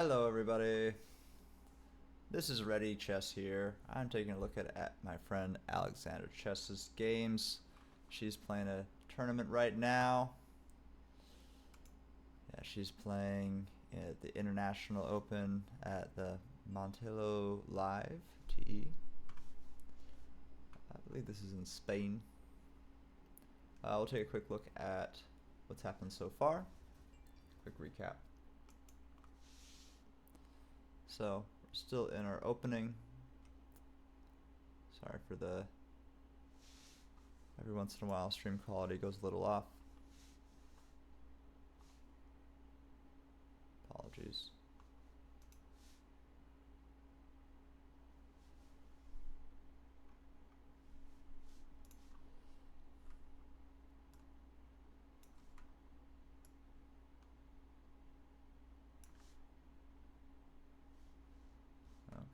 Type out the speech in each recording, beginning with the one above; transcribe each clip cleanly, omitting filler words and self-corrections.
Hello everybody, this is Ready Chess here. I'm taking a look at my friend Alexander Chess's games. She's playing a tournament right now. Yeah, she's playing at the International Open at the Monteolivete, TE. I believe this is in Spain. We'll take a quick look at what's happened so far. Quick recap. So, we're still in our opening. Sorry for the every once in a while stream quality goes a little off. Apologies.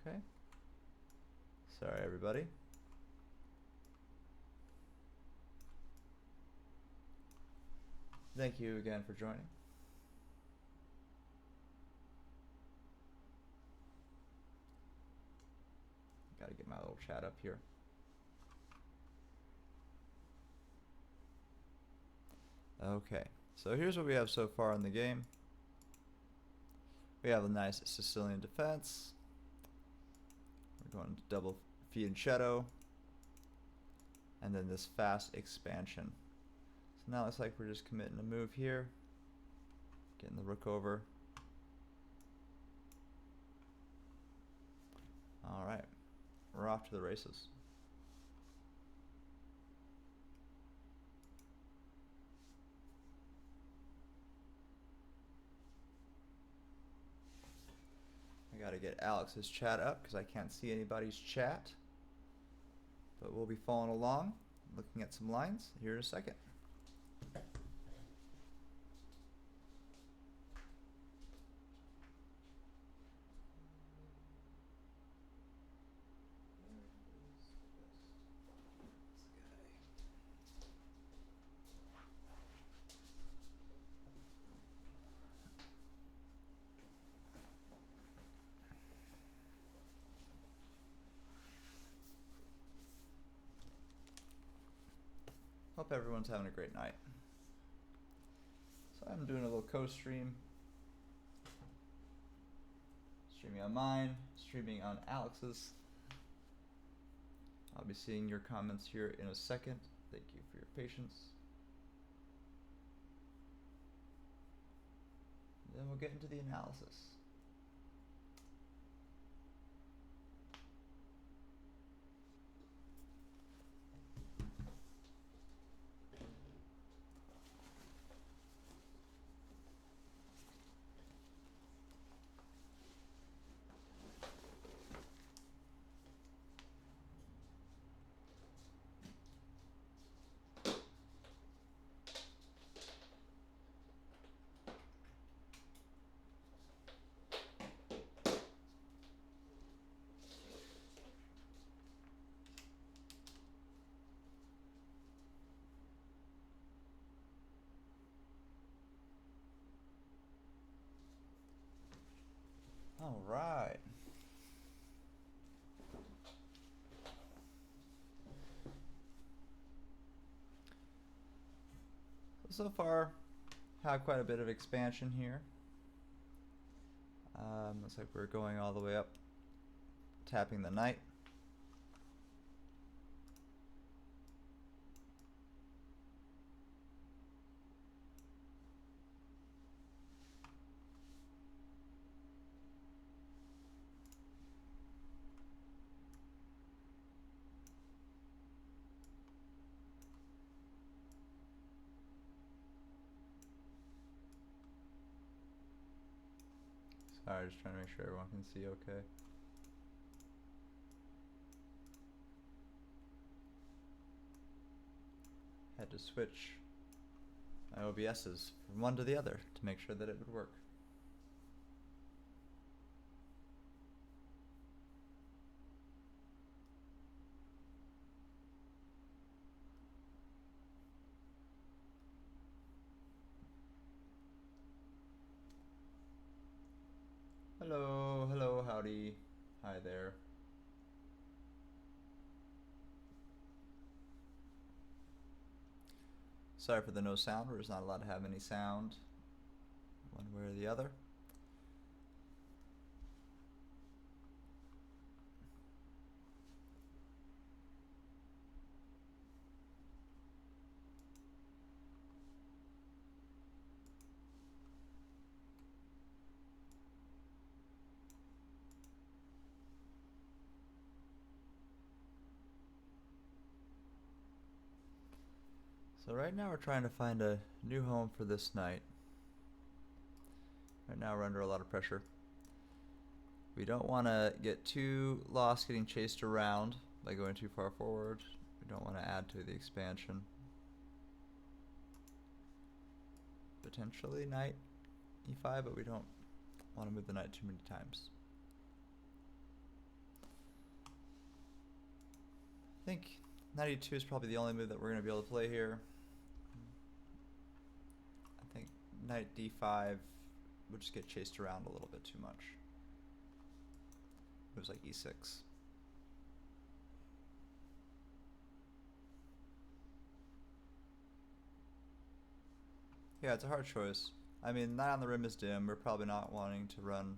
Okay. Sorry everybody. Thank you again for joining. Gotta get my little chat up here. Okay, so here's what we have so far in the game. We have a nice Sicilian defense. We're going to double feed and shadow. And then this fast expansion. So now it looks like we're just committing a move here. Getting the rook over. Alright, we're off to the races. I gotta get Alex's chat up because I can't see anybody's chat. But we'll be following along, looking at some lines here in a second. Hope everyone's having a great night. So I'm doing a little co-stream. Streaming on mine, streaming on Alex's. I'll be seeing your comments here in a second. Thank you for your patience. Then we'll get into the analysis. All right. So far, had quite a bit of expansion here. Looks like we're going all the way up, tapping the knight. Sorry, just trying to make sure everyone can see okay. Had to switch my OBSs from one to the other to make sure that it would work. Hi there. Sorry for the no sound. We're just not allowed to have any sound one way or the other. So right now we're trying to find a new home for this night. Right now we're under a lot of pressure. We don't want to get too lost getting chased around by going too far forward. We don't want to add to the expansion. Potentially knight e5, but we don't want to move the knight too many times. I think knight e2 is probably the only move that we're going to be able to play here. I think knight d5 would just get chased around a little bit too much. Moves like e6. Yeah, it's a hard choice. I mean, knight on the rim is dim. We're probably not wanting to run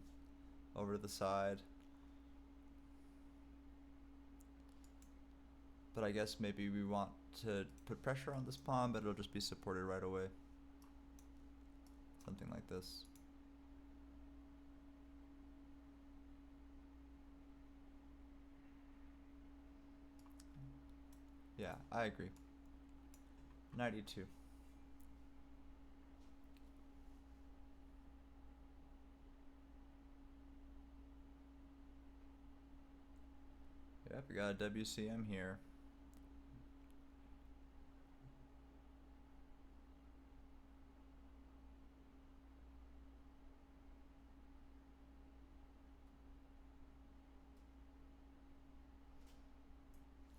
over to the side. But I guess maybe we want to put pressure on this pawn, but it'll just be supported right away. Something like this. Yeah, I agree. Knight e2. Yep, we got a WCM here.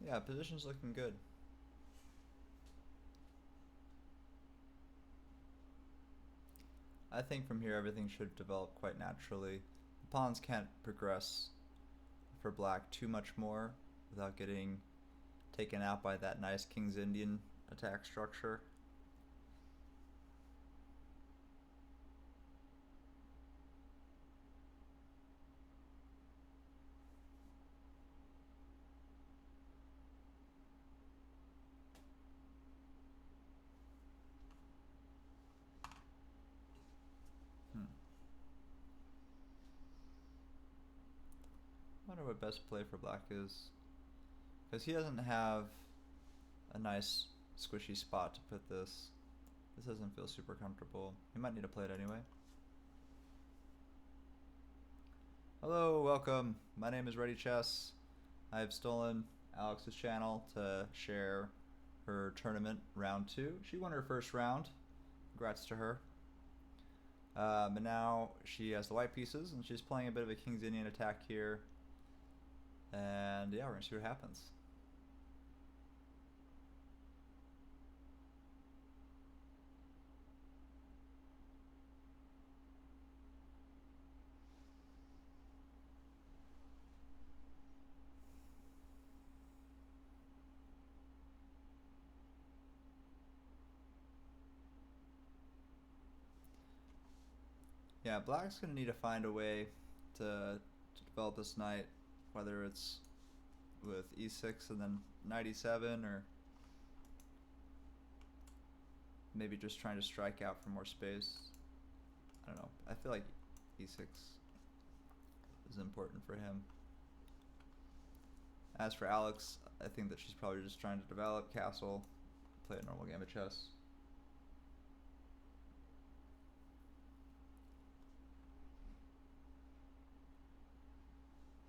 Yeah, position's looking good. I think from here everything should develop quite naturally. The pawns can't progress for black too much more without getting taken out by that nice King's Indian attack structure. I wonder what best play for black is. Because he doesn't have a nice squishy spot to put this. This doesn't feel super comfortable. He might need to play it anyway. Hello, welcome. My name is Ready Chess. I've stolen Alex's channel to share her tournament round 2. She won her first round. Congrats to her. But now she has the white pieces and she's playing a bit of a King's Indian attack here. And yeah, we're gonna see what happens. Yeah, black's gonna need to find a way to develop this knight, whether it's with e6 and then knight e7, or maybe just trying to strike out for more space. I don't know. I feel like e6 is important for him. As for Alex, I think that she's probably just trying to develop castle, play a normal game of chess.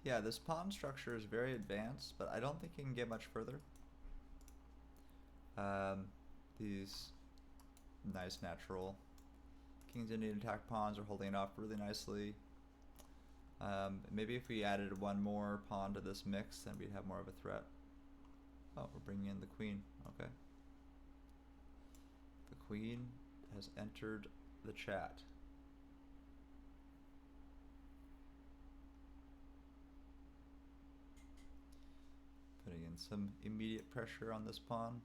Yeah, this pawn structure is very advanced, but I don't think it can get much further. These nice natural King's Indian attack pawns are holding it off really nicely. Maybe if we added one more pawn to this mix, then we'd have more of a threat. Oh, we're bringing in the queen. Okay. The queen has entered the chat. in some immediate pressure on this pawn.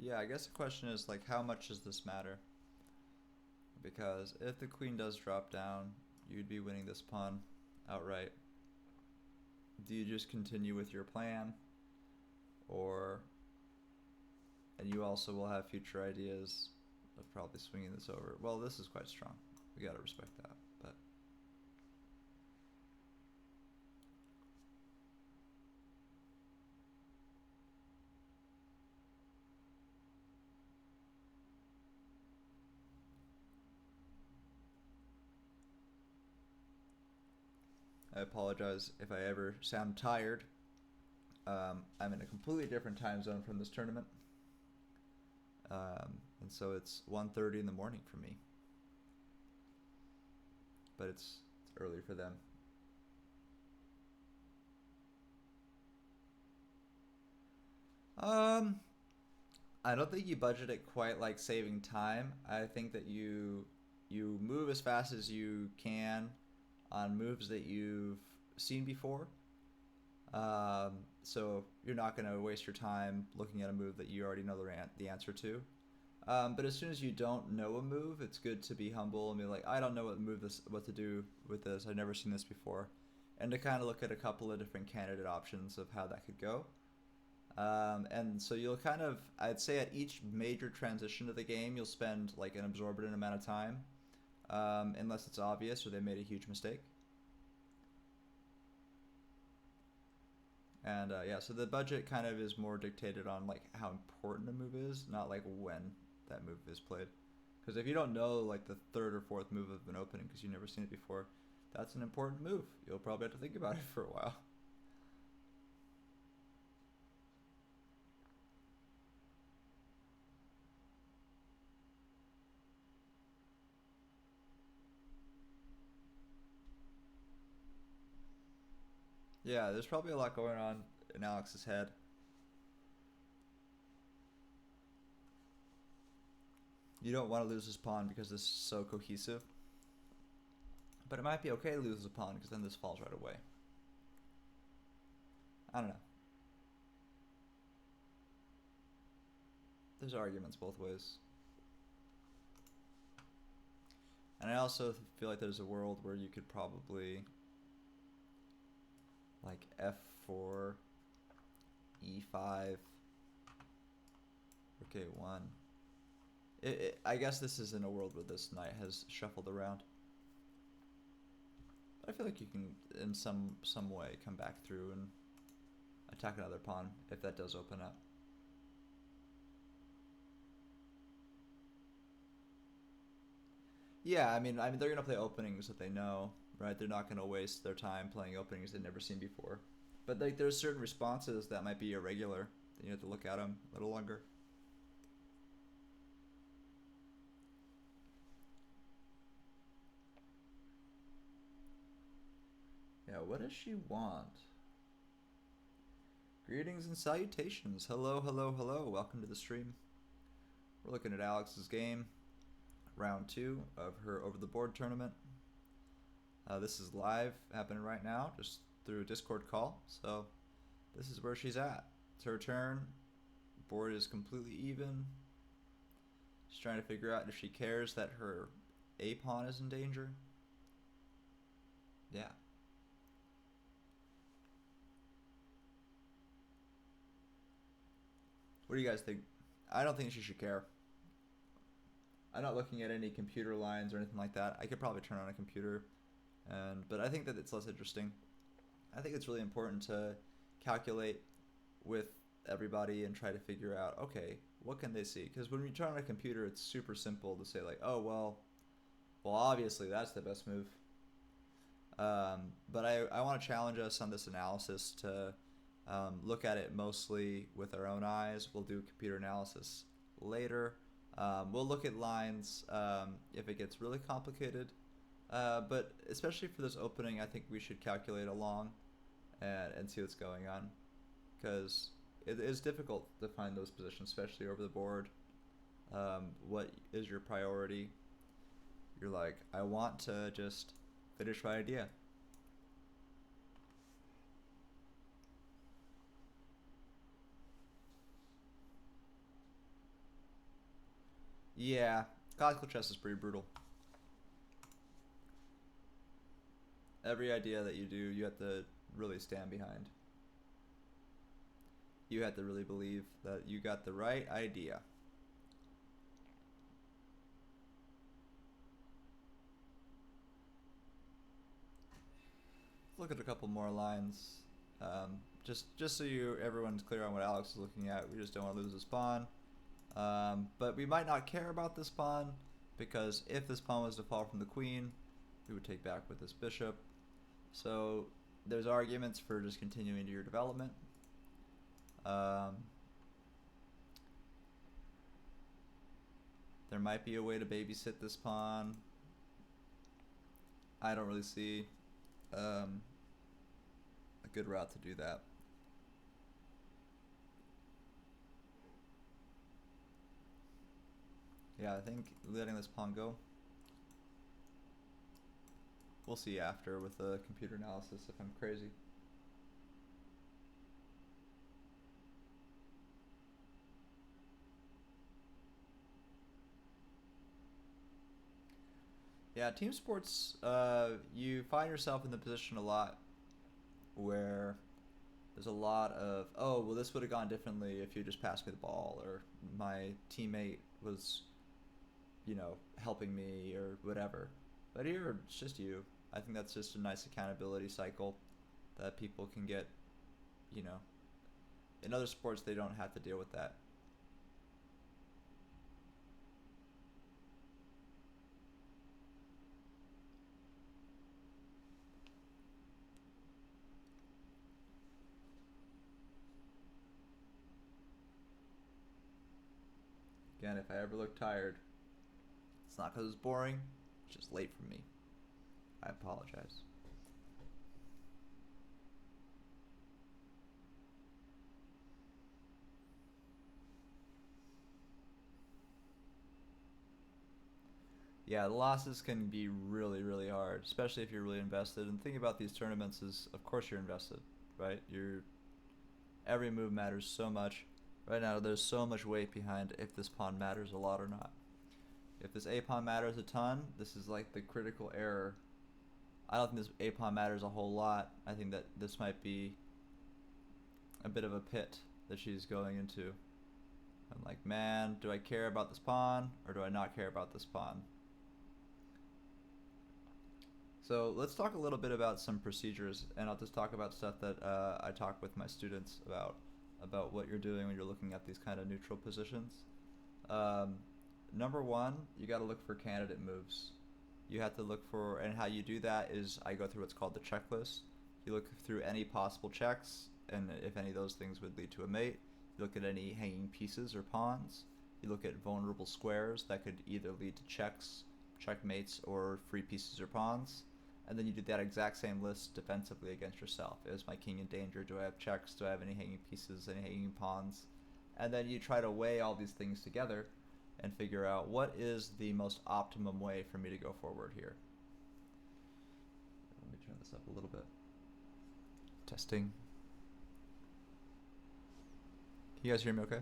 Yeah, I guess the question is, like, how much does this matter? Because if the queen does drop down, you'd be winning this pawn outright. Do you just continue with your plan? Or, and you also will have future ideas of probably swinging this over. Well, this is quite strong. We gotta respect that, but. I apologize if I ever sound tired. I'm in a completely different time zone from this tournament. And so it's 1:30 in the morning for me. But it's early for them. I don't think you budget it quite like saving time. I think that you move as fast as you can on moves that you've seen before. So you're not going to waste your time looking at a move that you already know the answer to. But as soon as you don't know a move, it's good to be humble and be like, I don't know what to do with this. I've never seen this before, and to kind of look at a couple of different candidate options of how that could go. And so you'll kind of, I'd say at each major transition of the game, you'll spend like an absorbent amount of time, unless it's obvious or they made a huge mistake. And yeah, so the budget kind of is more dictated on like how important a move is, not like when that move is played. Because if you don't know like the third or fourth move of an opening because you've never seen it before, that's an important move. You'll probably have to think about it for a while. Yeah, there's probably a lot going on in Alex's head. You don't want to lose this pawn because this is so cohesive. But it might be okay to lose the pawn because then this falls right away. I don't know. There's arguments both ways. And I also feel like there's a world where you could probably like f4, e5, rook a1. I guess this is in a world where this knight has shuffled around. I feel like you can, in some way, come back through and attack another pawn if that does open up. Yeah, I mean, they're gonna play openings that they know, right? They're not gonna waste their time playing openings they've never seen before. But like, there's certain responses that might be irregular. You have to look at them a little longer. Yeah, what does she want? Greetings and salutations. Hello, hello, hello. Welcome to the stream. We're looking at Alex's game, round 2 of her over the board tournament. This is live, happening right now, just through a Discord call. So this is where she's at. It's her turn. Board is completely even. She's trying to figure out if she cares that her A pawn is in danger. Yeah. What do you guys think? I don't think she should care. I'm not looking at any computer lines or anything like that. I could probably turn on a computer, but I think that it's less interesting. I think it's really important to calculate with everybody and try to figure out, okay, what can they see? Because when you turn on a computer, it's super simple to say like, oh, well, obviously that's the best move. But I want to challenge us on this analysis to look at it mostly with our own eyes. We'll do computer analysis later. We'll look at lines if it gets really complicated. But especially for this opening, I think we should calculate along and see what's going on. Because it is difficult to find those positions, especially over the board. What is your priority? You're like, I want to just finish my idea. Yeah, classical chess is pretty brutal. Every idea that you do, you have to really stand behind. You have to really believe that you got the right idea. Let's look at a couple more lines. Just so everyone's clear on what Alex is looking at. We just don't want to lose this pawn. But we might not care about this pawn, because if this pawn was to fall from the queen, we would take back with this bishop. So there's arguments for just continuing to your development. There might be a way to babysit this pawn. I don't really see a good route to do that. Yeah, I think letting this pawn go. We'll see after with the computer analysis if I'm crazy. Yeah, team sports, you find yourself in the position a lot where there's a lot of, oh, well, this would have gone differently if you just passed me the ball, or my teammate was, helping me, or whatever. But here, it's just you. I think that's just a nice accountability cycle that people can get, In other sports, they don't have to deal with that. Again, if I ever look tired, it's not because it's boring, it's just late for me. I apologize. Yeah, the losses can be really, really hard, especially if you're really invested. And the thing about these tournaments is, of course, you're invested, right? Every move matters so much. Right now, there's so much weight behind if this pawn matters a lot or not. If this a pawn matters a ton, this is like the critical error. I don't think this a pawn matters a whole lot. I think that this might be a bit of a pit that she's going into. I'm like, man, do I care about this pawn or do I not care about this pawn? So let's talk a little bit about some procedures, and I'll just talk about stuff that I talk with my students about what you're doing when you're looking at these kind of neutral positions. Number one, you got to look for candidate moves. You have to look for, and how you do that is I go through what's called the checklist. You look through any possible checks, and if any of those things would lead to a mate. You look at any hanging pieces or pawns. You look at vulnerable squares that could either lead to checks, checkmates, or free pieces or pawns. And then you do that exact same list defensively against yourself. Is my king in danger? Do I have checks? Do I have any hanging pieces, any hanging pawns? And then you try to weigh all these things together and figure out what is the most optimum way for me to go forward here. Let me turn this up a little bit. Testing. Can you guys hear me okay?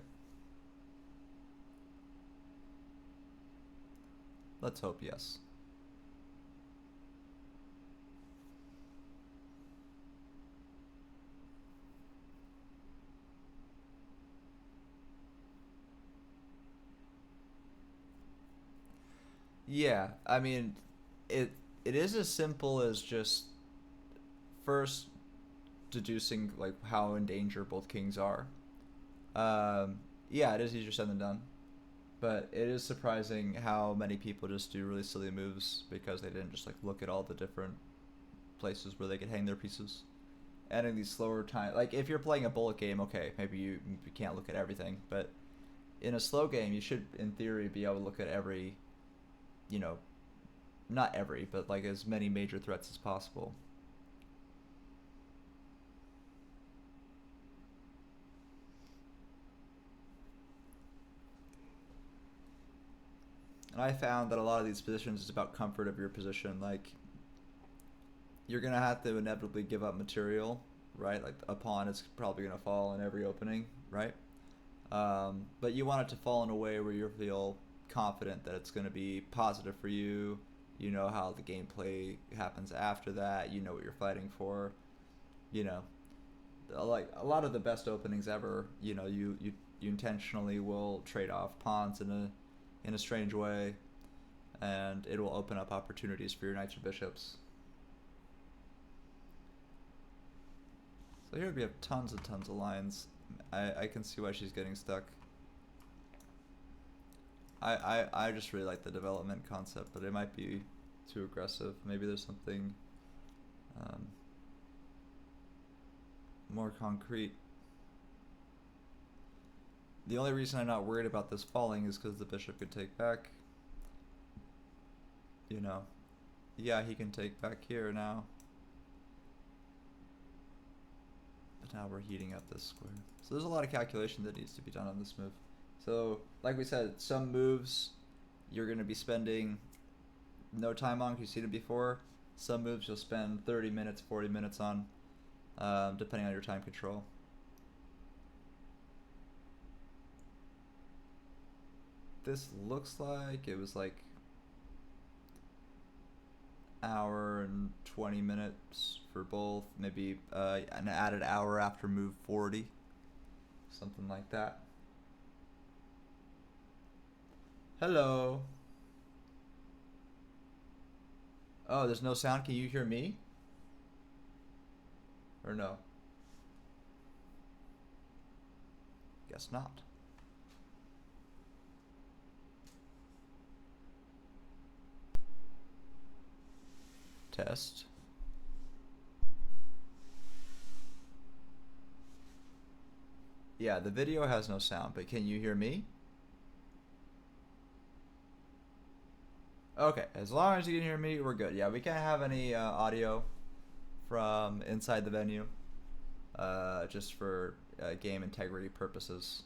Let's hope yes. Yeah, I mean, it it is as simple as just first deducing like how in danger both kings are. Yeah, it is easier said than done, but it is surprising how many people just do really silly moves because they didn't just like look at all the different places where they could hang their pieces. And in these slower time, like if you're playing a bullet game, okay, maybe you can't look at everything, but in a slow game, you should, in theory, be able to look at every, you know, not every, but like as many major threats as possible. And I found that a lot of these positions is about comfort of your position. Like, you're gonna have to inevitably give up material, right? Like a pawn is probably gonna fall in every opening, right? But you want it to fall in a way where you feel confident that it's gonna be positive for you. You know how the gameplay happens after that. You know what you're fighting for. You know, like a lot of the best openings ever. You know, you intentionally will trade off pawns in a strange way, and it will open up opportunities for your knights or bishops. So here we have tons and tons of lines. I can see why she's getting stuck. I just really like the development concept, but it might be too aggressive. Maybe there's something more concrete. The only reason I'm not worried about this falling is because the bishop could take back. You know, yeah, he can take back here now. But now we're heating up this square. So there's a lot of calculation that needs to be done on this move. So, like we said, some moves you're going to be spending no time on because you've seen it before. Some moves you'll spend 30 minutes, 40 minutes on, depending on your time control. This looks like it was like hour and 20 minutes for both. Maybe an added hour after move 40. Something like that. Hello. Oh, there's no sound. Can you hear me? Or no? Guess not. Test. Yeah, the video has no sound, but can you hear me? Okay, as long as you can hear me, we're good. Yeah, we can't have any audio from inside the venue, just for game integrity purposes.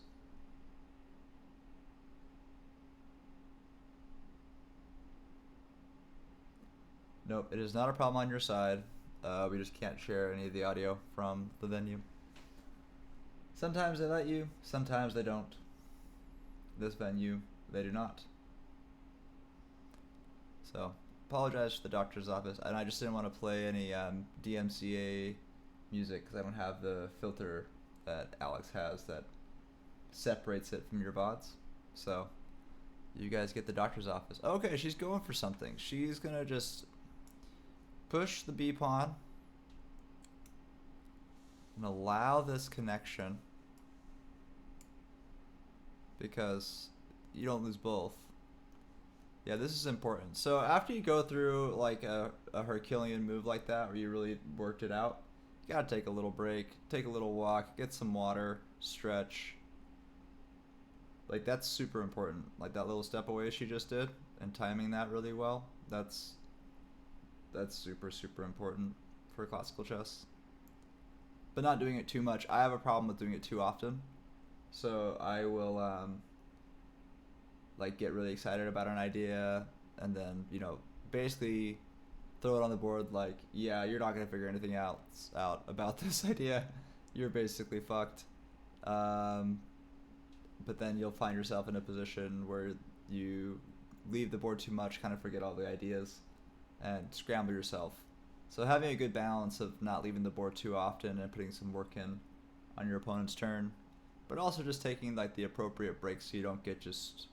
Nope, it is not a problem on your side. We just can't share any of the audio from the venue. Sometimes they let you, sometimes they don't. This venue, they do not. So, apologize to the doctor's office, and I just didn't want to play any DMCA music because I don't have the filter that Alex has that separates it from your VODs. So, you guys get the doctor's office. Okay, she's going for something. She's gonna just push the B pawn and allow this connection because you don't lose both. Yeah, this is important. So after you go through like a Herculean move like that where you really worked it out, you gotta take a little break, take a little walk, get some water, stretch. Like that's super important. Like that little step away she just did and timing that really well, that's super, super important for classical chess. But not doing it too much. I have a problem with doing it too often. So I will like get really excited about an idea and then, you know, basically throw it on the board like, yeah, you're not going to figure anything out about this idea. You're basically fucked. But then you'll find yourself in a position where you leave the board too much, kind of forget all the ideas, and scramble yourself. So having a good balance of not leaving the board too often and putting some work in on your opponent's turn, but also just taking like the appropriate breaks so you don't get just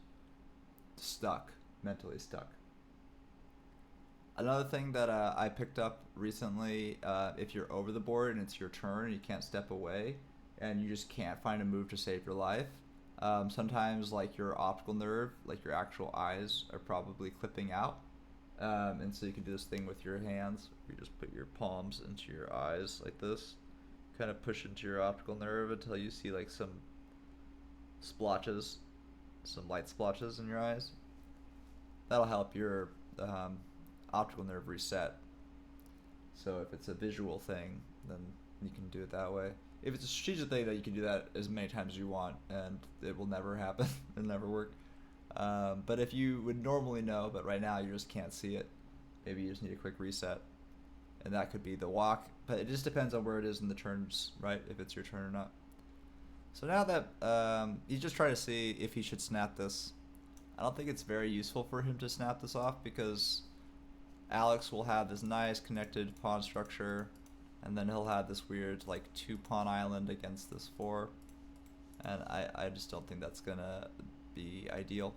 stuck, mentally stuck. Another thing that I picked up recently, if you're over the board and it's your turn and you can't step away and you just can't find a move to save your life, sometimes like your optical nerve, like your actual eyes are probably clipping out. And so you can do this thing with your hands. You just put your palms into your eyes like this, kind of push into your optical nerve until you see like some splotches some light splotches in your eyes. That'll help your optical nerve reset. So if it's a visual thing, then you can do it that way. If it's a strategic thing, that you can do that as many times as you want, and it will never happen. It'll never work. But if you would normally know, but right now you just can't see it, maybe you just need a quick reset. And that could be the walk, but it just depends on where it is in the turns, right? If it's your turn or not. So now that you just try to see if he should snap this. I don't think it's very useful for him to snap this off because Alex will have this nice connected pawn structure, and then he'll have this weird like 2-pawn island against this 4, and I just don't think that's gonna be ideal.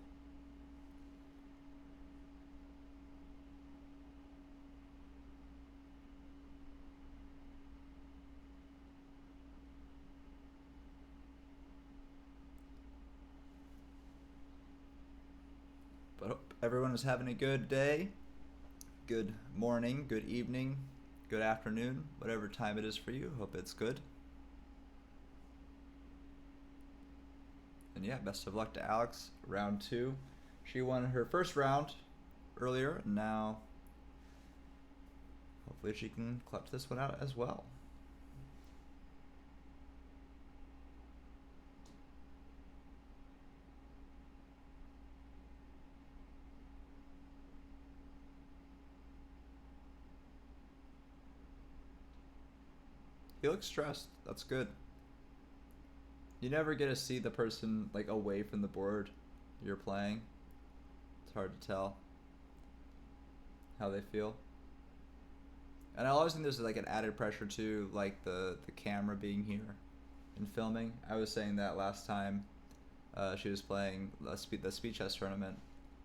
But hope everyone is having a good day, good morning, good evening, good afternoon, whatever time it is for you. Hope it's good. And yeah, best of luck to Alex. Round 2. She won her first round earlier, and now hopefully she can clutch this one out as well. He looks stressed. That's good. You never get to see the person like away from the board you're playing. It's hard to tell how they feel. And I always think there's like an added pressure to like the camera being here and filming. I was saying that last time she was playing the speed chess tournament,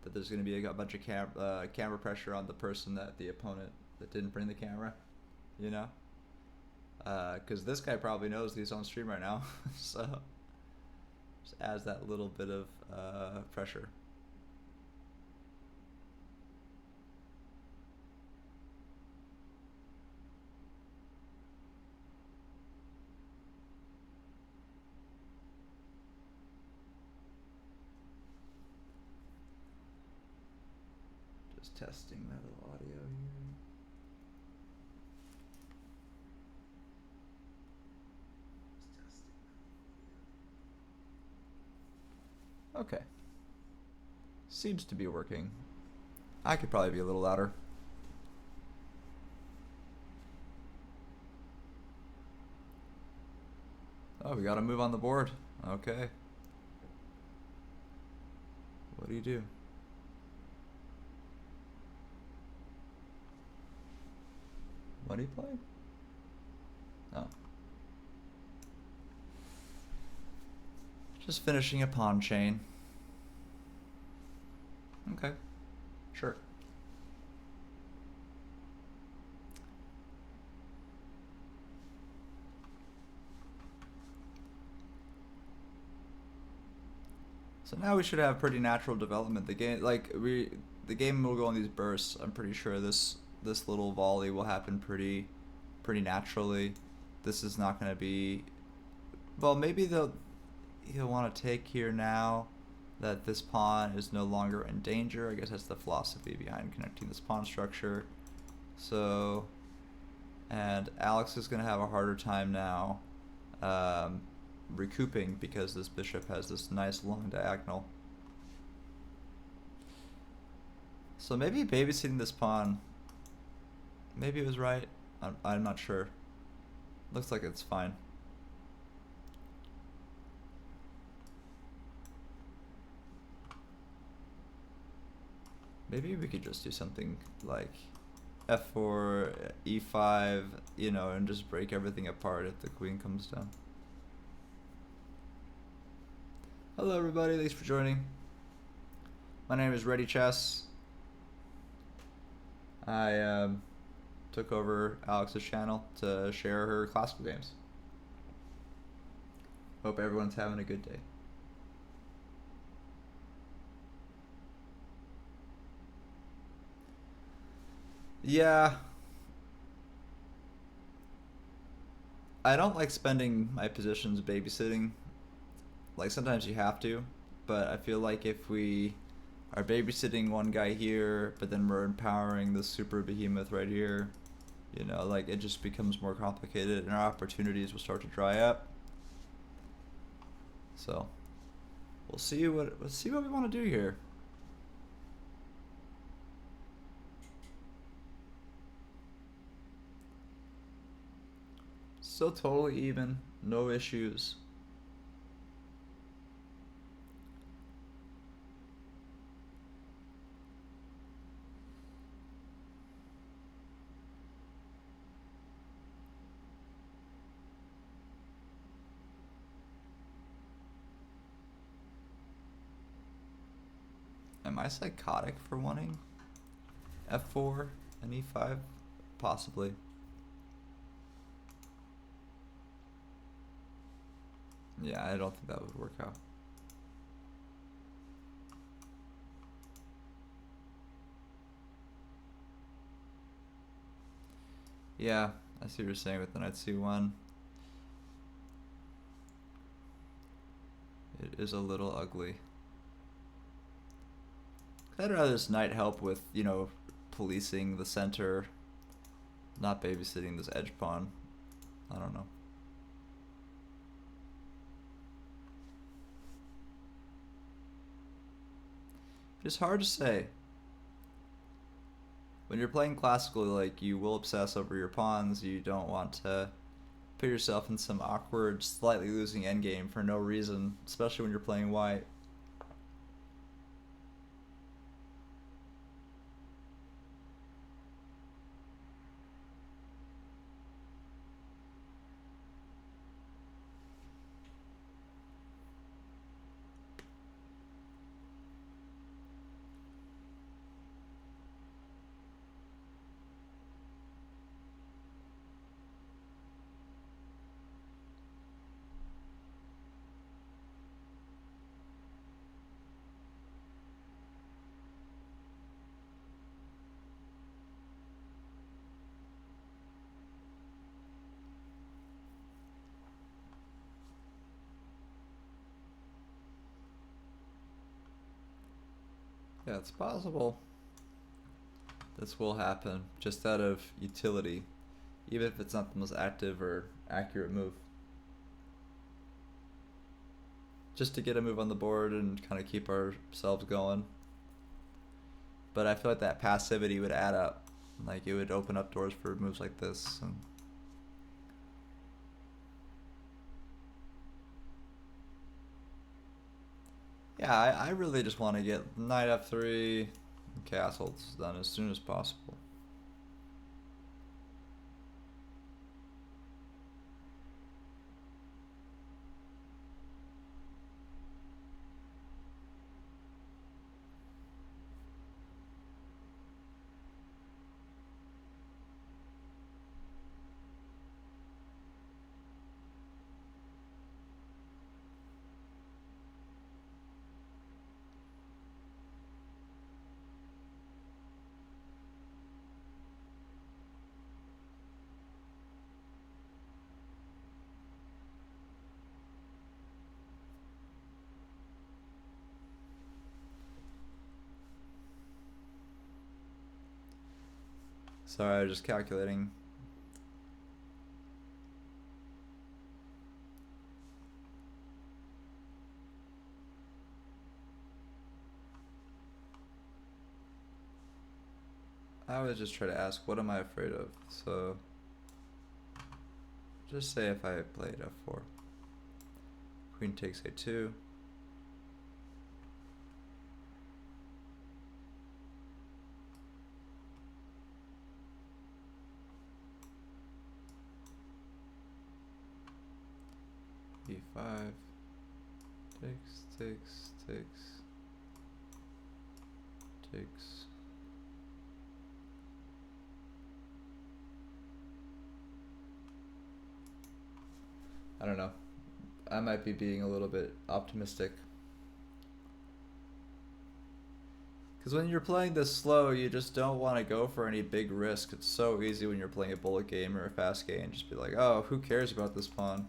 that there's going to be a bunch of camera pressure on the person, that the opponent that didn't bring the camera, you know? Because this guy probably knows he's on stream right now, so just adds that little bit of pressure. Just testing that little audio here. Okay. Seems to be working. I could probably be a little louder. Oh, we gotta move on the board. Okay. What do you do? What do you play? Oh. Just finishing a pawn chain. Okay. Sure. So now we should have pretty natural development. The game, the game will go on these bursts. I'm pretty sure this little volley will happen pretty naturally. This is not going to be. Well, maybe he'll want to take here now that this pawn is no longer in danger. I guess that's the philosophy behind connecting this pawn structure. So, and Alex is going to have a harder time now recouping, because this bishop has this nice long diagonal. So maybe babysitting this pawn, maybe it was right. I'm not sure. Looks like it's fine. Maybe we could just do something like f4, e5, you know, and just break everything apart if the queen comes down. Hello everybody, thanks for joining. My name is Ready Chess. I took over Alex's channel to share her classical games. Hope everyone's having a good day. Yeah. I don't like spending my positions babysitting. Like, sometimes you have to. but I feel like if we are babysitting one guy here, but then we're empowering the super behemoth right here, you know, like, it just becomes more complicated and our opportunities will start to dry up. So let's see what we want to do here. Still totally even, no issues. Am I psychotic for wanting f4 and e5? Possibly. Yeah, I don't think that would work out. Yeah, I see what you're saying with the knight c1. It is a little ugly. I'd rather this knight help with, you know, policing the center, not babysitting this edge pawn. I don't know. It's hard to say. When you're playing classically, like, you will obsess over your pawns. You don't want to put yourself in some awkward, slightly losing endgame for no reason, especially when you're playing white. Yeah, it's possible this will happen, just out of utility, even if it's not the most active or accurate move. Just to get a move on the board and kind of keep ourselves going. But I feel like that passivity would add up. Like, it would open up doors for moves like this. And yeah, I really just want to get knight f3 and castles done as soon as possible. Sorry, I was just calculating. I would just try to ask, what am I afraid of? So just say if I played f4. Queen takes a2. e5. Takes. I don't know. I might be being a little bit optimistic. Because when you're playing this slow, you just don't want to go for any big risk. It's so easy when you're playing a bullet game or a fast game. Just be like, oh, who cares about this pawn?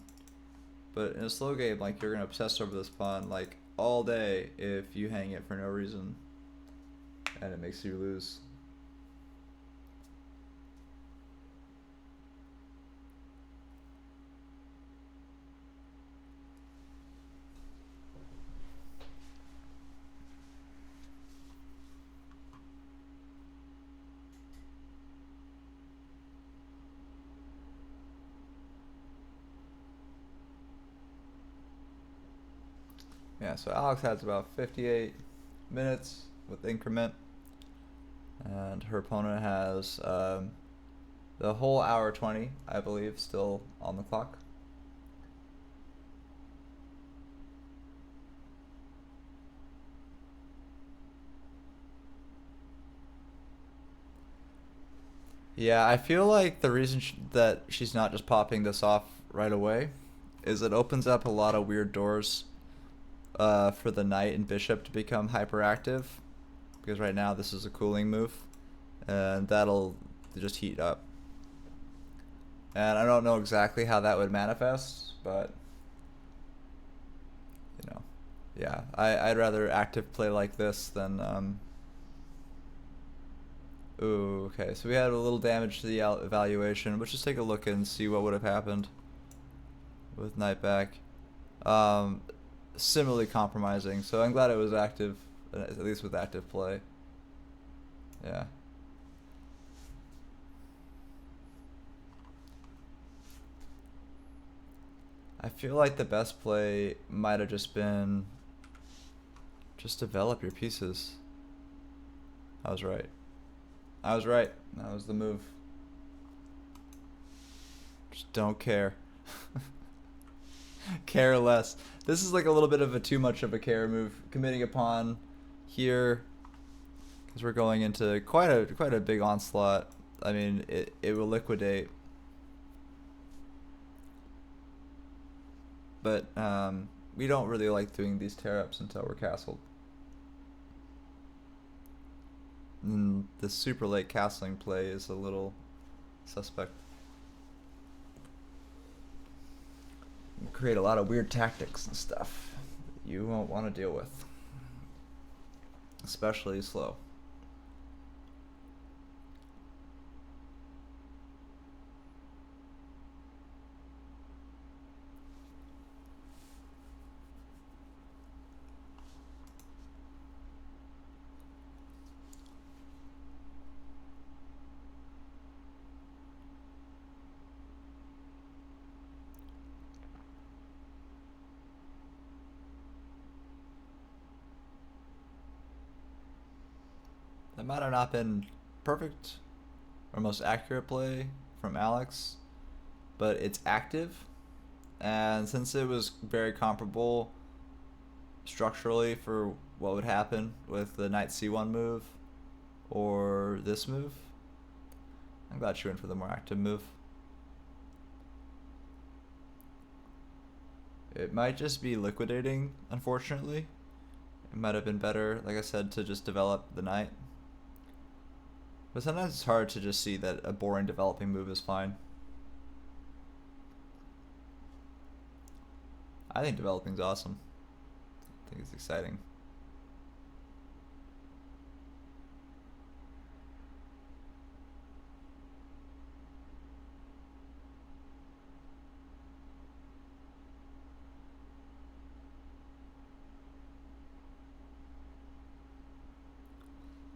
But in a slow game, like, you're gonna obsess over this pawn like all day if you hang it for no reason, and it makes you lose. Yeah, so Alex has about 58 minutes with increment, and her opponent has the whole hour 20, I believe, still on the clock. Yeah, I feel like the reason that she's not just popping this off right away is it opens up a lot of weird doors for the knight and bishop to become hyperactive, because right now this is a cooling move, and that'll just heat up. And I don't know exactly how that would manifest, but you know, yeah, I'd rather active play like this than Ooh, okay, so we had a little damage to the evaluation. Let's just take a look and see what would have happened with knight back. Similarly compromising, so I'm glad it was active, at least with active play. Yeah. I feel like the best play might have just been just develop your pieces. I was right. I was right. That was the move. Just don't care. Care less. This is like a little bit of a too much of a care move. Committing a pawn here, because we're going into quite a big onslaught. I mean, it will liquidate. But we don't really like doing these tear-ups until we're castled. And the super late castling play is a little suspect. Create a lot of weird tactics and stuff that you won't want to deal with, especially slow. That might have not been perfect or most accurate play from Alex, but it's active, and since it was very comparable structurally for what would happen with the knight c1 move or this move, I'm glad she went for the more active move. It might just be liquidating, unfortunately. It might have been better, like I said, to just develop the knight. But sometimes it's hard to just see that a boring developing move is fine. I think developing's awesome. I think it's exciting.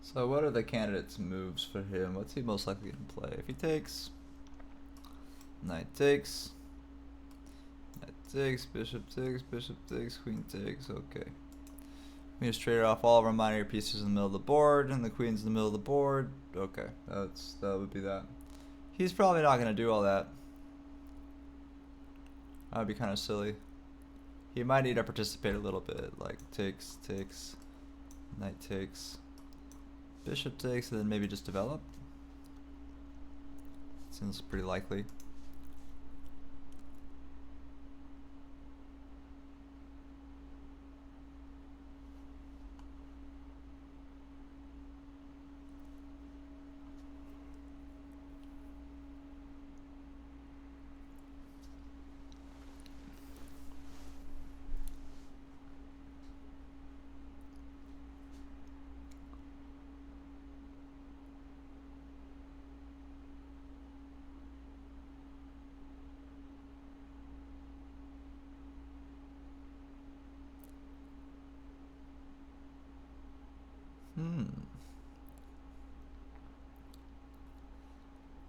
So what are the candidates' moves for him? What's he most likely to play? If he takes, knight takes, bishop takes, queen takes, okay. We just trade off all of our minor pieces in the middle of the board, and the queen's in the middle of the board. Okay, that would be that. He's probably not going to do all that. That would be kind of silly. He might need to participate a little bit, like takes, knight takes, bishop takes, and then maybe just develop. Seems pretty likely.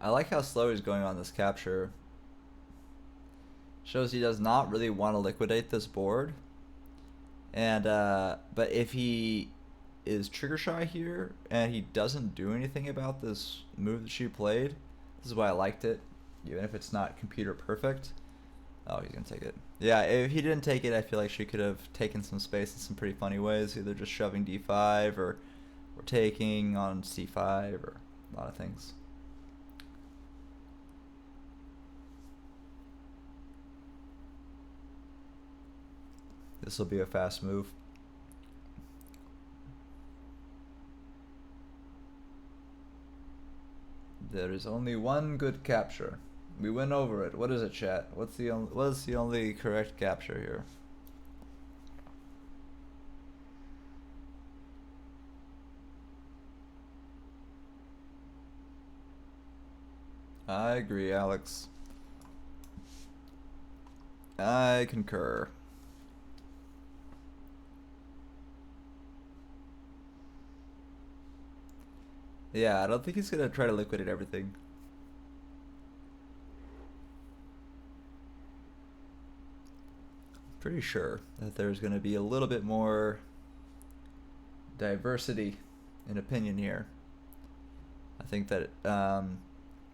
I like how slow he's going on this capture. Shows he does not really want to liquidate this board. And but if he is trigger shy here and he doesn't do anything about this move that she played, this is why I liked it, even if it's not computer perfect. Oh, he's gonna take it. Yeah, if he didn't take it, I feel like she could have taken some space in some pretty funny ways, either just shoving d5 or taking on c5 or a lot of things. This will be a fast move. There is only one good capture. We went over it. What is it, chat? What is the only correct capture here? I agree, Alex. I concur. Yeah, I don't think he's gonna try to liquidate everything. Pretty sure that there's gonna be a little bit more diversity in opinion here. I think that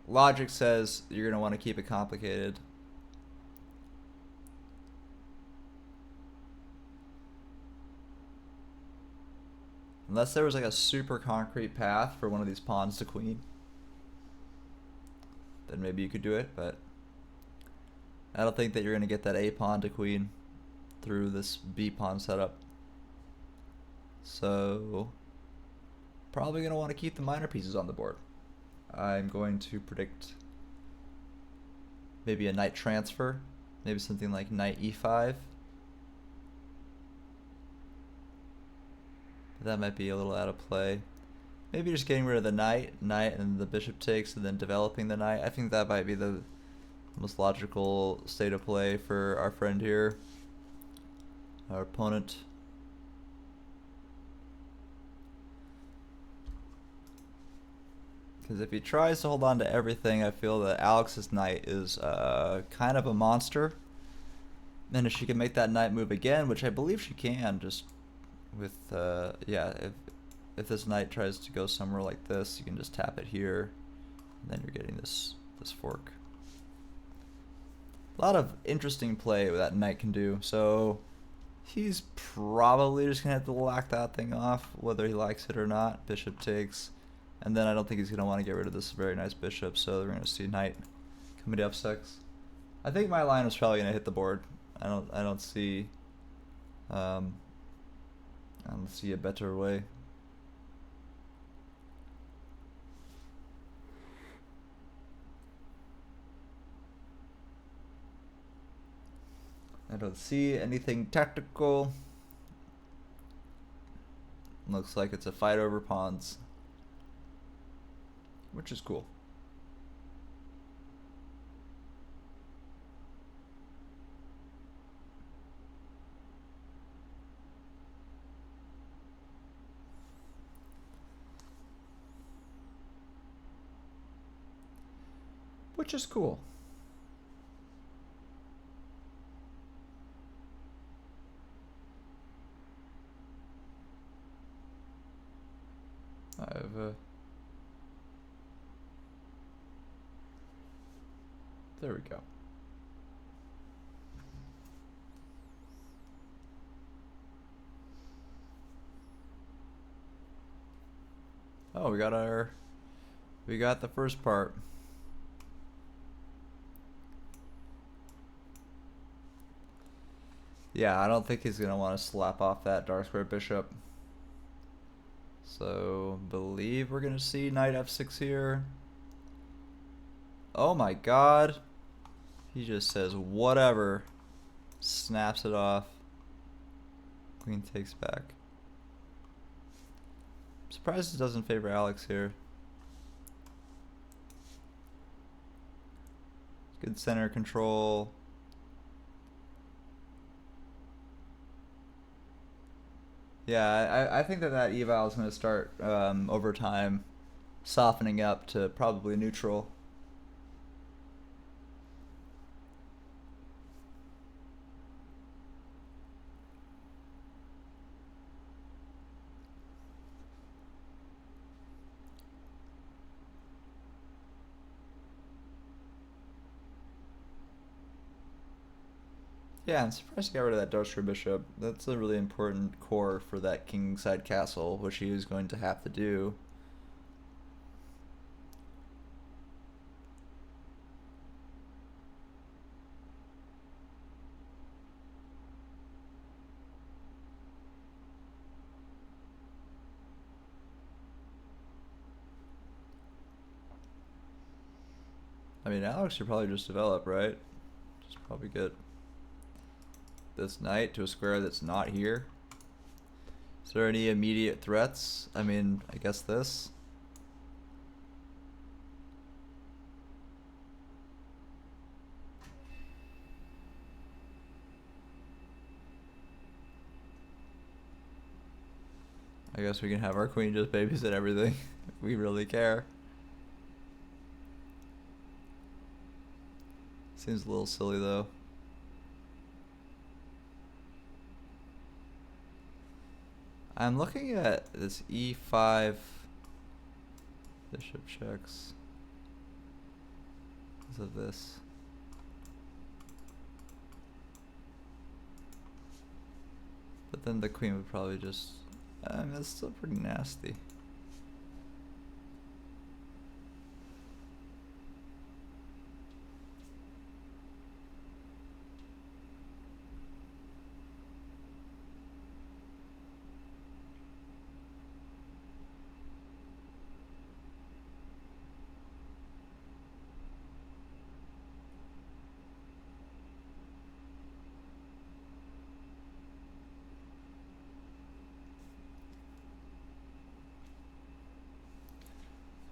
logic says you're gonna want to keep it complicated. Unless there was like a super concrete path for one of these pawns to queen, then maybe you could do it, but I don't think that you're going to get that A pawn to queen through this B pawn setup. So probably going to want to keep the minor pieces on the board. I'm going to predict maybe a knight transfer, maybe something like knight e5. That might be a little out of play. Maybe just getting rid of the knight, and the bishop takes, and then developing the knight. I think that might be the most logical state of play for our friend here, our opponent. Because if he tries to hold on to everything, I feel that Alex's knight is kind of a monster. And if she can make that knight move again, which I believe she can, just with yeah, if this knight tries to go somewhere like this, you can just tap it here, and then you're getting this fork. A lot of interesting play that knight can do. So he's probably just gonna have to lock that thing off, whether he likes it or not. Bishop takes, and then I don't think he's gonna want to get rid of this very nice bishop. So we're gonna see knight coming to f6. I think my line was probably gonna hit the board. I don't see I don't see a better way. I don't see anything tactical. Looks like it's a fight over pawns, which is cool. Which is cool. There we go. Oh, we got the first part. Yeah, I don't think he's gonna want to slap off that dark square bishop. So believe we're gonna see knight f6 here. Oh my god. He just says whatever. Snaps it off. Queen takes back. I'm surprised it doesn't favor Alex here. Good center control. Yeah, I think that eval is going to start over time softening up to probably neutral. Yeah, I'm surprised he got rid of that Darkstrom Bishop. That's a really important core for that kingside castle, which he is going to have to do. I mean, Alex should probably just develop, right? Just probably get this knight to a square that's not here. Is there any immediate threats? I mean, I guess this. I guess we can have our queen just babysit everything if we really care. Seems a little silly though. I'm looking at this e5 bishop checks because of this. But then the queen would probably just, I mean, that's still pretty nasty.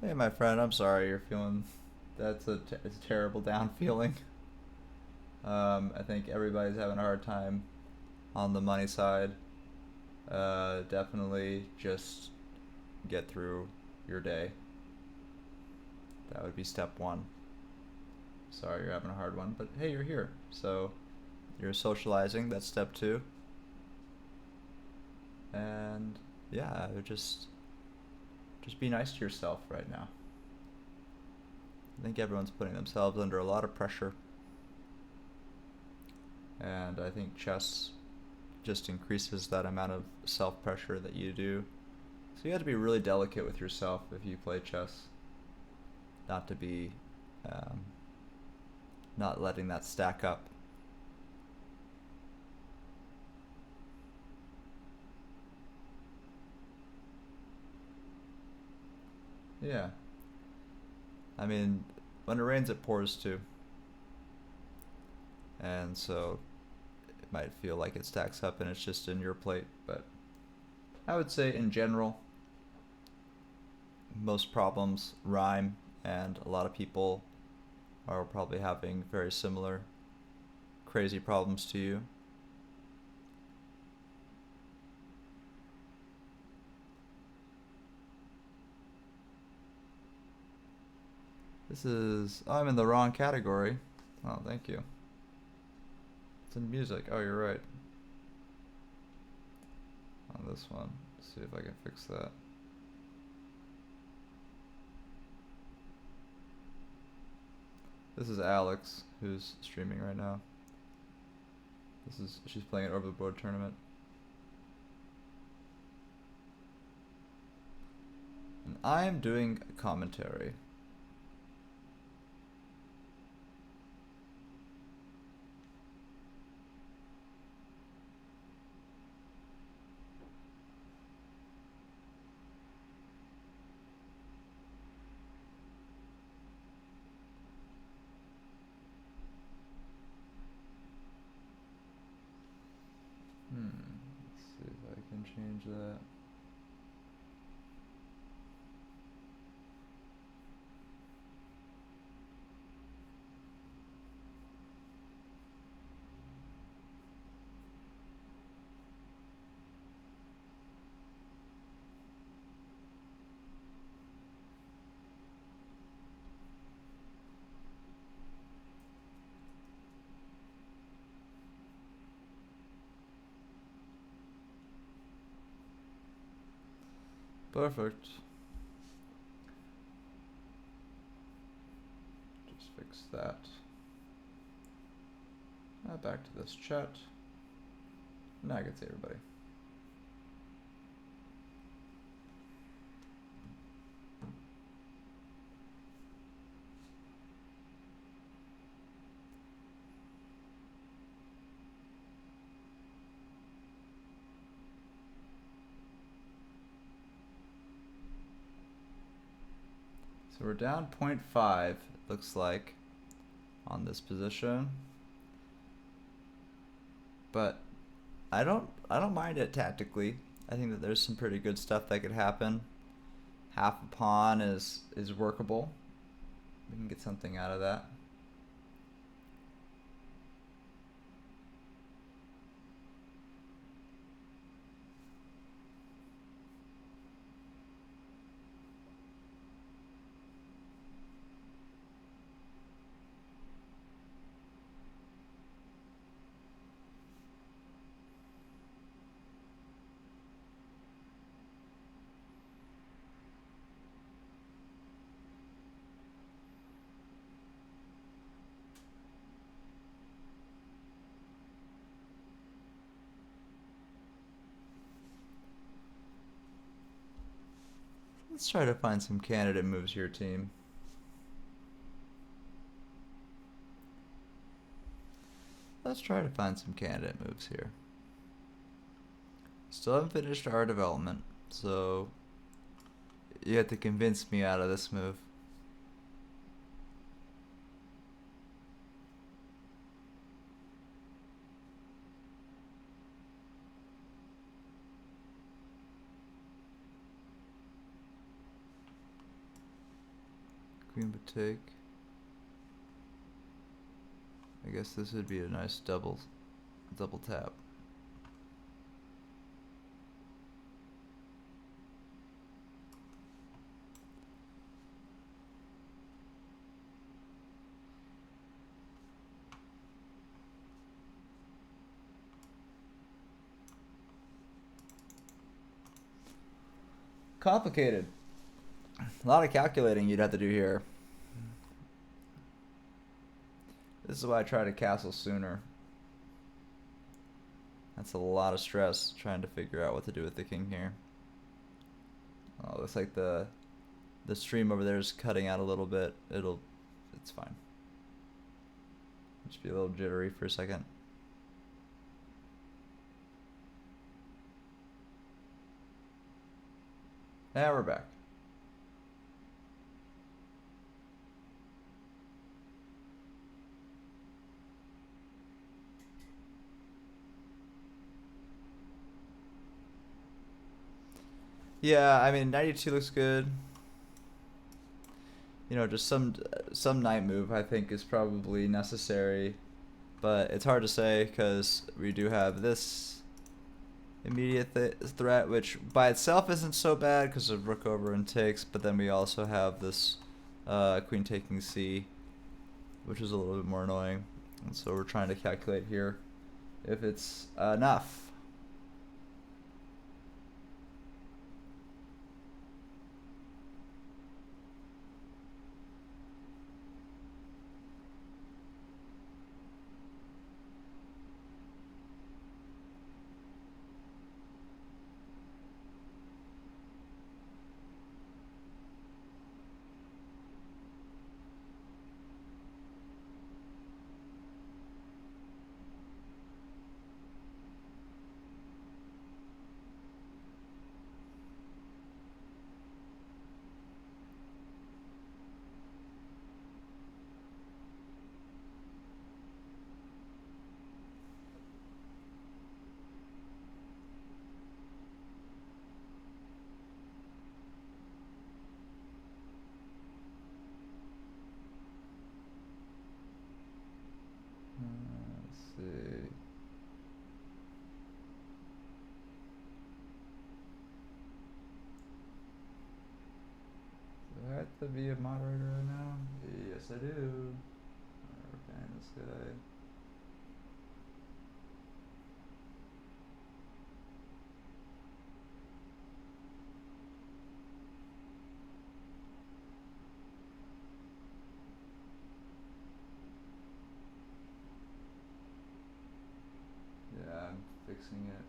Hey, my friend, I'm sorry you're feeling. It's a terrible down feeling. I think everybody's having a hard time on the money side. Definitely just get through your day. That would be step one. Sorry you're having a hard one, but hey, you're here. So you're socializing, that's step two. And yeah, just be nice to yourself right now. I think everyone's putting themselves under a lot of pressure. And I think chess just increases that amount of self-pressure that you do. So you have to be really delicate with yourself if you play chess. Not to be, not letting that stack up. Yeah. I mean, when it rains it pours too. And so it might feel like it stacks up and it's just in your plate, but I would say in general, most problems rhyme, and a lot of people are probably having very similar crazy problems to you. This is, oh, I'm in the wrong category. Oh, thank you. It's in music. Oh, you're right. On this one. Let's see if I can fix that. This is Alex, who's streaming right now. She's playing an over the board tournament. And I am doing commentary. Let's see if I can change that. Perfect. Just fix that. Back to this chat. Now I can see everybody. So we're down 0.5, looks like, on this position. But I don't mind it tactically. I think that there's some pretty good stuff that could happen. Half a pawn is workable. We can get something out of that. Let's try to find some candidate moves here, team. Let's try to find some candidate moves here. Still haven't finished our development, so you have to convince me out of this move. Queen would take. I guess this would be a nice double tap. Complicated. A lot of calculating you'd have to do here. This is why I try to castle sooner. That's a lot of stress trying to figure out what to do with the king here. Oh, looks like the stream over there is cutting out a little bit. It's fine. Just be a little jittery for a second. Now we're back. Yeah, I mean 92 looks good. You know, just some knight move I think is probably necessary, but it's hard to say because we do have this immediate threat, which by itself isn't so bad because of rook over and takes, but then we also have this queen taking c, which is a little bit more annoying, and so we're trying to calculate here if it's enough. Let's see. Do I have to be a moderator right now? Yes, I do. We're banning this guy. fixing it.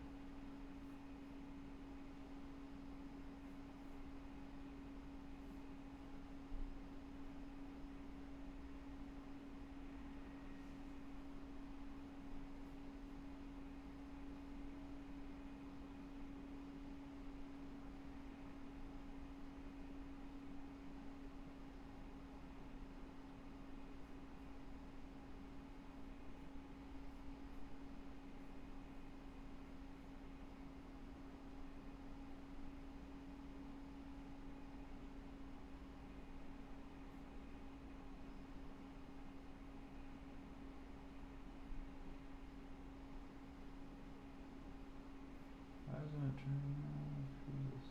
Why isn't it turning off? Jesus.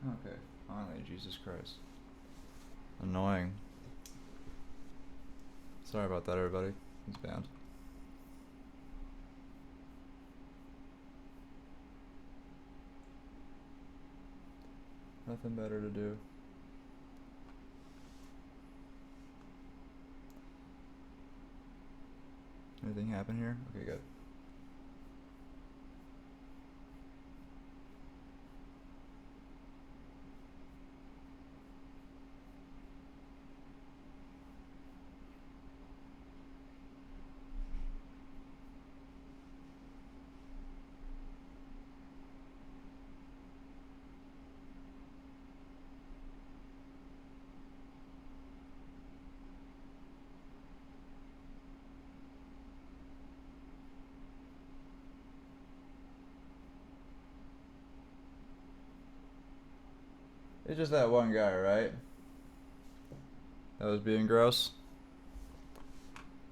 Okay, finally, Jesus Christ. Annoying. Sorry about that, everybody. It's banned. Nothing better to do. Anything happen here? Okay, good. It's just that one guy, right? That was being gross.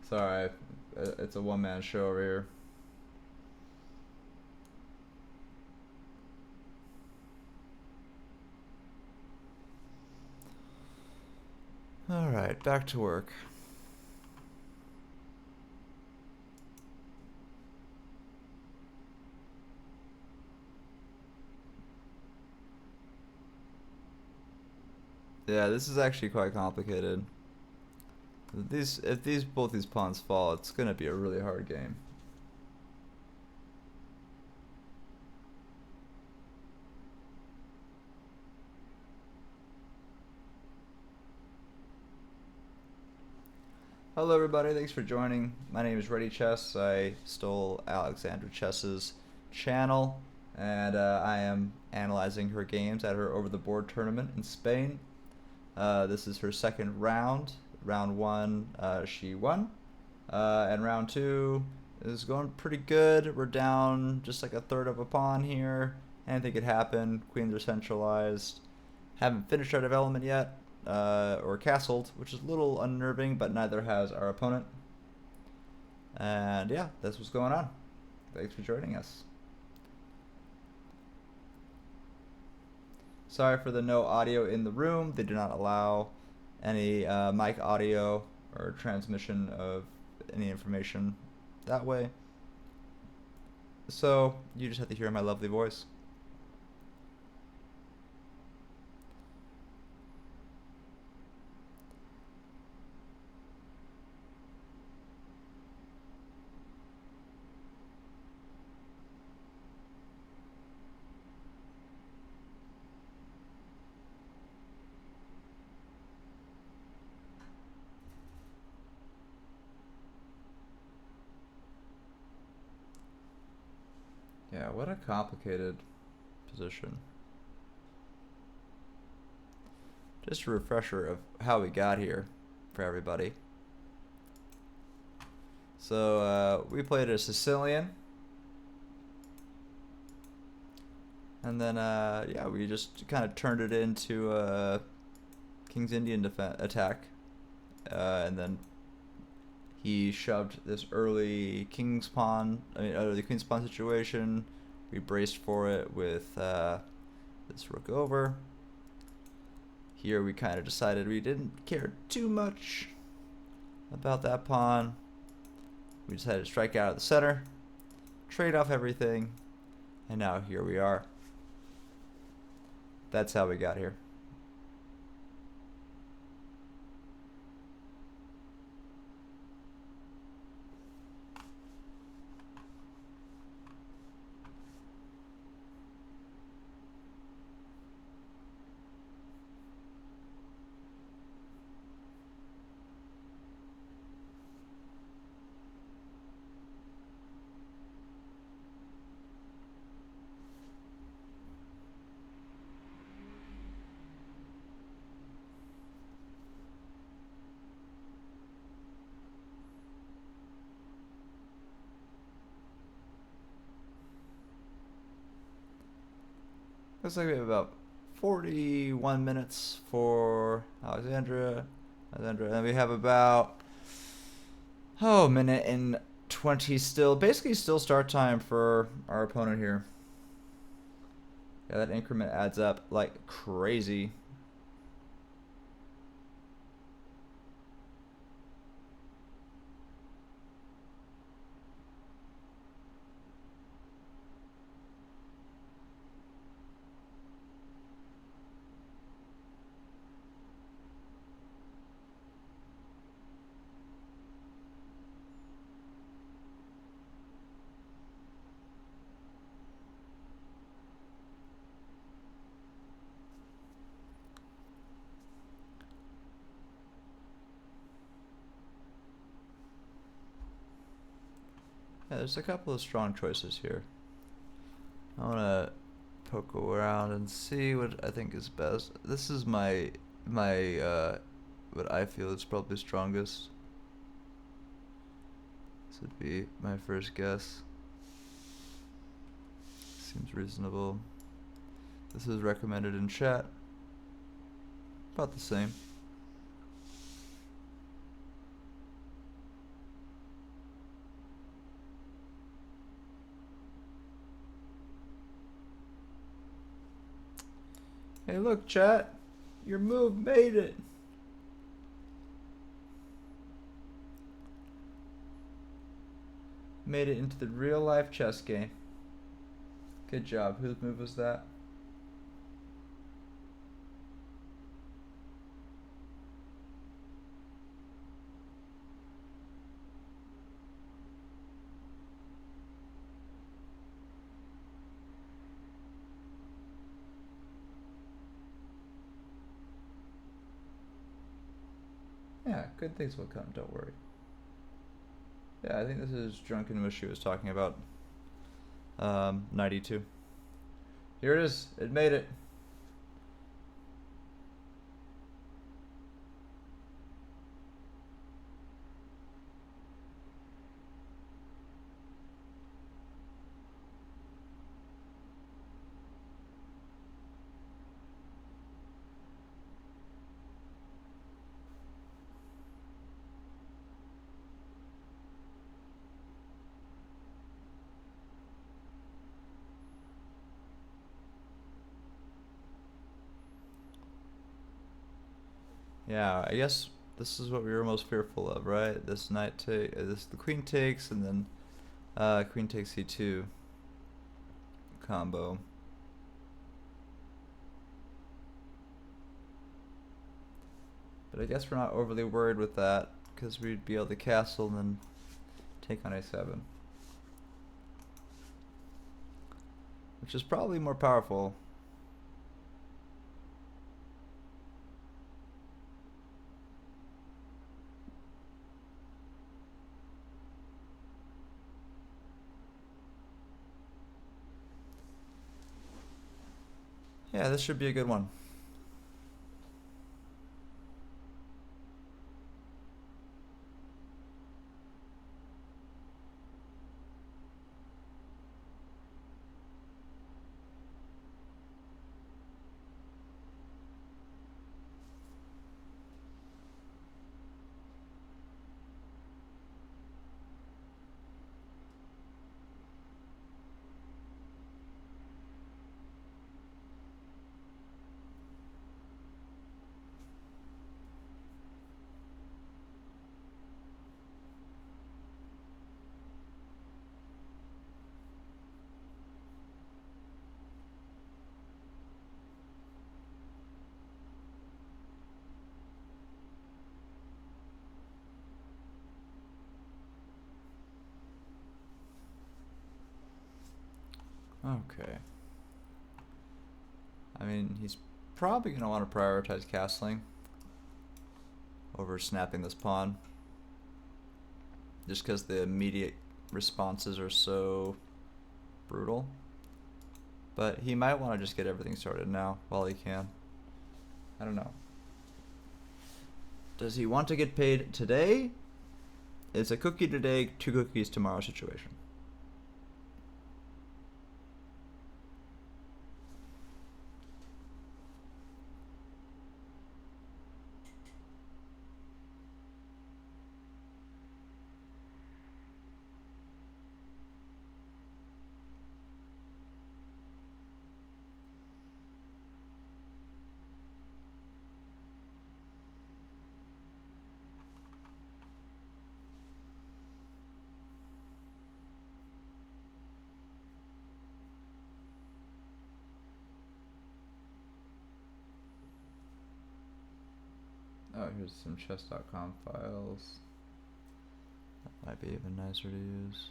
Sorry, it's a one-man show over here. Alright, back to work. Yeah, this is actually quite complicated. If both these pawns fall, it's gonna be a really hard game. Hello everybody, thanks for joining. My name is Ready Chess. I stole Alexandra Chess's channel, and I am analyzing her games at her over-the-board tournament in Spain. This is her second round. Round 1, she won, and round 2 is going pretty good. We're down just like a third of a pawn here. Anything could happen. Queens are centralized. Haven't finished our development yet. Or castled, which is a little unnerving, but neither has our opponent. And yeah, that's what's going on. Thanks for joining us. Sorry for the no audio in the room. They do not allow any mic audio or transmission of any information that way. So you just have to hear my lovely voice. Yeah, what a complicated position. Just a refresher of how we got here for everybody. So we played a Sicilian, And then, yeah, we just kind of turned it into a King's Indian attack. And then he shoved this early King's Pawn, early Queen's Pawn situation. We braced for it with this rook over. Here we kind of decided we didn't care too much about that pawn. We decided to strike out of the center, trade off everything, and now here we are. That's how we got here. Looks like we have about 41 minutes for Alexandra, and we have about a minute and 20 still, basically still start time for our opponent here. Yeah, that increment adds up like crazy. Yeah, there's a couple of strong choices here. I want to poke around and see what I think is best. This is my what I feel is probably strongest. This would be my first guess. Seems reasonable. This is recommended in chat. About the same. Hey, look, chat. Your move made it. Made it into the real life chess game. Good job. Whose move was that? Yeah, good things will come, don't worry. Yeah, I think this is Drunken Mushy was talking about. 92. Here it is. It made it. Yeah, I guess this is what we were most fearful of, right? This knight take, the queen takes, and then queen takes c2 combo. But I guess we're not overly worried with that because we'd be able to castle and then take on a7, which is probably more powerful. Yeah, this should be a good one. Okay. I mean, he's probably going to want to prioritize castling over snapping this pawn. Just because the immediate responses are so brutal. But he might want to just get everything started now while he can. I don't know. Does he want to get paid today? It's a cookie today, 2 cookies tomorrow situation. Oh, here's some chess.com files. That might be even nicer to use.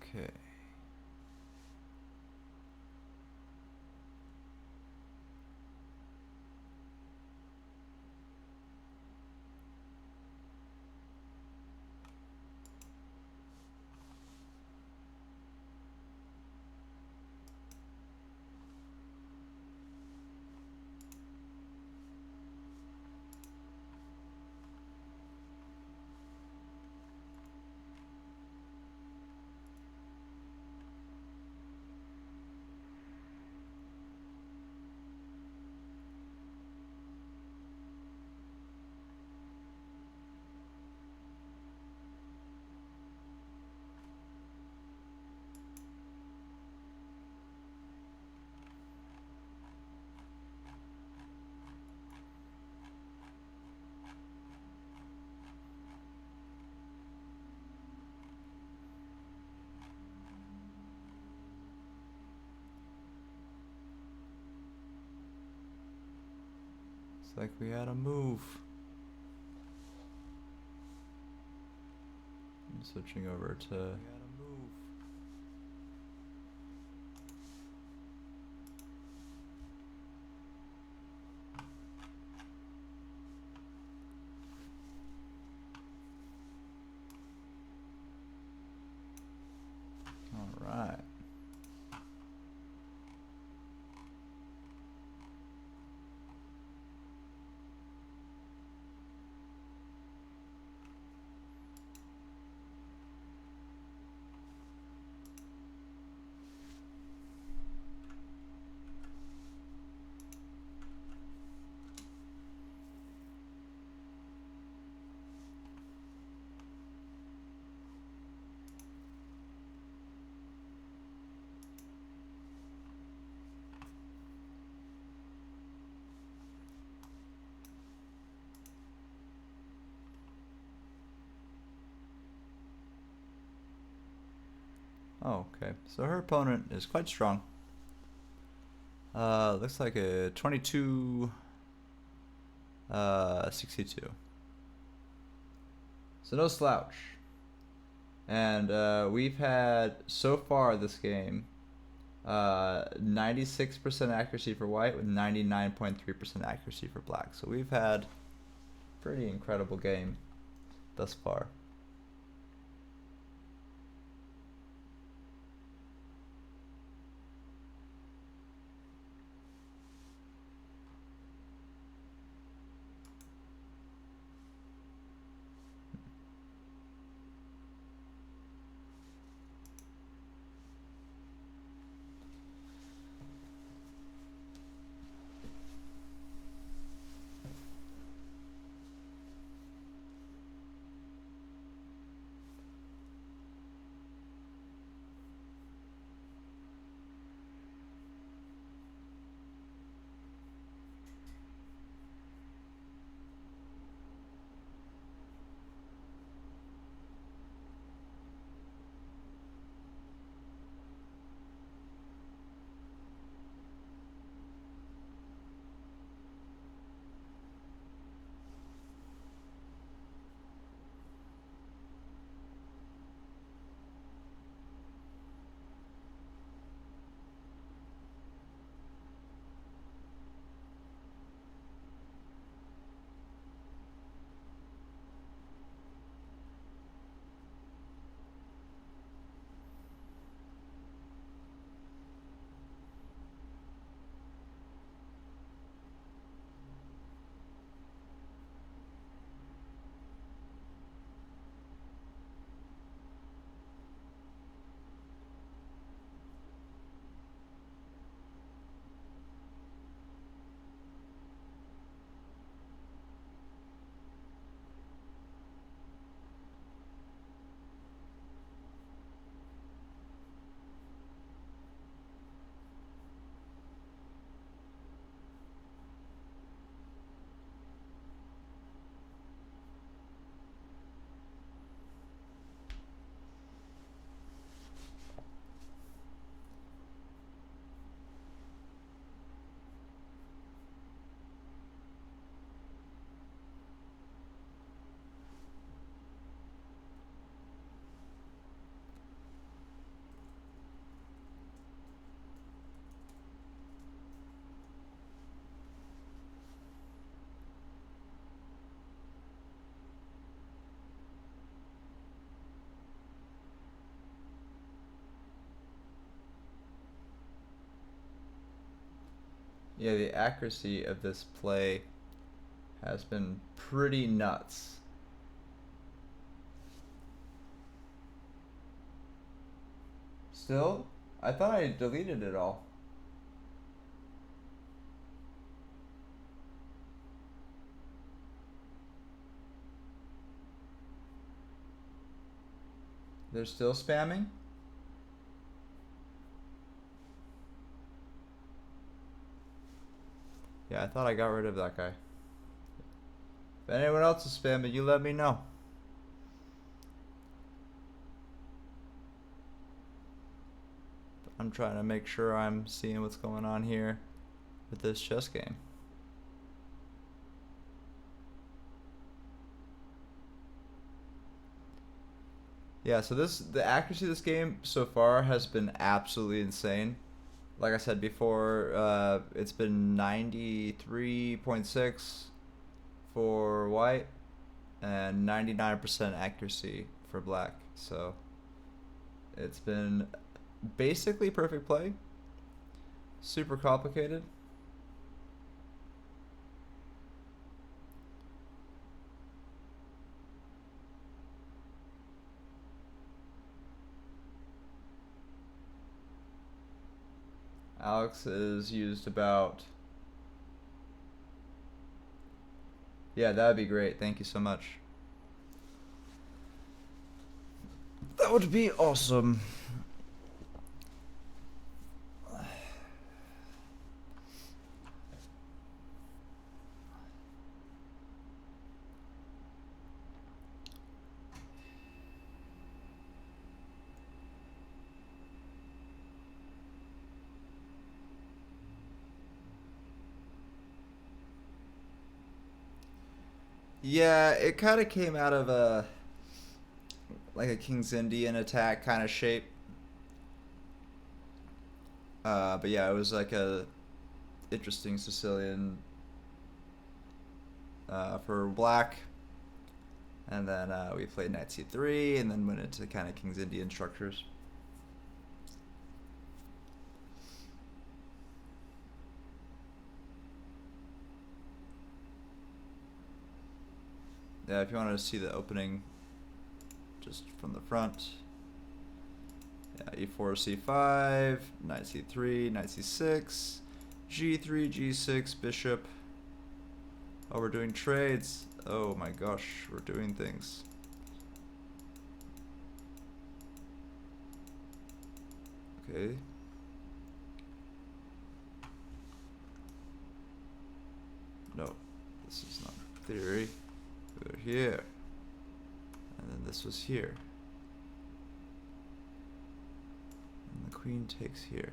Okay. It's like we had a move. I'm switching over to... We had a move. All right. Oh, okay. So her opponent is quite strong. Looks like a 22, 62. So no slouch. And we've had, so far this game, 96% accuracy for white with 99.3% accuracy for black. So we've had a pretty incredible game thus far. Yeah, the accuracy of this play has been pretty nuts. Still? I thought I deleted it all. They're still spamming? Yeah, I thought I got rid of that guy. If anyone else is spamming, you let me know. I'm trying to make sure I'm seeing what's going on here with this chess game. Yeah, so the accuracy of this game so far has been absolutely insane. Like I said before, it's been 93.6 for white and 99% accuracy for black. So it's been basically perfect play. Super complicated. Alex is used about... Yeah, that would be great. Thank you so much. That would be awesome. Yeah, it kind of came out of a like a King's Indian attack kind of shape. But yeah, it was like a interesting Sicilian for black, and then we played knight c3, and then went into kind of King's Indian structures. Yeah, if you want to see the opening just from the front. Yeah, e4, c5, knight c3, knight c6, g3, g6, bishop. Oh, we're doing trades. Oh my gosh, we're doing things. Okay. No, this is not theory. We're here. And then this was here. And the queen takes here.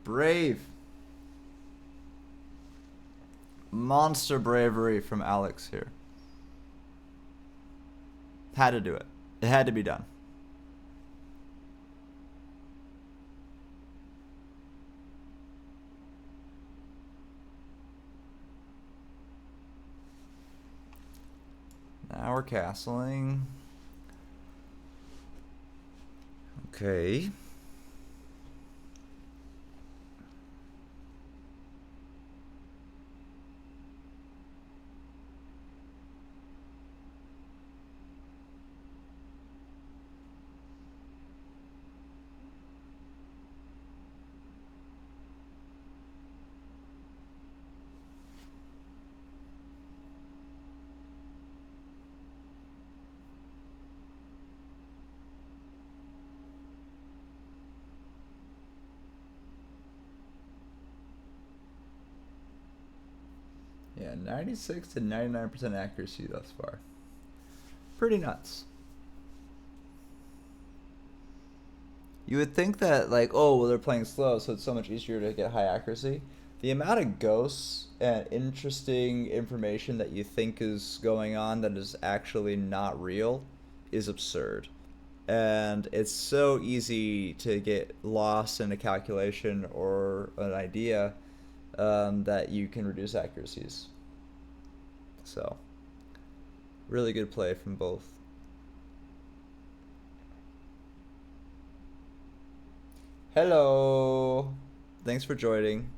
Brave. Monster bravery from Alex here. Had to do it. It had to be done. Now we're castling. Okay. Yeah, 96 to 99% accuracy thus far. Pretty nuts. You would think that, like, oh, well, they're playing slow, so it's so much easier to get high accuracy. The amount of ghosts and interesting information that you think is going on that is actually not real is absurd. And it's so easy to get lost in a calculation or an idea that you can reduce accuracies. So, really good play from both. Hello. Thanks for joining.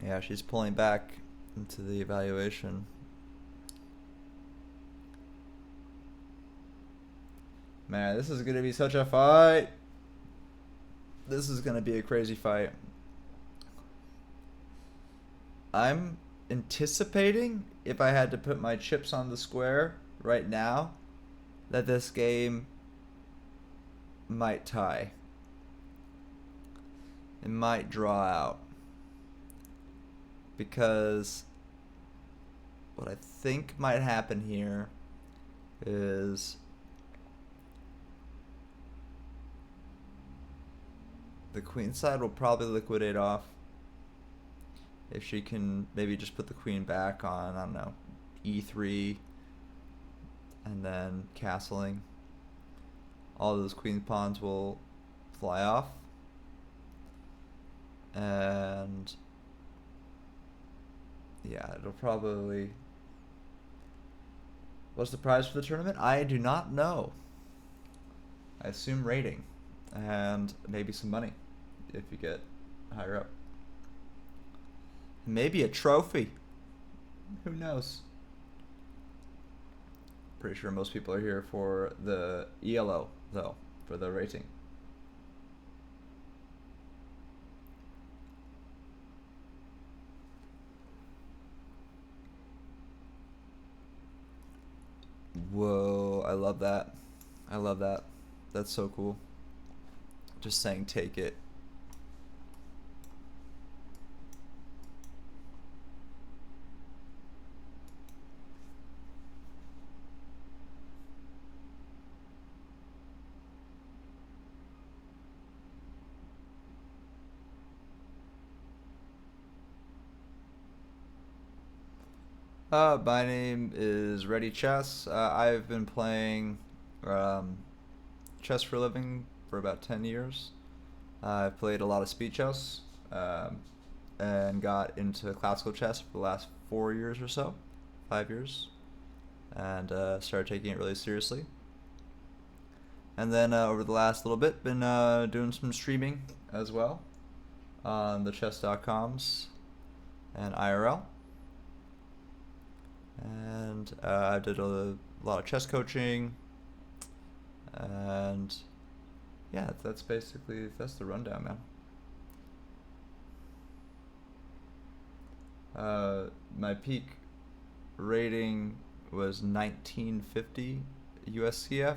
Yeah, she's pulling back into the evaluation. Man, this is gonna be such a fight. This is gonna be a crazy fight. I'm anticipating, if I had to put my chips on the square right now, that this game might tie. It might draw out. Because what I think might happen here is the queen side will probably liquidate off if she can maybe just put the queen back on, I don't know, e3 and then castling. All those queen pawns will fly off. And yeah, it'll probably... What's the prize for the tournament? I do not know. I assume rating and maybe some money if you get higher up. Maybe a trophy. Who knows? Pretty sure most people are here for the ELO, though, for the rating. Whoa, I love that. I love that. That's so cool. Just saying take it. My name is Ready Chess. I've been playing chess for a living for about 10 years. I've played a lot of speed chess and got into classical chess for the last 4 years or so, 5 years, and started taking it really seriously. And then over the last little bit, been doing some streaming as well on the chess.coms and IRL. And I did a lot of chess coaching, and yeah, that's the rundown, man. My peak rating was 1950 USCF. I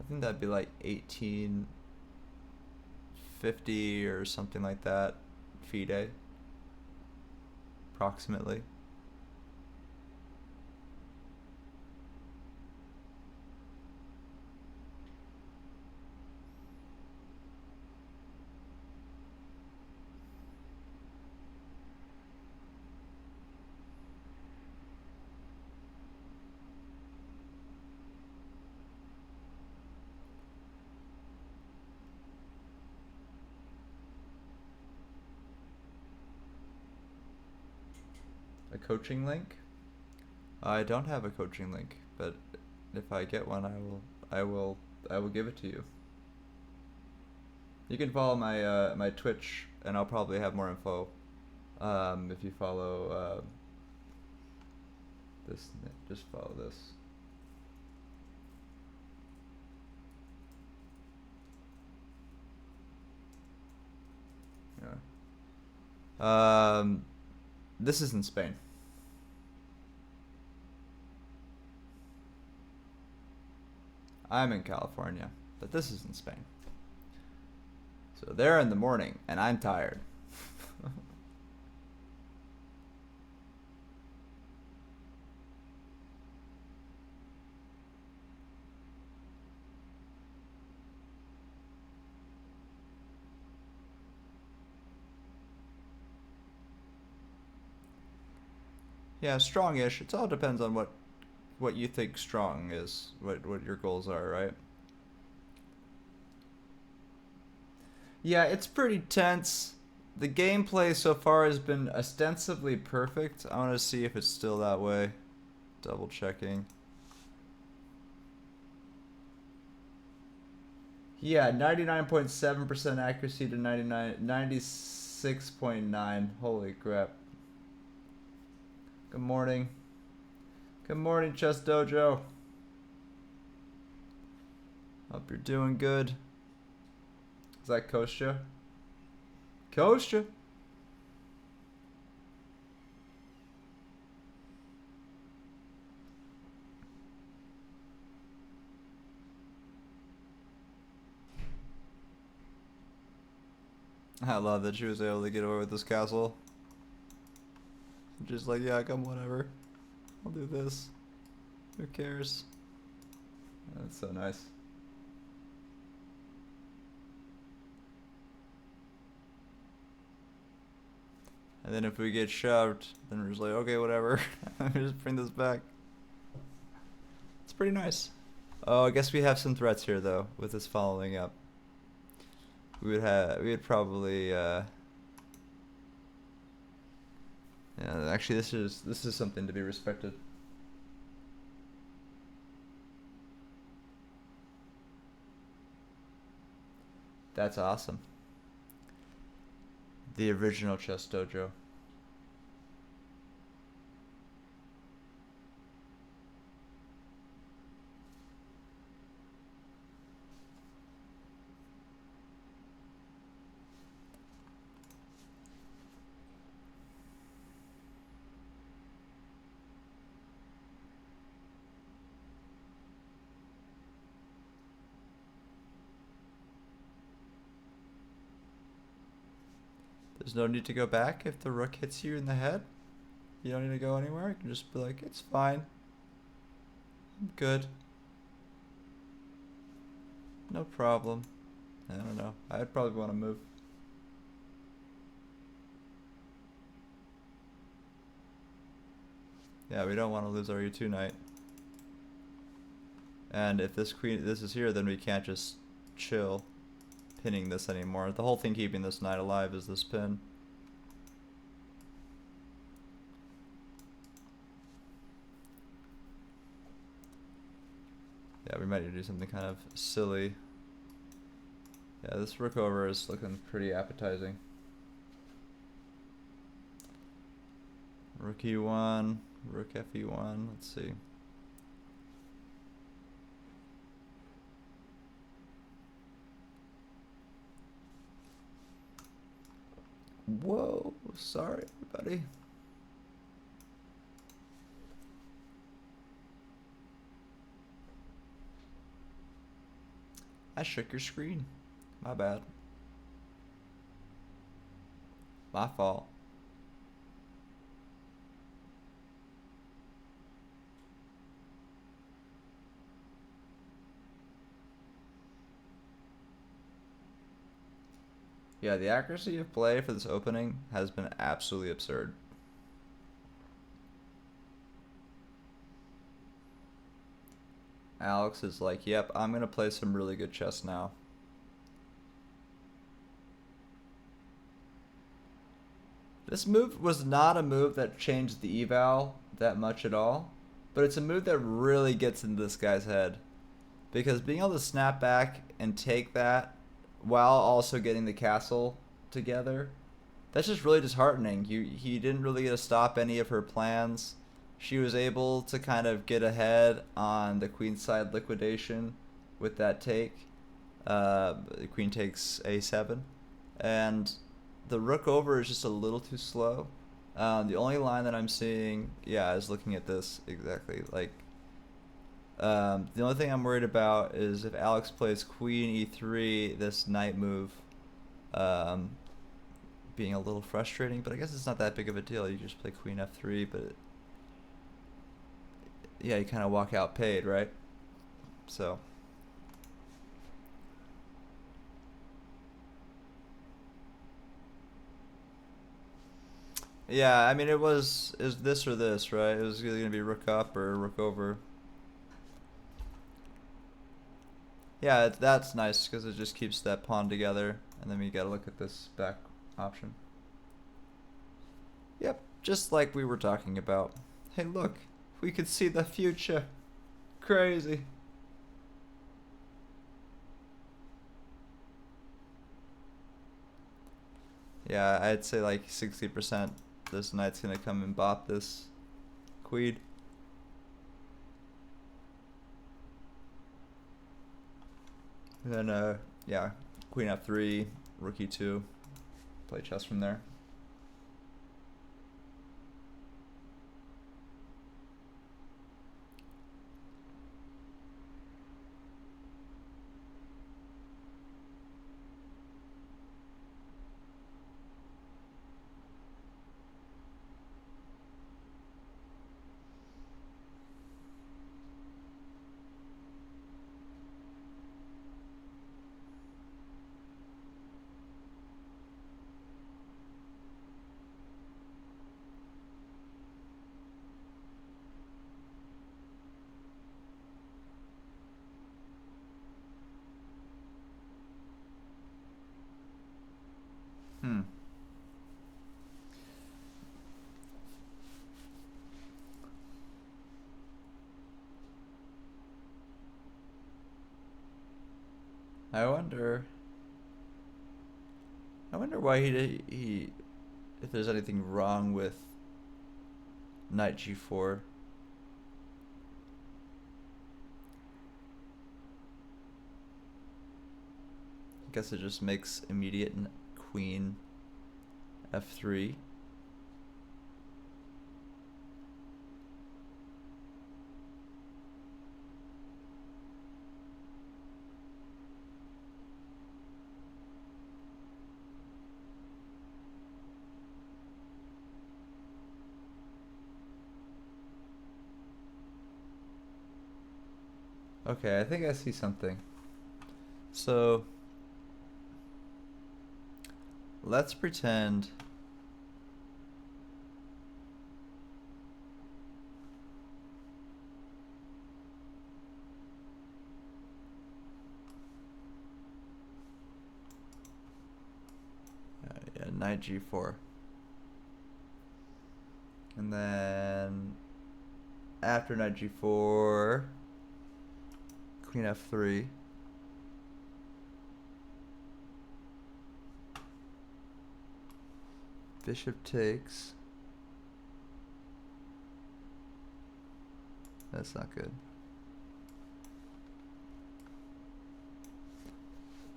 think that'd be like 1850 or something like that FIDE, approximately. A coaching link? I don't have a coaching link, but if I get one, I will give it to you. You can follow my my Twitch, and I'll probably have more info if you follow this. Just follow this. Yeah. This is in Spain. I'm in California, but this is in Spain. So they're in the morning, and I'm tired. Yeah, strongish. It all depends on what you think strong is, what your goals are, right? Yeah, it's pretty tense. The gameplay so far has been ostensibly perfect. I want to see if it's still that way. Double checking. Yeah, 99.7% accuracy to 96.9. Holy crap. Good morning. Good morning, Chess Dojo. Hope you're doing good. Is that Kostya? Kostya! I love that she was able to get away with this castle. Just like, yeah, come whatever. I'll do this. Who cares? That's so nice. And then if we get shoved, then we're just like, okay, whatever. Just bring this back. It's pretty nice. Oh, I guess we have some threats here though with this following up. We would probably yeah, actually this is something to be respected. That's awesome. The original chess dojo. There's no need to go back if the rook hits you in the head. You don't need to go anywhere. You can just be like, it's fine. I'm good. No problem. I don't know. I'd probably want to move. Yeah, we don't want to lose our E2 knight. And if this is here, then we can't just chill pinning this anymore. The whole thing keeping this knight alive is this pin. Yeah, we might need to do something kind of silly. Yeah, this rook over is looking pretty appetizing. Rook E1, rook Fe1, let's see. Whoa, sorry everybody. I shook your screen. My bad. My fault. Yeah, the accuracy of play for this opening has been absolutely absurd. Alex is like, yep, I'm going to play some really good chess now. This move was not a move that changed the eval that much at all, but it's a move that really gets into this guy's head. Because being able to snap back and take that while also getting the castle together, that's just really disheartening. He didn't really get to stop any of her plans. She was able to kind of get ahead on the queenside liquidation with that take. The queen takes a7, and the rook over is just a little too slow. The only line that I'm seeing, yeah, is looking at this exactly. Like, the only thing I'm worried about is if Alex plays queen e3, this knight move being a little frustrating, but I guess it's not that big of a deal. You just play queen f3, but yeah, you kind of walk out paid, right? So Yeah, I mean, is this or this, right? It was either gonna be rook up or rook over. Yeah, that's nice because it just keeps that pawn together, and then we gotta look at this back option. Yep, just like we were talking about. Hey, look, we could see the future. Crazy. Yeah, I'd say like 60% this knight's gonna come and bop this queen. And then, yeah, queen f3, rook e2, play chess from there. Hmm. I wonder. I wonder why he if there's anything wrong with knight g4. I guess it just makes immediate queen f3. Okay, I think I see something. So let's pretend yeah, knight g4. And then after knight g4, queen f3. Bishop takes. That's not good.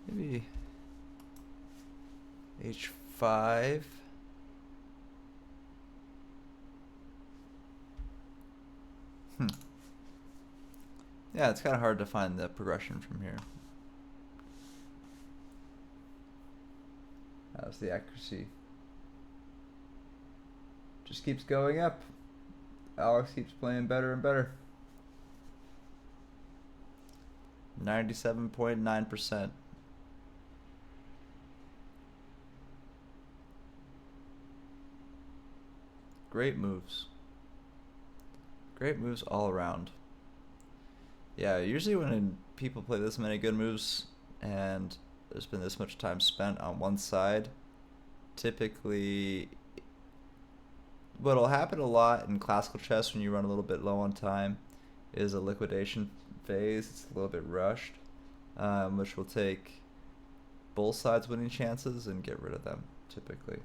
Maybe h5. Yeah, it's kind of hard to find the progression from here. How's the accuracy? Just keeps going up. Alex keeps playing better and better. 97.9%. Great moves. Great moves all around. Yeah, usually when people play this many good moves and there's been this much time spent on one side, typically what'll happen a lot in classical chess when you run a little bit low on time is a liquidation phase. It's a little bit rushed, which will take both sides winning chances and get rid of them, typically.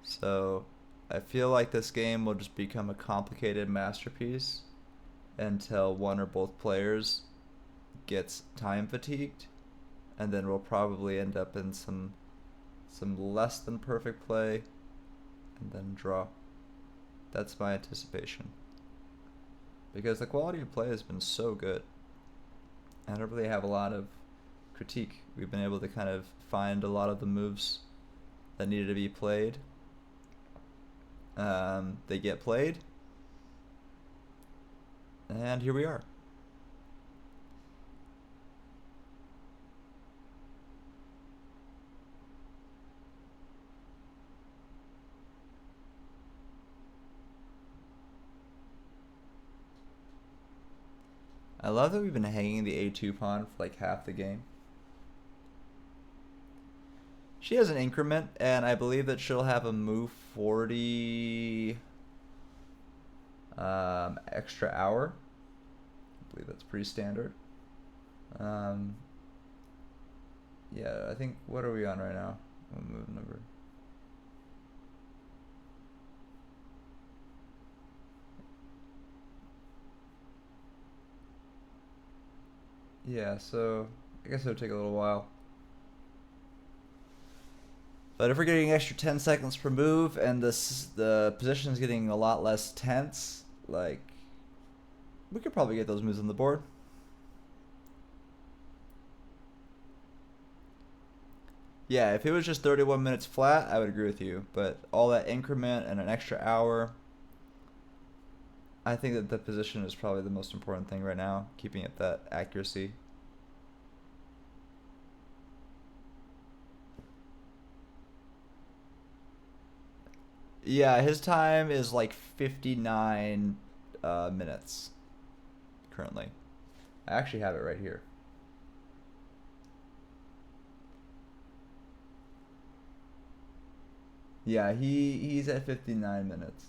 So I feel like this game will just become a complicated masterpiece until one or both players gets time fatigued, and then we'll probably end up in some less than perfect play and then draw. That's my anticipation. Because the quality of play has been so good. I don't really have a lot of critique. We've been able to kind of find a lot of the moves that needed to be played. They get played. And here we are. I love that we've been hanging the A2 pawn for like half the game. She has an increment, and I believe that she'll have a move 40 extra hour. I believe that's pretty standard. Yeah, I think, what are we on right now? What move number? Yeah, so I guess it'll take a little while. But if we're getting an extra 10 seconds per move and the position is getting a lot less tense, like, we could probably get those moves on the board. Yeah, if it was just 31 minutes flat, I would agree with you. But all that increment and an extra hour, I think that the position is probably the most important thing right now, keeping it that accuracy. Yeah, his time is like 59 minutes currently. I actually have it right here. Yeah, he's at 59 minutes.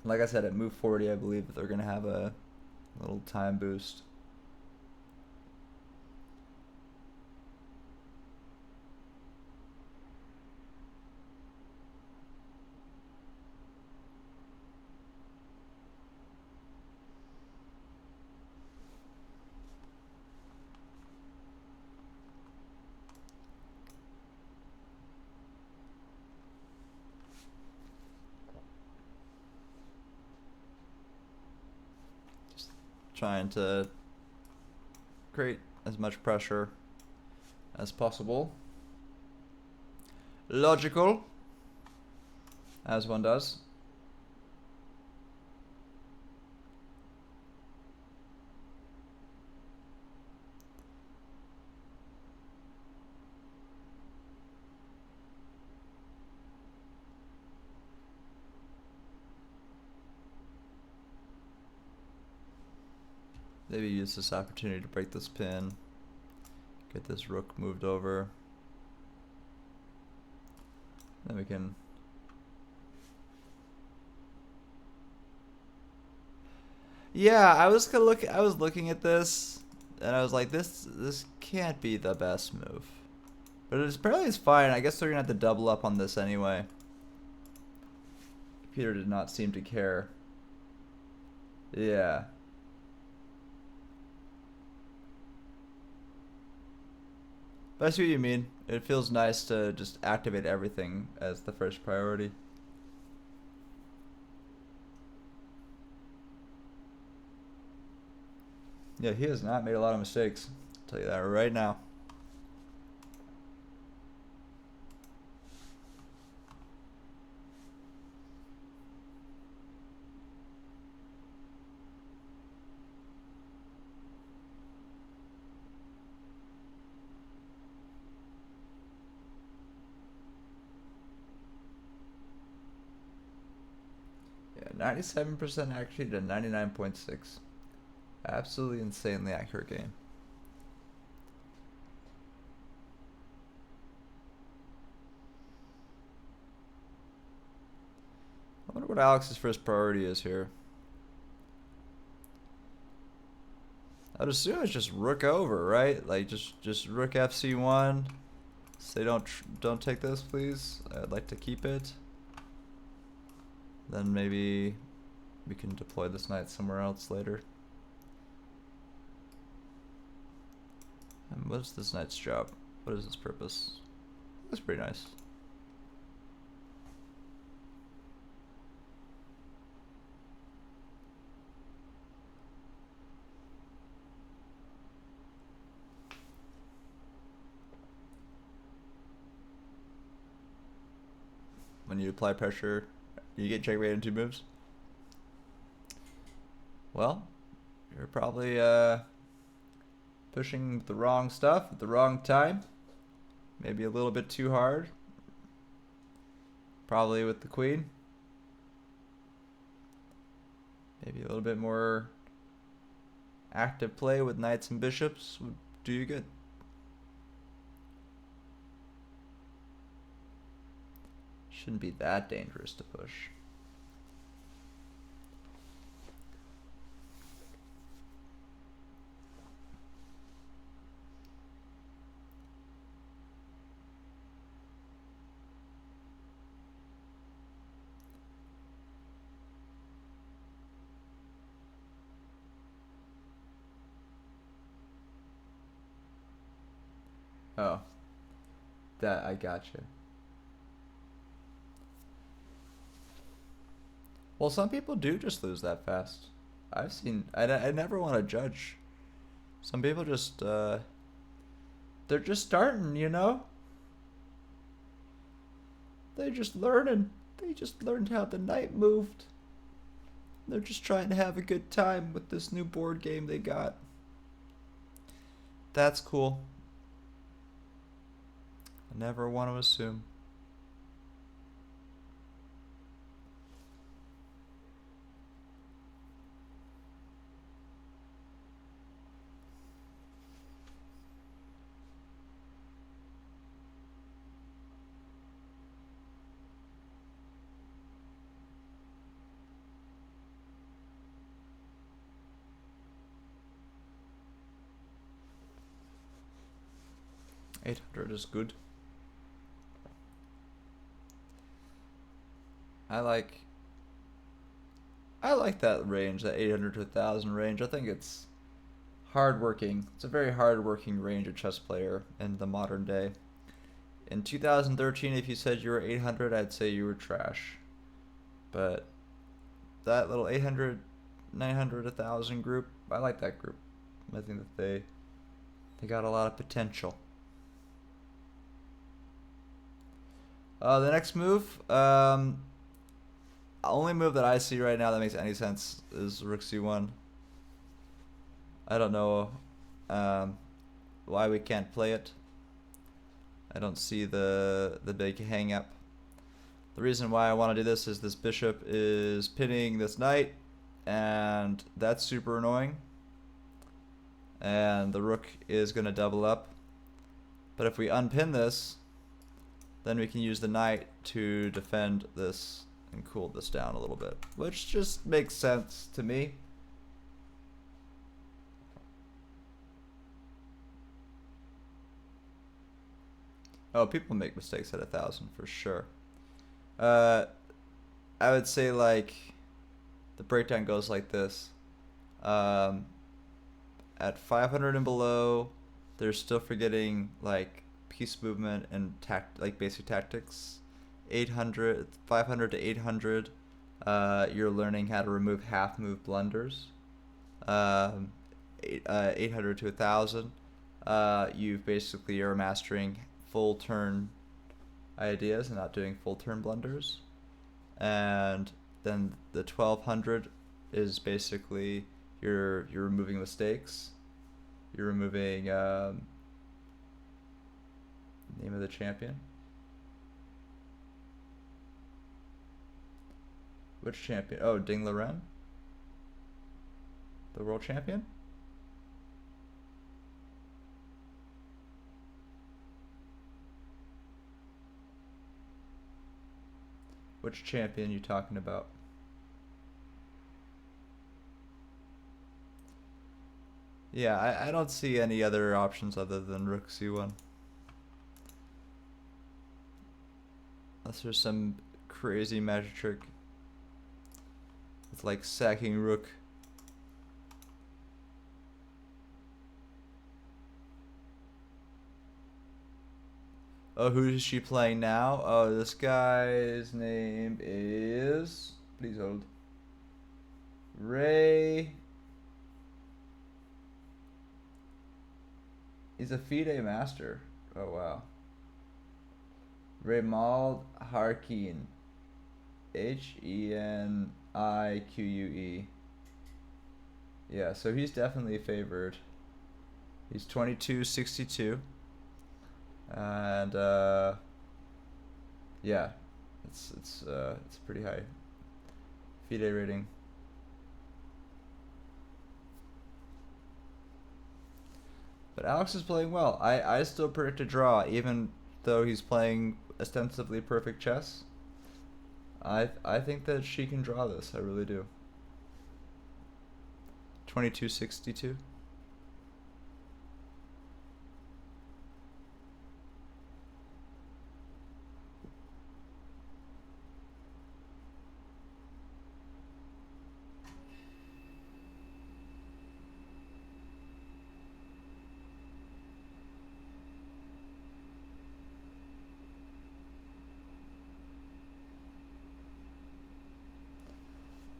Like I said, at move 40, I believe that they're going to have a little time boost. Trying to create as much pressure as possible. Logical, as one does. Maybe use this opportunity to break this pin. Get this rook moved over. Then we can... Yeah, I was looking at this, and I was like, this can't be the best move. But apparently it's fine. I guess they're gonna have to double up on this anyway. Computer did not seem to care. Yeah. But I see what you mean. It feels nice to just activate everything as the first priority. Yeah, he has not made a lot of mistakes. I'll tell you that right now. Yeah, 97% accuracy to 99.6. Absolutely insanely accurate game. I wonder what Alex's first priority is here. I'd assume it's just rook over, right? Like just rook FC1. Say don't take this, please. I'd like to keep it. Then maybe we can deploy this knight somewhere else later. And what's this knight's job? What is its purpose? That's pretty nice. When you apply pressure, you get checkmate in 2 moves. Well, you're probably Pushing the wrong stuff at the wrong time. Maybe a little bit too hard. Probably with the queen. Maybe a little bit more active play with knights and bishops would do you good. Shouldn't be that dangerous to push. Oh, that I gotcha. Well, some people do just lose that fast. I've seen. I never want to judge. Some people just they're just starting, you know. They're just learning. They just learned how the knight moved. They're just trying to have a good time with this new board game they got. That's cool. I never want to assume. $800 is good. I like that range, that 800 to 1,000 range. I think it's hardworking. It's a very hardworking range of chess player in the modern day. In 2013, if you said you were 800, I'd say you were trash. But that little 800, 900, 1,000 group, I like that group. I think that they got a lot of potential. The next move, only move that I see right now that makes any sense is Rook C1. I don't know why we can't play it. I don't see the big hang up. The reason why I want to do this is this bishop is pinning this knight, and that's super annoying. And the rook is going to double up. But if we unpin this, then we can use the knight to defend this and cool this down a little bit, which just makes sense to me. Oh, people make mistakes at 1,000 for sure. I would say like the breakdown goes like this. At 500 and below, they're still forgetting like piece movement and like basic tactics. 500 to 800, you're learning how to remove half move blunders. 800 to 1,000, you basically are mastering full turn ideas and not doing full turn blunders. And then the 1,200 is basically you're removing mistakes. You're removing name of the champion. Which champion? Oh, Ding Liren? The world champion? Which champion you talking about? Yeah, I don't see any other options other than Rook C1. Unless there's some crazy magic trick. It's like sacking Rook. Oh, who is she playing now? Oh, this guy's name is... Please hold. Ray... He's a FIDE master. Oh, wow. Raymald Harkine. Henique. Yeah, so he's definitely favored. He's 2262. And yeah, it's pretty high FIDE rating. But Alex is playing well. I still predict a draw, even though he's playing ostensibly perfect chess. I think that she can draw this. I really do. 2262.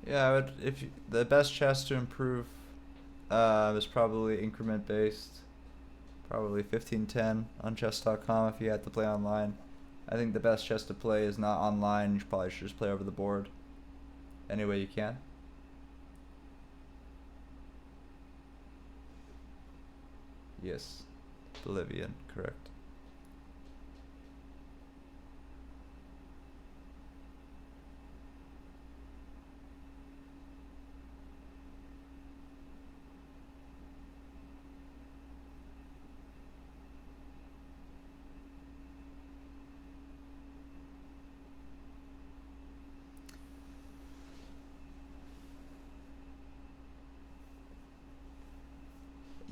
Yeah, I would. The best chess to improve is probably increment based. Probably 1510 on chess.com if you had to play online. I think the best chess to play is not online. You probably should just play over the board any way you can. Yes, Bolivian, correct.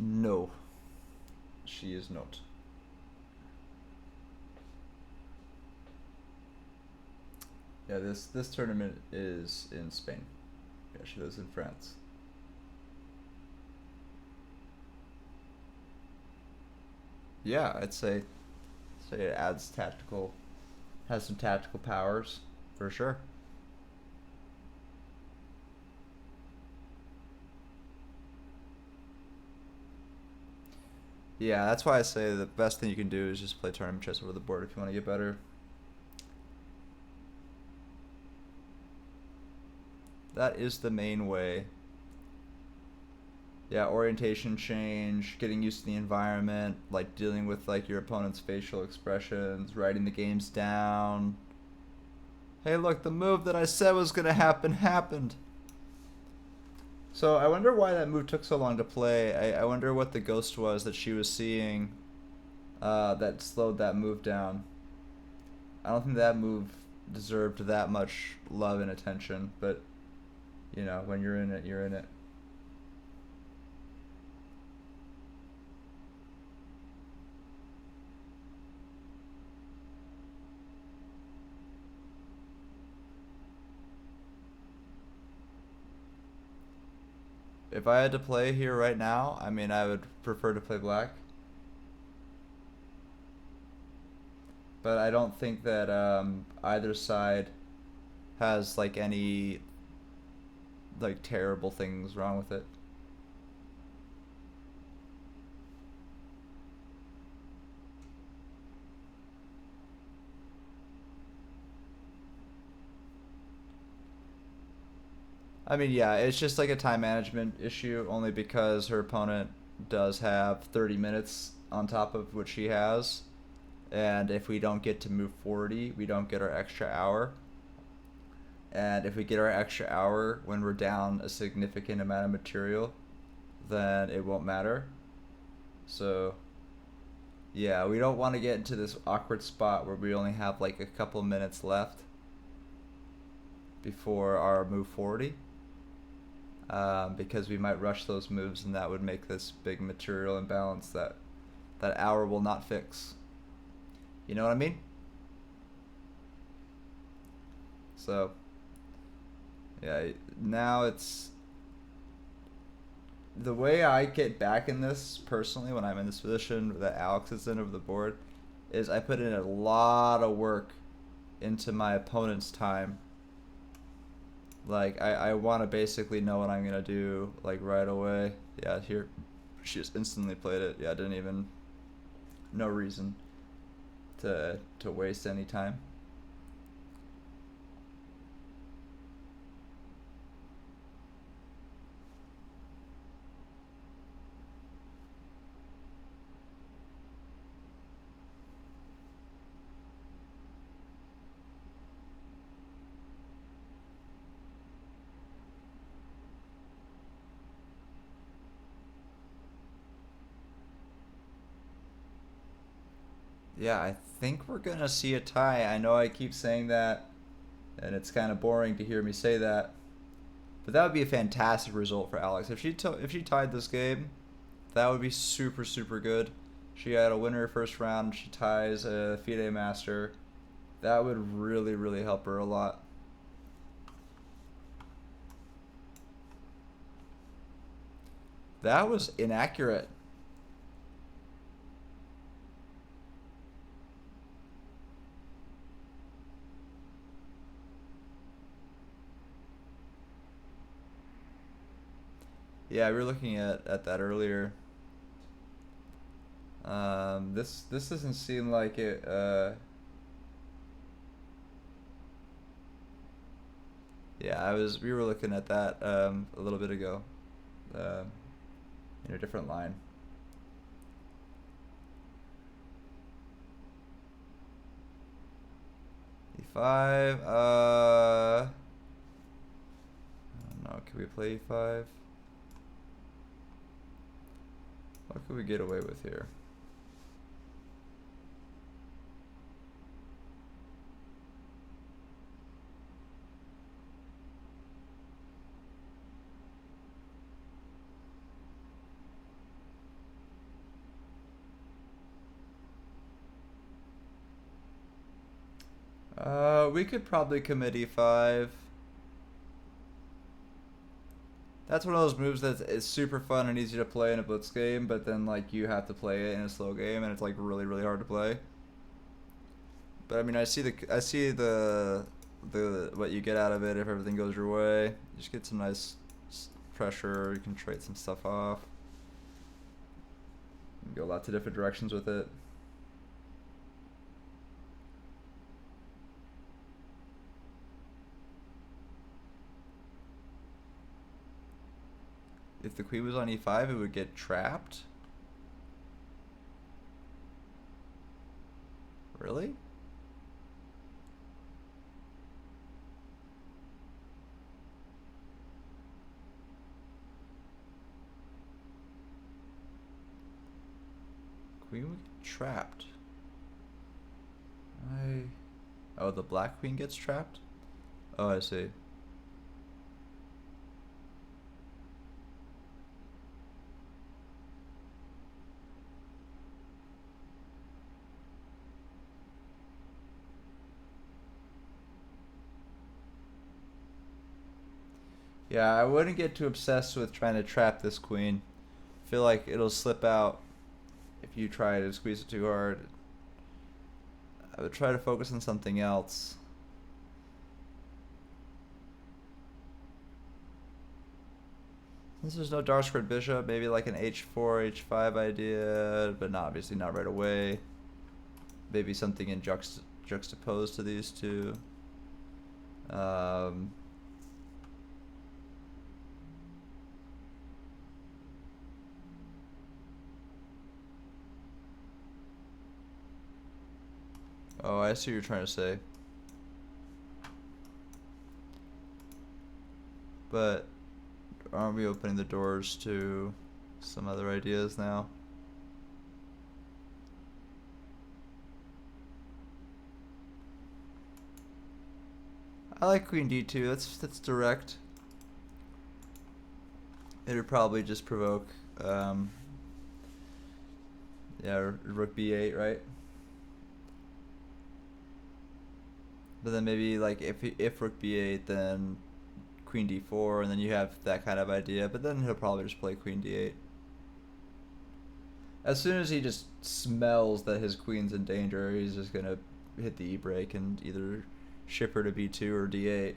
No, she is not. Yeah, this tournament is in Spain. Yeah, she lives in France. Yeah, I'd say it adds tactical, has some tactical powers for sure. Yeah, that's why I say the best thing you can do is just play tournament chess over the board if you want to get better. That is the main way. Yeah, orientation change, getting used to the environment, like dealing with like your opponent's facial expressions, writing the games down. Hey, look, the move that I said was gonna happen happened. So I wonder why that move took so long to play. I wonder what the ghost was that she was seeing that slowed that move down. I don't think that move deserved that much love and attention, but you know, when you're in it, you're in it. If I had to play here right now, I mean, I would prefer to play black. But I don't think that either side has like any like terrible things wrong with it. I mean, yeah, it's just like a time management issue only because her opponent does have 30 minutes on top of what she has. And if we don't get to move 40, we don't get our extra hour. And if we get our extra hour when we're down a significant amount of material, then it won't matter. So, yeah, we don't want to get into this awkward spot where we only have like a couple minutes left before our move 40. Because we might rush those moves and that would make this big material imbalance that hour will not fix. You know what I mean? So, yeah, now it's the way I get back in this personally when I'm in this position that Alex is in over the board is I put in a lot of work into my opponent's time. Like I want to basically know what I'm gonna do like right away. Yeah, here she just instantly played it. Yeah, didn't even no reason to waste any time. Yeah, I think we're gonna see a tie. I know I keep saying that, and it's kind of boring to hear me say that, but that would be a fantastic result for Alex if she tied this game. That would be super super good. She had a winner first round. She ties a FIDE master. That would really really help her a lot. That was inaccurate. Yeah, we were looking at that earlier. This doesn't seem like it. Yeah, we were looking at that a little bit ago, in a different line. E5. I don't know. Can we play E5? What could we get away with here? We could probably commit E5. That's one of those moves that is super fun and easy to play in a blitz game, but then like you have to play it in a slow game, and it's like really really hard to play. But I mean, I see the what you get out of it if everything goes your way. You just get some nice pressure. You can trade some stuff off. You can go lots of different directions with it. If the queen was on E5, it would get trapped. Really? Queen would get trapped. Oh, the black queen gets trapped? Oh, I see. Yeah, I wouldn't get too obsessed with trying to trap this queen. I feel like it'll slip out if you try to squeeze it too hard. I would try to focus on something else. Since there's no dark squared bishop, maybe like an h4, h5 idea, but not obviously not right away. Maybe something in juxtaposed to these two. Oh, I see what you're trying to say. But aren't we opening the doors to some other ideas now? I like queen d2. That's direct. It would probably just provoke, yeah, rook b8, right? But then maybe like if rook b8, then queen d4, and then you have that kind of idea. But then he'll probably just play queen d8. As soon as he just smells that his queen's in danger, he's just gonna hit the e-brake and either ship her to b2 or d8.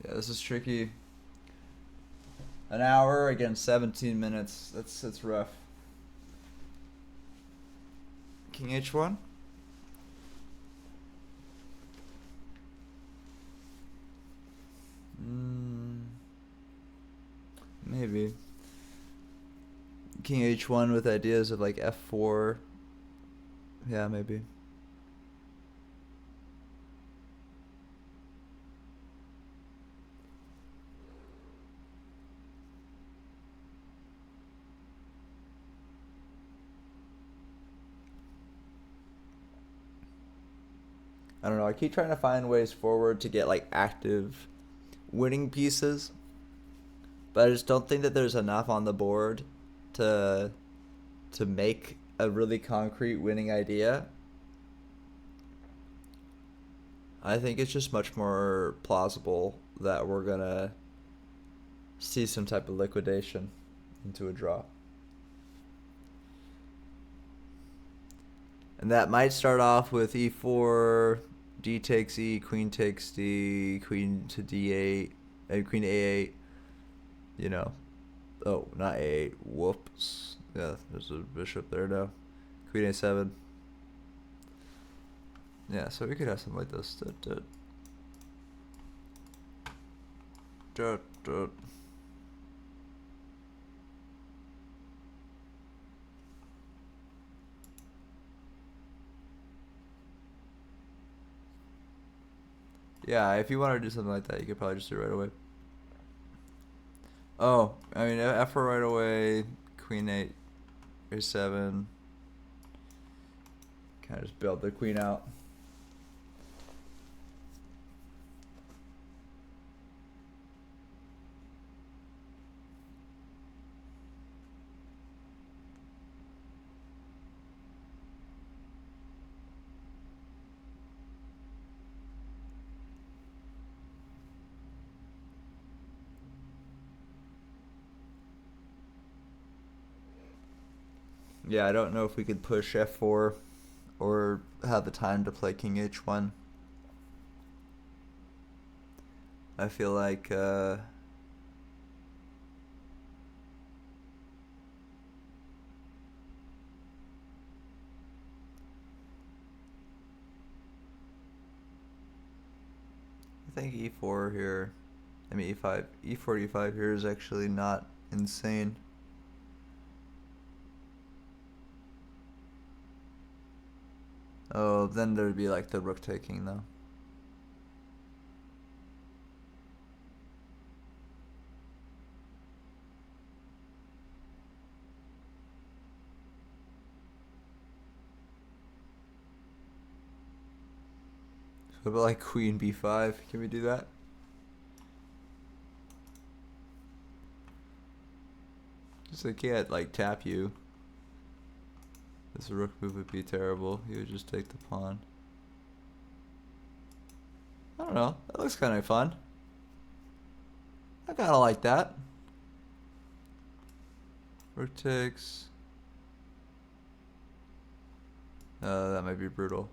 Yeah, this is tricky. An hour against 17 minutes. That's rough. King h1. Maybe. king h1 with ideas of like f4. Yeah, maybe. I don't know. I keep trying to find ways forward to get like active winning pieces, but I just don't think that there's enough on the board to make a really concrete winning idea. I think it's just much more plausible that we're gonna see some type of liquidation into a draw. And that might start off with e4, d takes e, queen takes d, queen to d8, and queen to a8, you know. Oh, not a8, whoops. Yeah, there's a bishop there now. Queen a7. Yeah, so we could have something like this. Yeah, if you want to do something like that, you could probably just do it right away. Oh, I mean, f4 right away, queen 8, a7. Kind of just build the queen out. Yeah, I don't know if we could push f4 or have the time to play king h1. I feel like I think e4 here, I mean e5, e4, e5 here is actually not insane. Oh, then there'd be like the rook taking though. What about like queen b5? Can we do that? Just I can't like tap you. This rook move would be terrible. He would just take the pawn. I don't know. That looks kind of fun. I kind of like that. Rook takes. That might be brutal.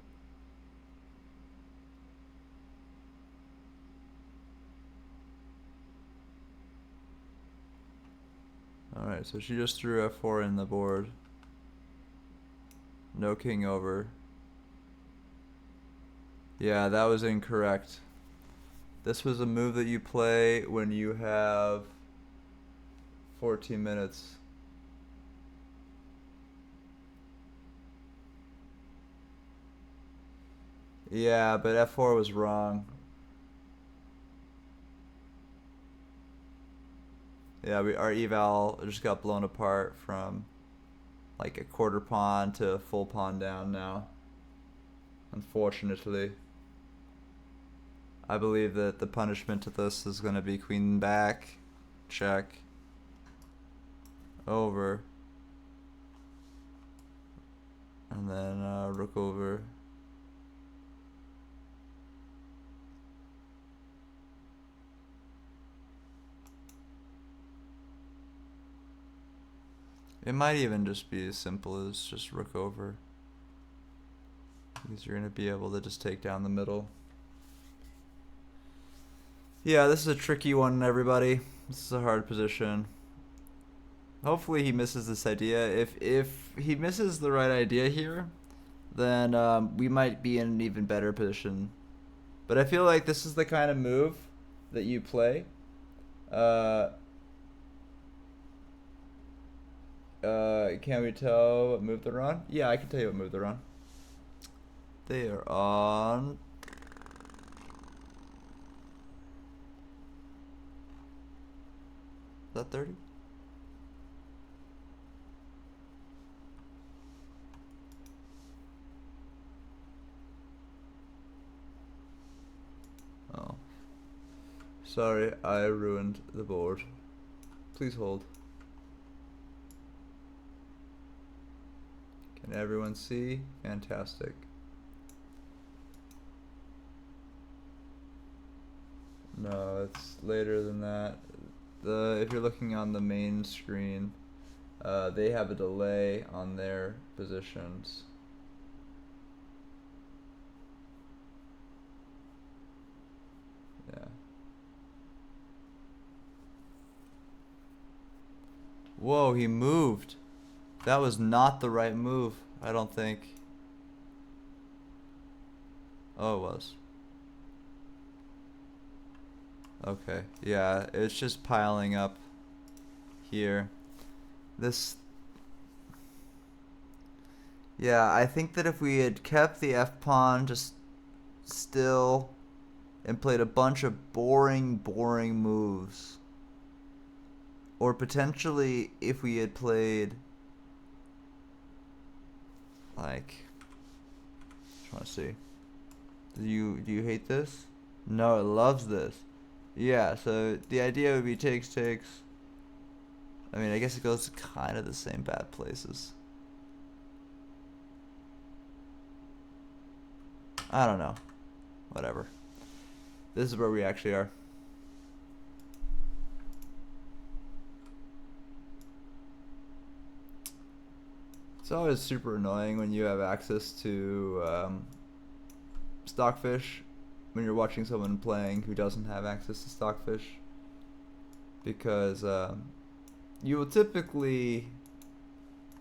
Alright, so she just threw f4 in the board. No king over. Yeah, that was incorrect. This was a move that you play when you have 14 minutes. Yeah, but f4 was wrong. Yeah, our eval just got blown apart from like a quarter pawn to a full pawn down now. Unfortunately. I believe that the punishment to this is going to be queen back, check, over, and then rook over. It might even just be as simple as just rook over, because you're going to be able to just take down the middle. Yeah, this is a tricky one, everybody. This is a hard position. Hopefully he misses this idea. If he misses the right idea here, then we might be in an even better position. But I feel like this is the kind of move that you play. Can we tell what move they're on? Yeah, I can tell you what move they're on. They are on... Is that 30? Oh. Sorry, I ruined the board. Please hold. Can everyone see? Fantastic. No, it's later than that. If you're looking on the main screen, they have a delay on their positions. Yeah. Whoa, he moved. That was not the right move, I don't think. Oh, it was. Okay, yeah, it's just piling up here. Yeah, I think that if we had kept the F-pawn just still and played a bunch of boring moves, or potentially if we had played, like, I want to see. Do you hate this? No, it loves this. Yeah, so the idea would be takes. I mean, I guess it goes to kind of the same bad places. I don't know. Whatever. This is where we actually are. It's always super annoying when you have access to Stockfish when you're watching someone playing who doesn't have access to Stockfish, because you will typically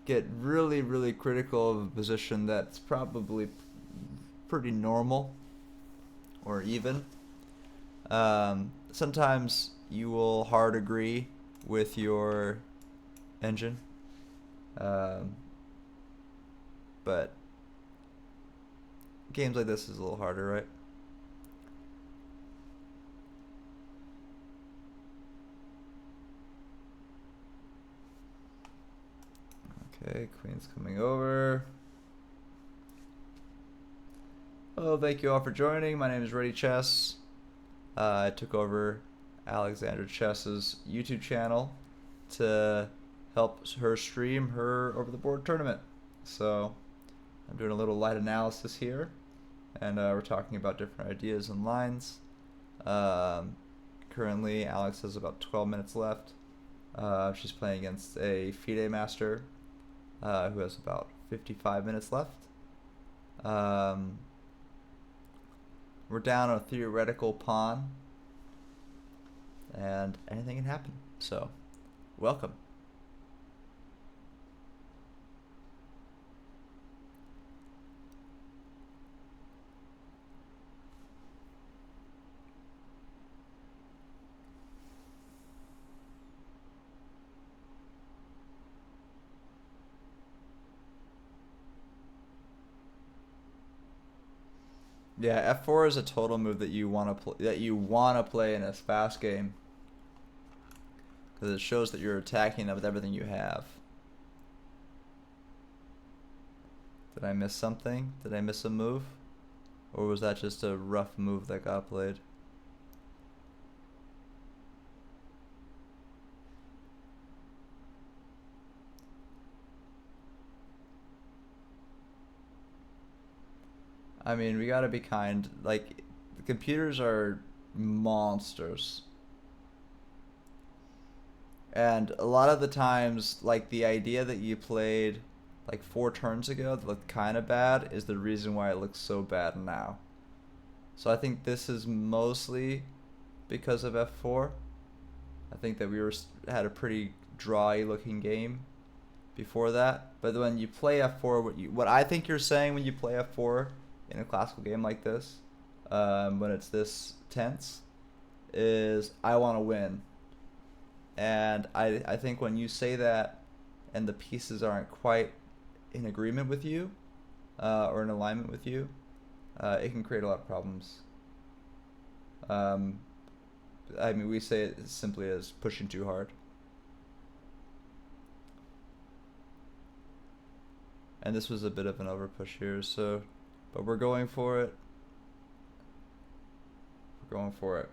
get really critical of a position that's probably pretty normal or even. Sometimes you will hard agree with your engine, but games like this is a little harder, right? Okay, queen's coming over. Hello, thank you all for joining. My name is Ready Chess. I took over Alexandra Chess's YouTube channel to help her stream her over the board tournament. So I'm doing a little light analysis here, and we're talking about different ideas and lines. Currently, Alex has about 12 minutes left. She's playing against a FIDE master who has about 55 minutes left. We're down a theoretical pawn, and anything can happen. So, welcome. Yeah, F4 is a total move that you want to play in a fast game, because it shows that you're attacking with everything you have. Did I miss something? Did I miss a move? Or was that just a rough move that got played? I mean, we gotta be kind. Like, the computers are monsters. And a lot of the times, like, the idea that you played like 4 turns ago that looked kind of bad is the reason why it looks so bad now. So I think this is mostly because of F4. I think that had a pretty dry looking game before that. But when you play F4, what I think you're saying when you play F4 in a classical game like this, when it's this tense, is I want to win. And I think when you say that and the pieces aren't quite in agreement with you or in alignment with you, it can create a lot of problems. I mean, we say it simply as pushing too hard. And this was a bit of an overpush here, so, but we're going for it. We're going for it.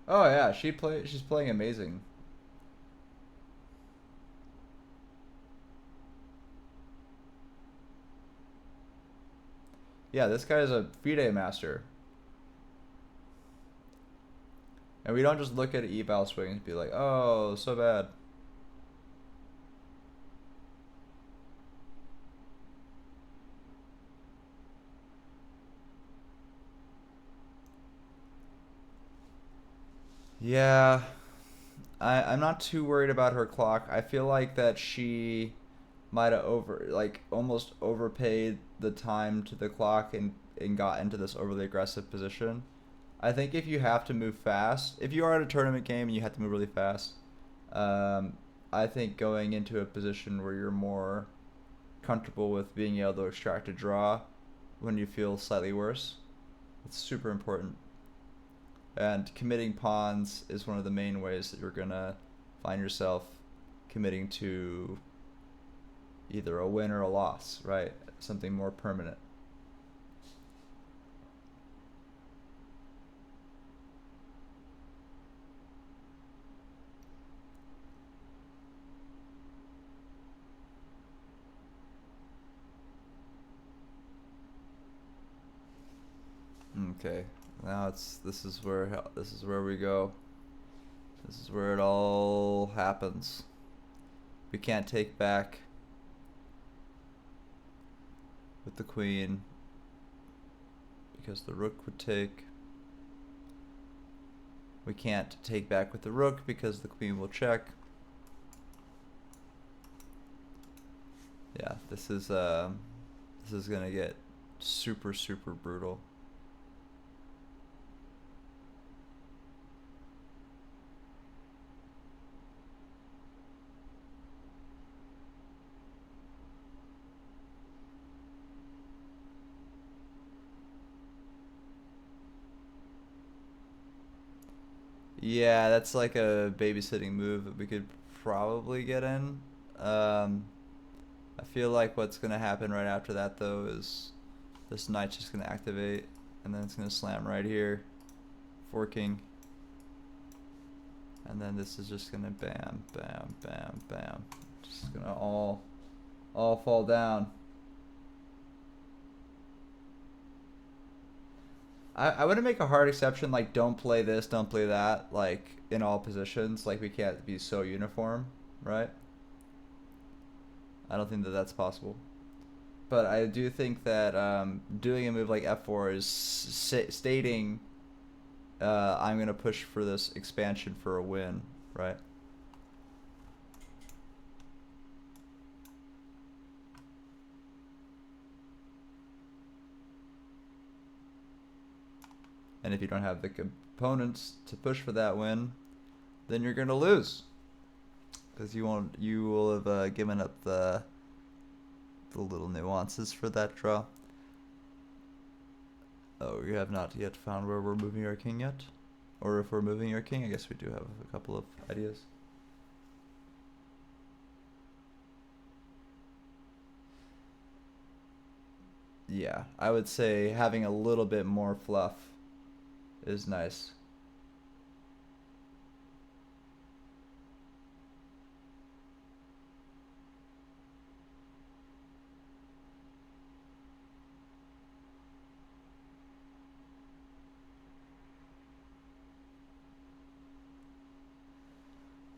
Oh yeah, she's playing amazing. Yeah, this guy is a FIDE master. And we don't just look at eval swing and be like, oh, so bad. Yeah, I'm not too worried about her clock. I feel like that she might have almost overpaid the time to the clock and got into this overly aggressive position. I think if you have to move fast, if you are at a tournament game and you have to move really fast, I think going into a position where you're more comfortable with being able to extract a draw when you feel slightly worse, it's super important. And committing pawns is one of the main ways that you're gonna find yourself committing to either a win or a loss, right? Something more permanent. Okay, now this is where we go. This is where it all happens. We can't take back with the queen because the rook would take. We can't take back with the rook because the queen will check. Yeah, this is gonna get super brutal. Yeah, that's like a babysitting move that we could probably get in. I feel like what's gonna happen right after that though is this knight's just gonna activate and then it's gonna slam right here, forking, and then this is just gonna bam, bam, bam, bam, just gonna all fall down. I wouldn't make a hard exception, like don't play this, don't play that, like in all positions. Like we can't be so uniform, right? I don't think that that's possible. But I do think that doing a move like f4 is stating I'm going to push for this expansion for a win, right? And if you don't have the components to push for that win, then you're going to lose. Because you will have given up the little nuances for that draw. Oh, we have not yet found where we're moving our king yet. Or if we're moving our king, I guess we do have a couple of ideas. Yeah, I would say having a little bit more fluff is nice.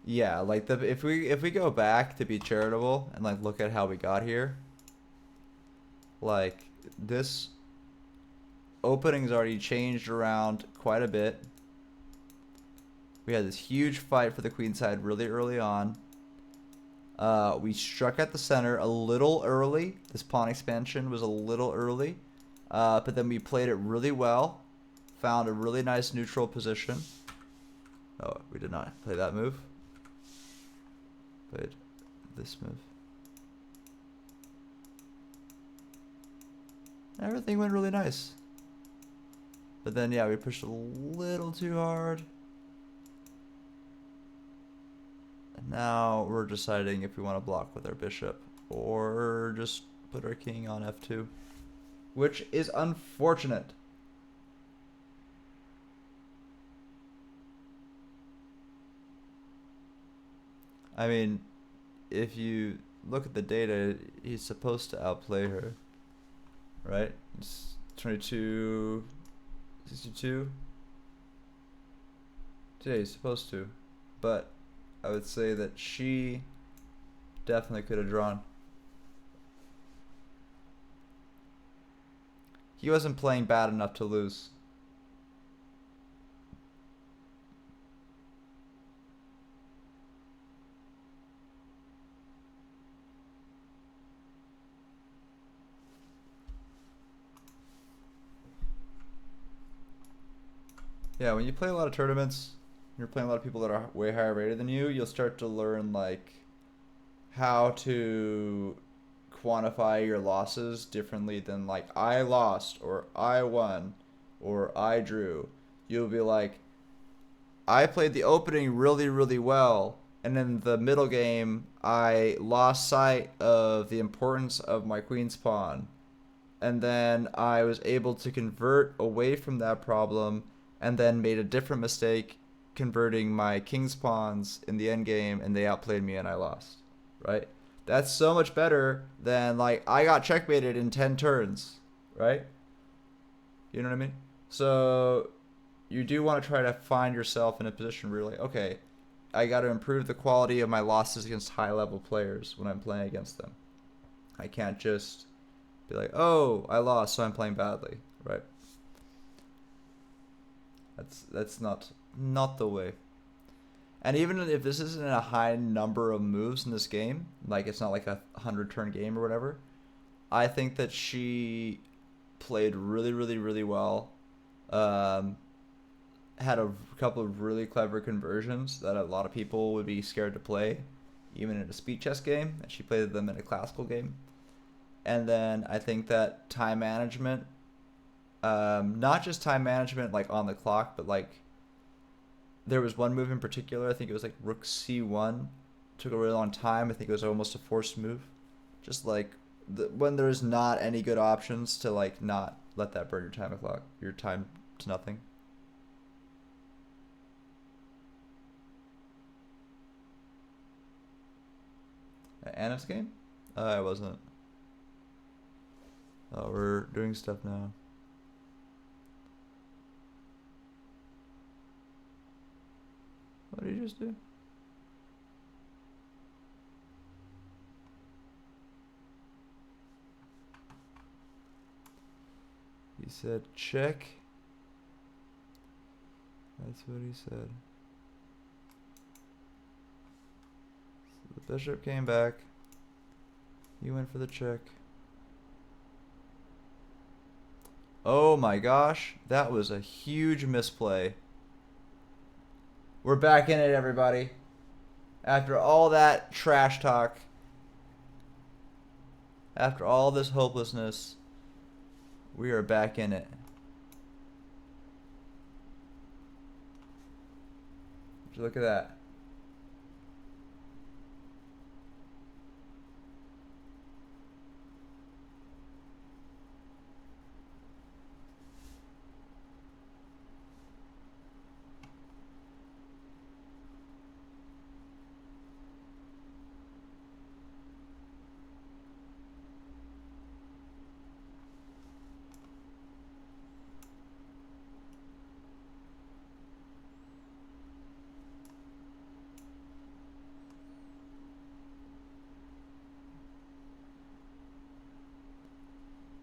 Yeah, like if we go back to be charitable and like look at how we got here, like this opening's already changed around quite a bit. We had this huge fight for the queen side really early on. We struck at the center a little early. This pawn expansion was a little early. But then we played it really well, found a really nice neutral position. Oh, we did not play that move. Played this move. Everything went really nice. But then, yeah, we pushed a little too hard. And now we're deciding if we want to block with our bishop or just put our king on f2, which is unfortunate. I mean, if you look at the data, he's supposed to outplay her, right? It's 22, 62. Yeah, he's supposed to, but I would say that she definitely could have drawn. He wasn't playing bad enough to lose. Yeah, when you play a lot of tournaments, you're playing a lot of people that are way higher rated than you, you'll start to learn like how to quantify your losses differently than like I lost or I won or I drew. You'll be like, I played the opening really, really well, and in the middle game, I lost sight of the importance of my queen's pawn. And then I was able to convert away from that problem and then made a different mistake converting my king's pawns in the endgame, and they outplayed me and I lost, right? That's so much better than like I got checkmated in 10 turns, right? You know what I mean? So you do want to try to find yourself in a position where you're like, okay, I got to improve the quality of my losses against high level players when I'm playing against them. I can't just be like, oh, I lost, so I'm playing badly, right? That's not the way. And even if this isn't a high number of moves in this game, like it's not like a 100-turn game or whatever, I think that she played really, really, really well. Had a couple of really clever conversions that a lot of people would be scared to play, even in a speed chess game, and she played them in a classical game. And then I think that time management, not just time management like on the clock, but like there was one move in particular, I think it was like rook c1, took a really long time. I think it was almost a forced move. Just like when there's not any good options to like not let that burn your time to nothing. Anna's game? I wasn't. Oh, we're doing stuff now. What did you just do? He said check. That's what he said. So the bishop came back. You went for the check. Oh my gosh, that was a huge misplay. We're back in it, everybody. After all that trash talk, after all this hopelessness, we are back in it. Would you look at that?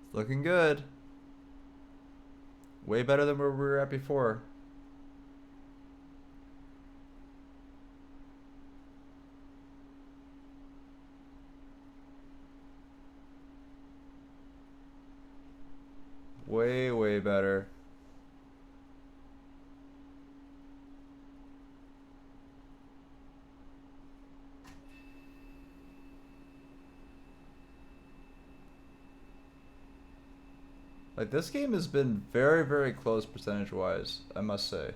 It's looking good. Way better than where we were at before. way better. Like, this game has been very, very close percentage-wise, I must say.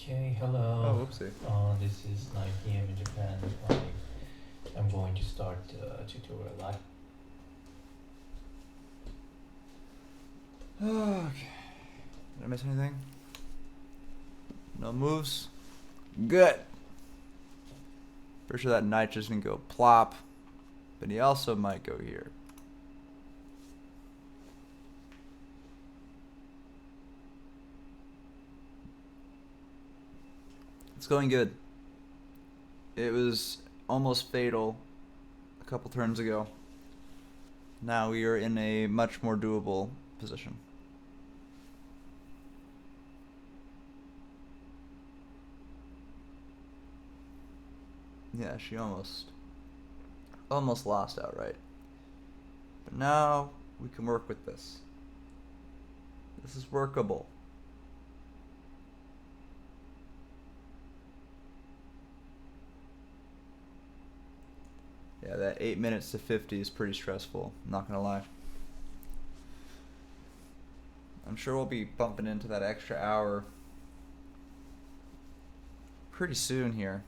Okay, hello. Oh, whoopsie. This is 9 p.m. in Japan. I'm going to start the tutorial live. Okay. Did I miss anything? No moves? Good. Pretty sure that knight just gonna go plop. But he also might go here. It's going good. It was almost fatal a couple turns ago. Now we are in a much more doable position. Yeah, she almost lost outright. But now we can work with this. This is workable. Yeah, that 8 minutes to 50 is pretty stressful, I'm not gonna lie. I'm sure we'll be bumping into that extra hour pretty soon here,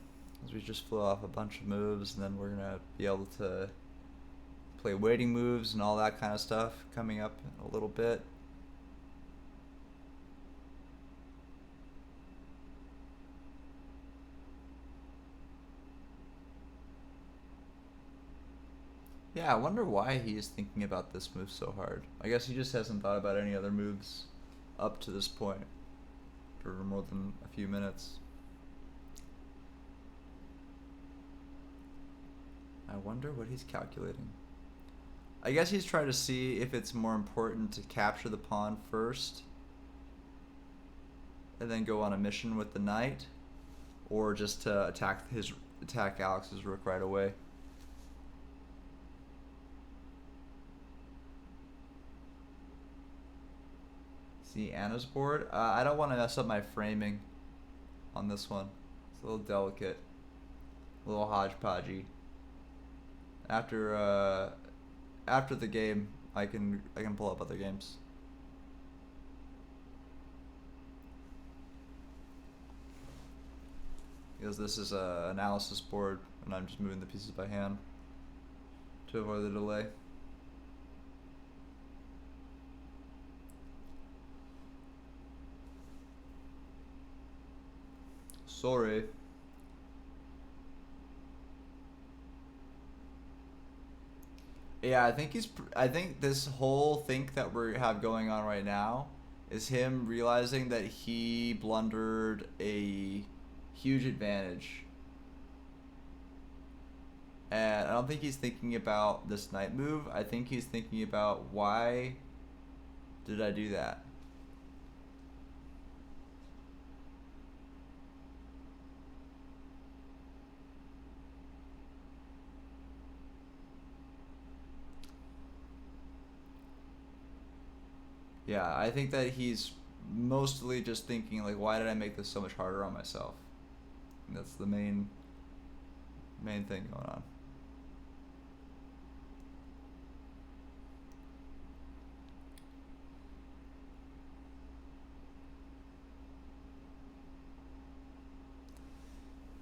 as we just flew off a bunch of moves, and then we're gonna be able to play waiting moves and all that kind of stuff coming up in a little bit. Yeah, I wonder why he is thinking about this move so hard. I guess he just hasn't thought about any other moves up to this point for more than a few minutes. I wonder what he's calculating. I guess he's trying to see if it's more important to capture the pawn first and then go on a mission with the knight, or just to attack Alex's rook right away. See Anna's board? I don't want to mess up my framing on this one. It's a little delicate, a little hodgepodgey. After the game, I can pull up other games. Because this is a analysis board, and I'm just moving the pieces by hand to avoid the delay. Sorry. Yeah, I think this whole thing that we have going on right now is him realizing that he blundered a huge advantage. And I don't think he's thinking about this knight move. I think he's thinking about, why did I do that? Yeah, I think that he's mostly just thinking, like, why did I make this so much harder on myself? And that's the main thing going on.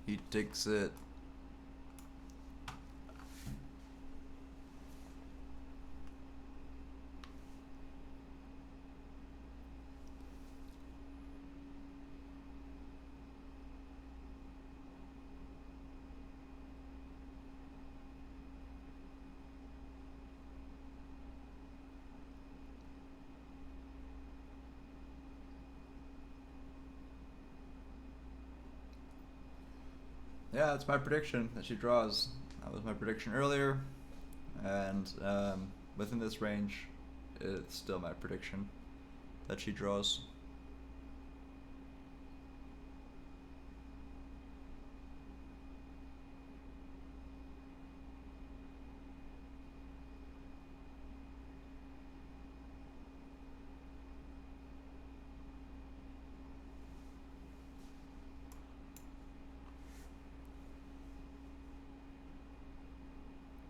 He takes it. Yeah, that's my prediction that she draws. That was my prediction earlier, and within this range, it's still my prediction that she draws.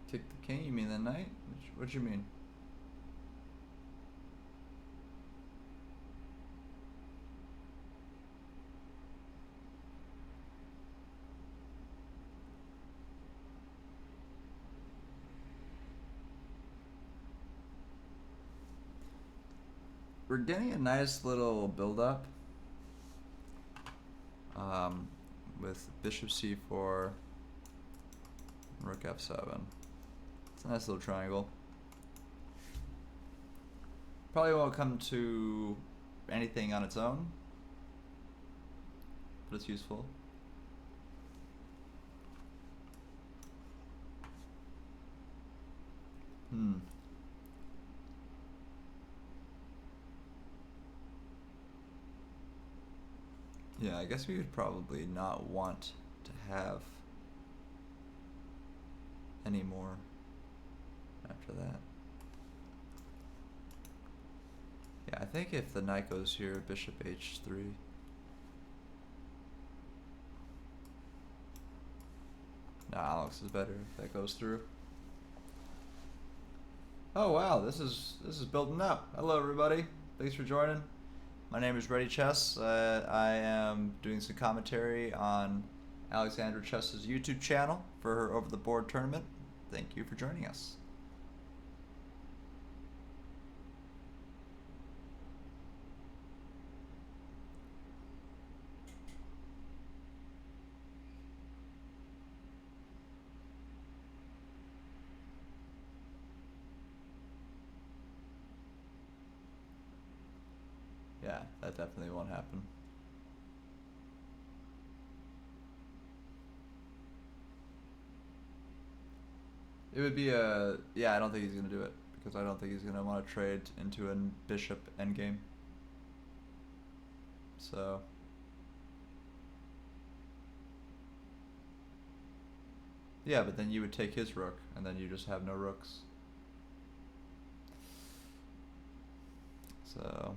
Kick the king? You mean the knight? What you mean? We're getting a nice little build-up with bishop c4, rook f7. It's a nice little triangle. Probably won't come to anything on its own, but it's useful. Yeah, I guess we would probably not want to have any more after that. Yeah, I think if the knight goes here, bishop h3. Nah, Alex is better if that goes through. Oh wow, this is building up. Hello everybody, thanks for joining. My name is Ready Chess. I am doing some commentary on Alexandra Chess's YouTube channel for her over the board tournament. Thank you for joining us. Yeah, that definitely won't happen. It would be a... Yeah, I don't think he's going to do it, because I don't think he's going to want to trade into a bishop endgame. So... Yeah, but then you would take his rook, and then you just have no rooks. So...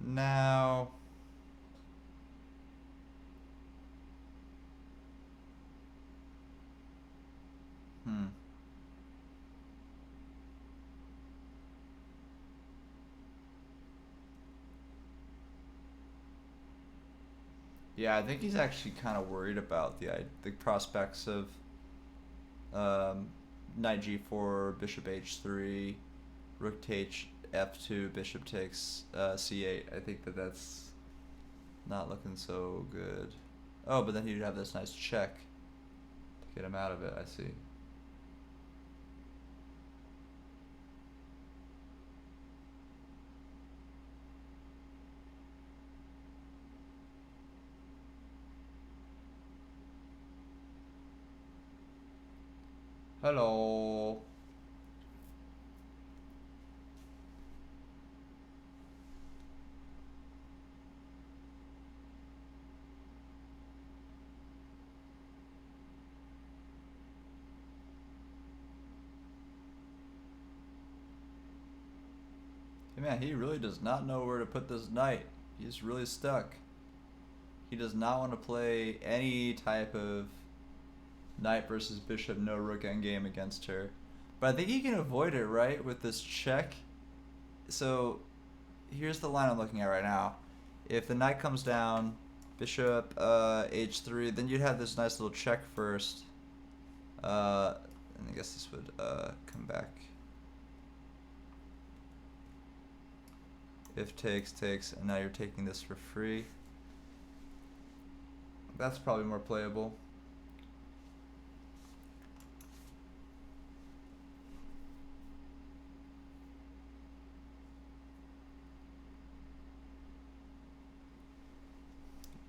Now... Yeah, I think he's actually kind of worried about the prospects of knight g4, bishop h3, rook takes f2, bishop takes c8. I think that's not looking so good. Oh, but then he'd have this nice check to get him out of it, I see. Hello. Hey man, he really does not know where to put this knight. He's really stuck. He does not want to play any type of knight versus bishop, no rook endgame against her. But I think he can avoid it, right, with this check. So here's the line I'm looking at right now. If the knight comes down, bishop h3, then you'd have this nice little check first. And I guess this would come back. If takes, and now you're taking this for free. That's probably more playable.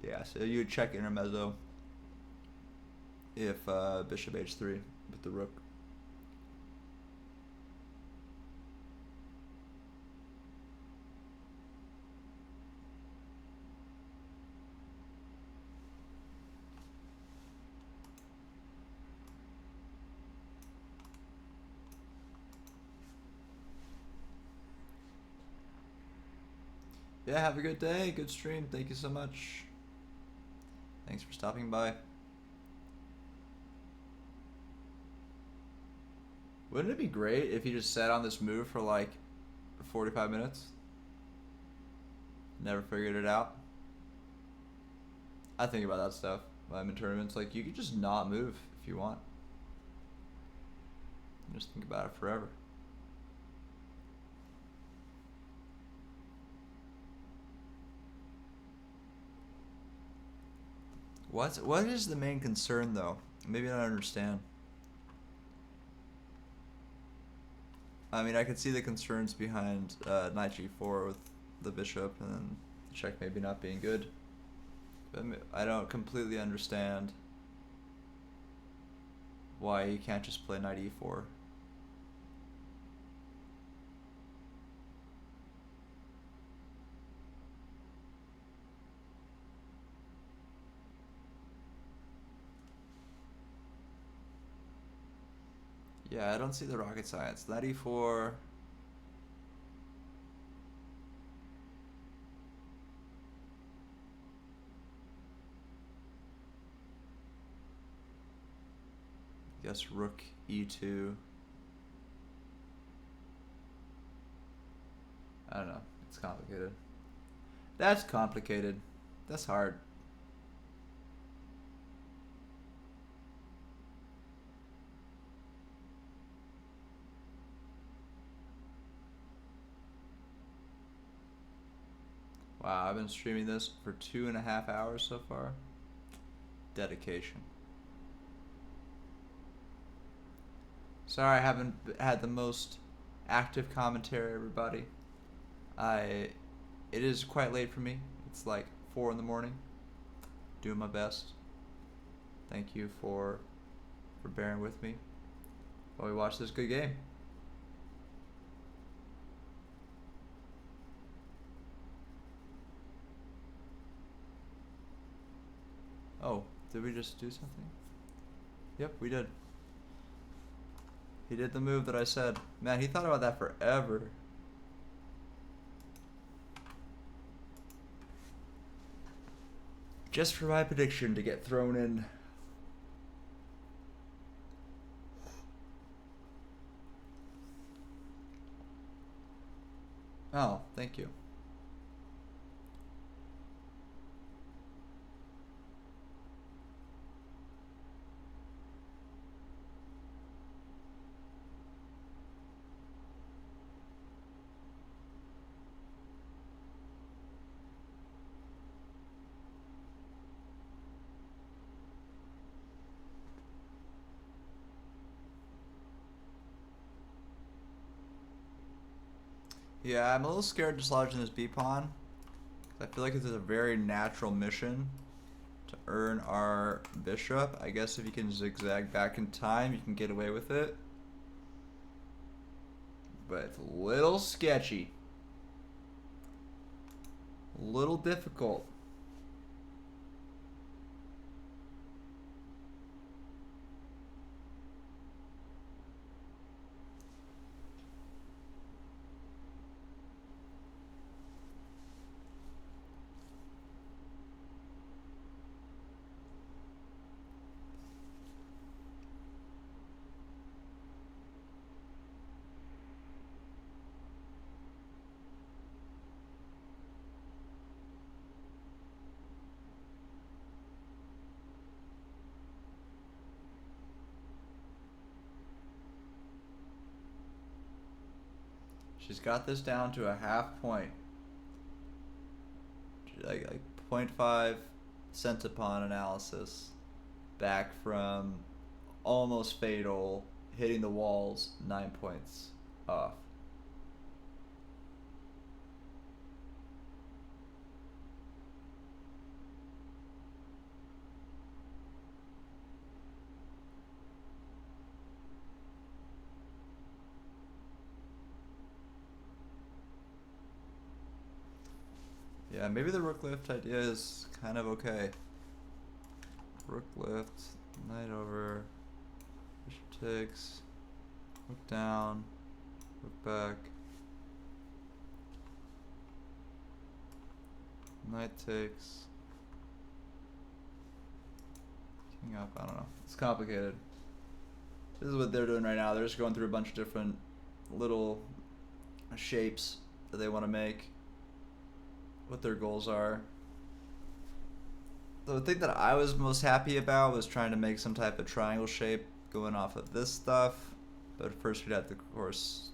Yeah, so you would check intermezzo. if bishop h3 with the rook. Yeah, have a good day. Good stream. Thank you so much. Thanks for stopping by. Wouldn't it be great if you just sat on this move for like 45 minutes? Never figured it out. I think about that stuff when I'm in tournaments. Like, you could just not move if you want. Just think about it forever. What is the main concern though? Maybe I don't understand. I mean, I could see the concerns behind knight g4 with the bishop and then check maybe not being good. But I don't completely understand why you can't just play knight e4. Yeah, I don't see the rocket science. Knight e4. I guess rook e2. I don't know. It's complicated. That's complicated. That's hard. Wow, I've been streaming this for 2.5 hours so far. Dedication. Sorry I haven't had the most active commentary, everybody. It is quite late for me. It's like 4 in the morning. Doing my best. Thank you for bearing with me while we watch this good game. Oh, did we just do something? Yep, we did. He did the move that I said. Man, he thought about that forever. Just for my prediction to get thrown in. Oh, thank you. Yeah, I'm a little scared dislodging this b-pawn. I feel like it's a very natural mission to earn our bishop. I guess if you can zigzag back in time, you can get away with it. But it's a little sketchy. A little difficult. She's got this down to a half point. Like 0.5 centipon analysis. Back from almost fatal, hitting the walls, 9 points off. Yeah, maybe the rook lift idea is kind of okay. Rook lift, knight over, bishop takes, rook down, rook back, knight takes, king up. I don't know. It's complicated. This is what they're doing right now. They're just going through a bunch of different little shapes that they want to make, what their goals are. The thing that I was most happy about was trying to make some type of triangle shape going off of this stuff. But first we'd have to, of course,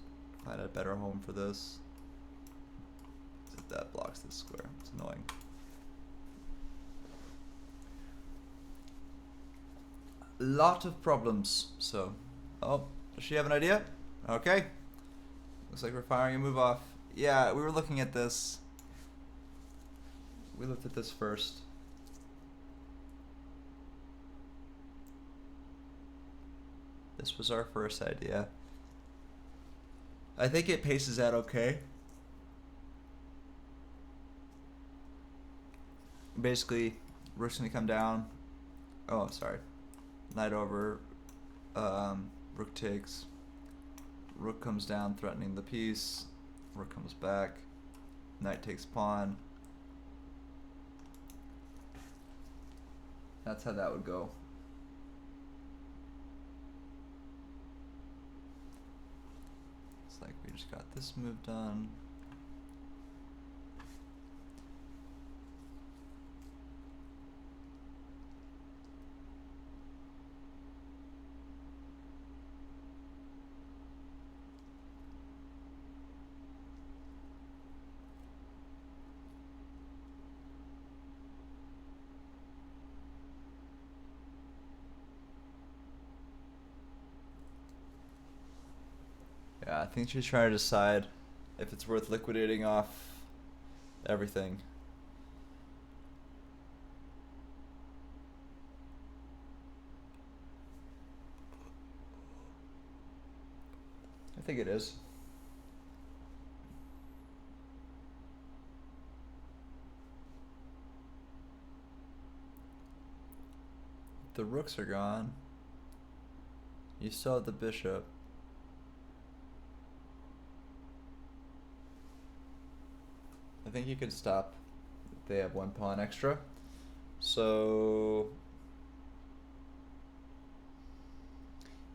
find a better home for this. That blocks this square. It's annoying. Lot of problems. So, oh, does she have an idea? Okay. Looks like we're firing a move off. Yeah, we were looking at this. We looked at this first. This was our first idea. I think it paces out okay. Basically, rook's gonna come down. Oh, I'm sorry. Knight over. Rook takes. Rook comes down, threatening the piece. Rook comes back. Knight takes pawn. That's how that would go. It's like we just got this move done. Yeah, I think she's trying to decide if it's worth liquidating off everything. I think it is. The rooks are gone. You still have the bishop. I think you could stop if they have one pawn extra. So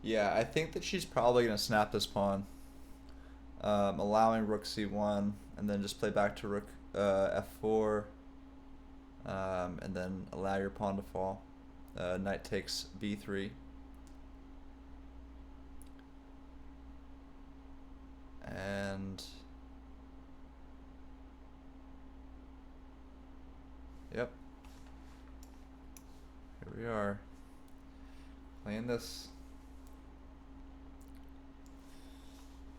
yeah, I think that she's probably gonna snap this pawn, allowing rook c1, and then just play back to rook f4, and then allow your pawn to fall. Knight takes b3. And yep, here we are playing this.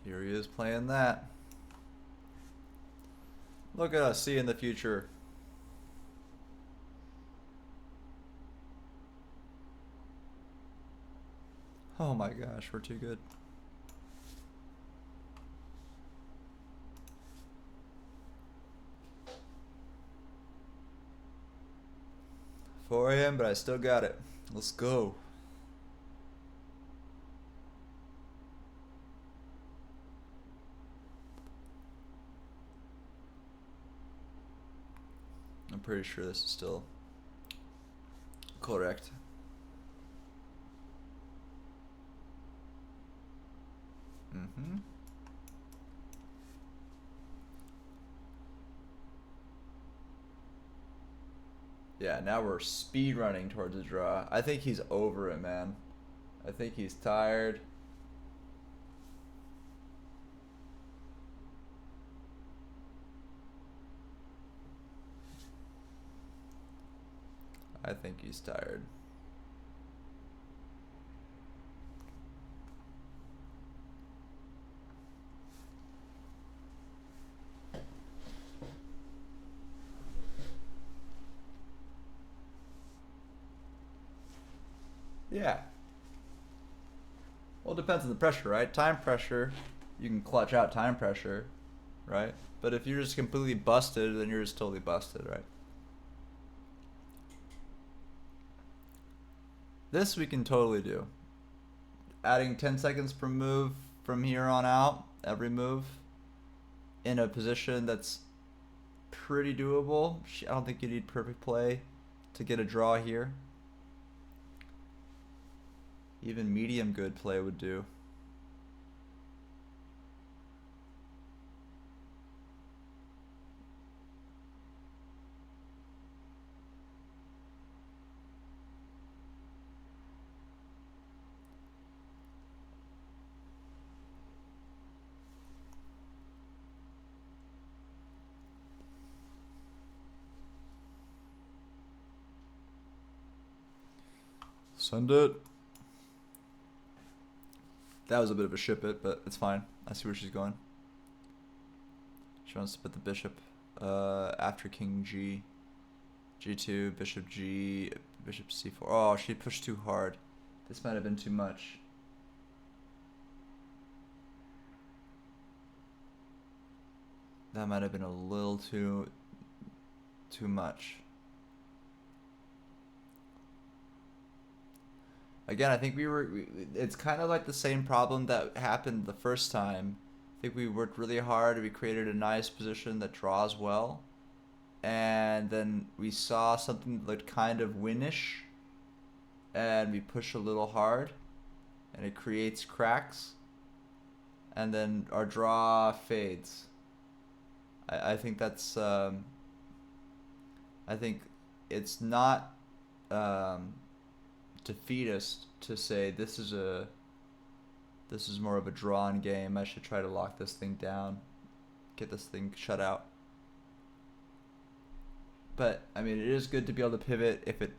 Here he is playing that. Look at us seeing the future. Oh my gosh, we're too good. For him, but I still got it. Let's go. I'm pretty sure this is still correct. Mm-hmm. Yeah, now we're speed running towards a draw. I think he's over it, man. I think he's tired. I think he's tired. Yeah. Well, it depends on the pressure, right? Time pressure, you can clutch out time pressure, right? But if you're just completely busted, then you're just totally busted, right? This we can totally do. Adding 10 seconds per move from here on out, every move, in a position that's pretty doable. I don't think you need perfect play to get a draw here. Even medium good play would do. Send it. That was a bit of a ship it, but it's fine. I see where she's going. She wants to put the bishop after king g. g2, bishop g, bishop c4. Oh, she pushed too hard. This might have been too much. That might have been a little too much. Again, I think it's kind of like the same problem that happened the first time. I think we worked really hard. We created a nice position that draws well. And then we saw something that looked kind of winish. And we push a little hard. And it creates cracks. And then our draw fades. I think that's... I think it's not... defeatist to say this is more of a drawn game. I should try to lock this thing down, get this thing shut out. But I mean, it is good to be able to pivot if it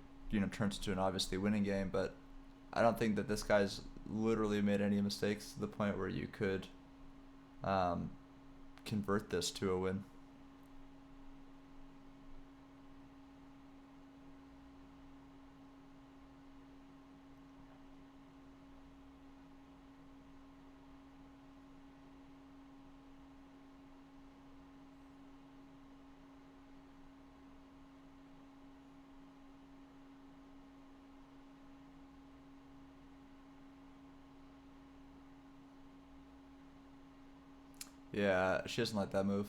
turns into an obviously winning game. But I don't think that this guy's literally made any mistakes to the point where you could convert this to a win. Yeah, she doesn't like that move.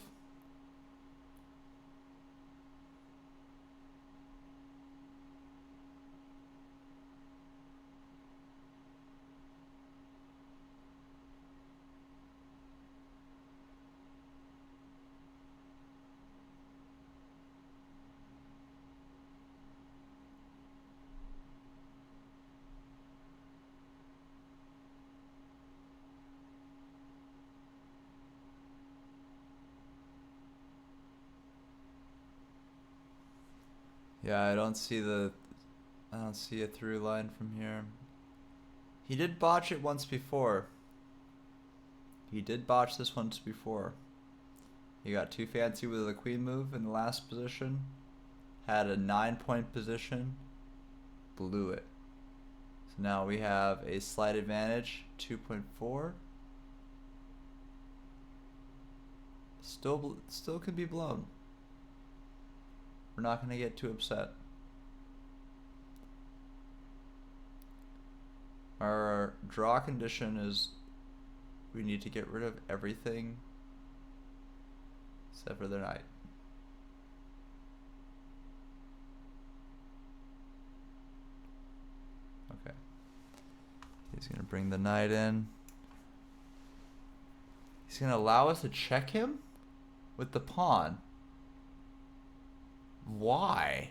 Yeah, I don't see a through line from here. He did botch it once before. He did botch this once before. He got too fancy with the queen move in the last position. Had a 9-point position. Blew it. So now we have a slight advantage, 2.4. Still could be blown. We're not going to get too upset. Our draw condition is we need to get rid of everything except for the knight. Okay. He's going to bring the knight in. He's going to allow us to check him with the pawn. Why?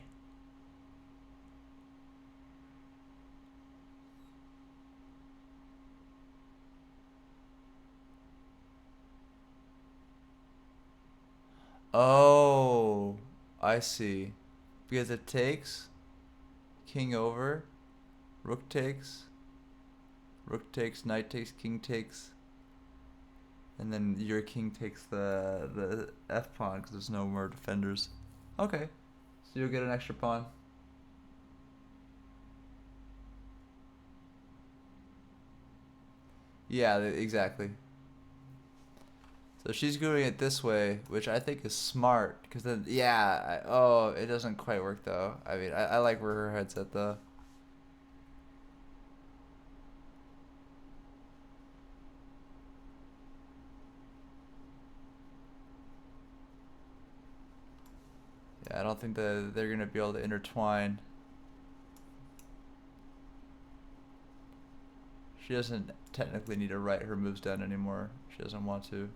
Oh, I see. Because it takes king over, rook takes, knight takes, king takes, and then your king takes the f pawn because there's no more defenders. Okay, so you'll get an extra pawn. Yeah, exactly. So she's doing it this way, which I think is smart. Because then, yeah, oh, it doesn't quite work though. I mean, I like where her head's at though. Yeah, I don't think that they're gonna be able to intertwine. She doesn't technically need to write her moves down anymore. She doesn't want to.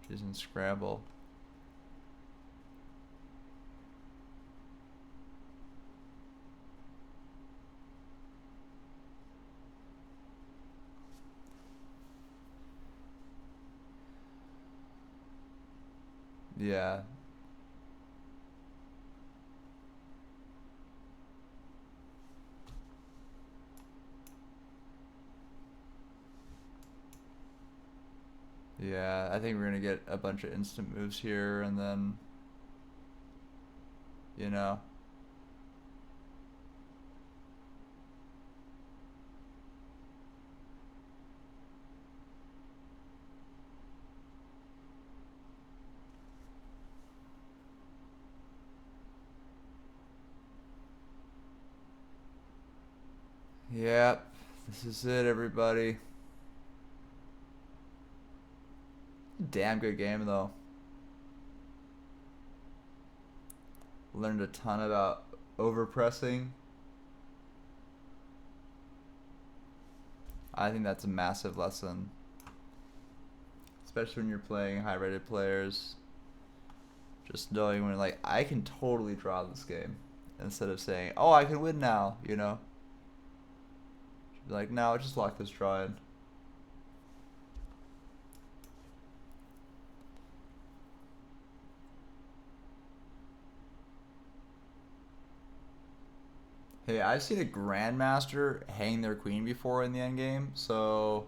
She's in scramble. Yeah. Yeah, I think we're gonna get a bunch of instant moves here, and then, you know. Yep, this is it, everybody. Damn good game, though. Learned a ton about overpressing. I think that's a massive lesson. Especially when you're playing high-rated players. Just knowing when, like, I can totally draw this game. Instead of saying, oh, I can win now, you know? Be like, no, just lock this draw in. Hey, I've seen a grandmaster hang their queen before in the endgame, so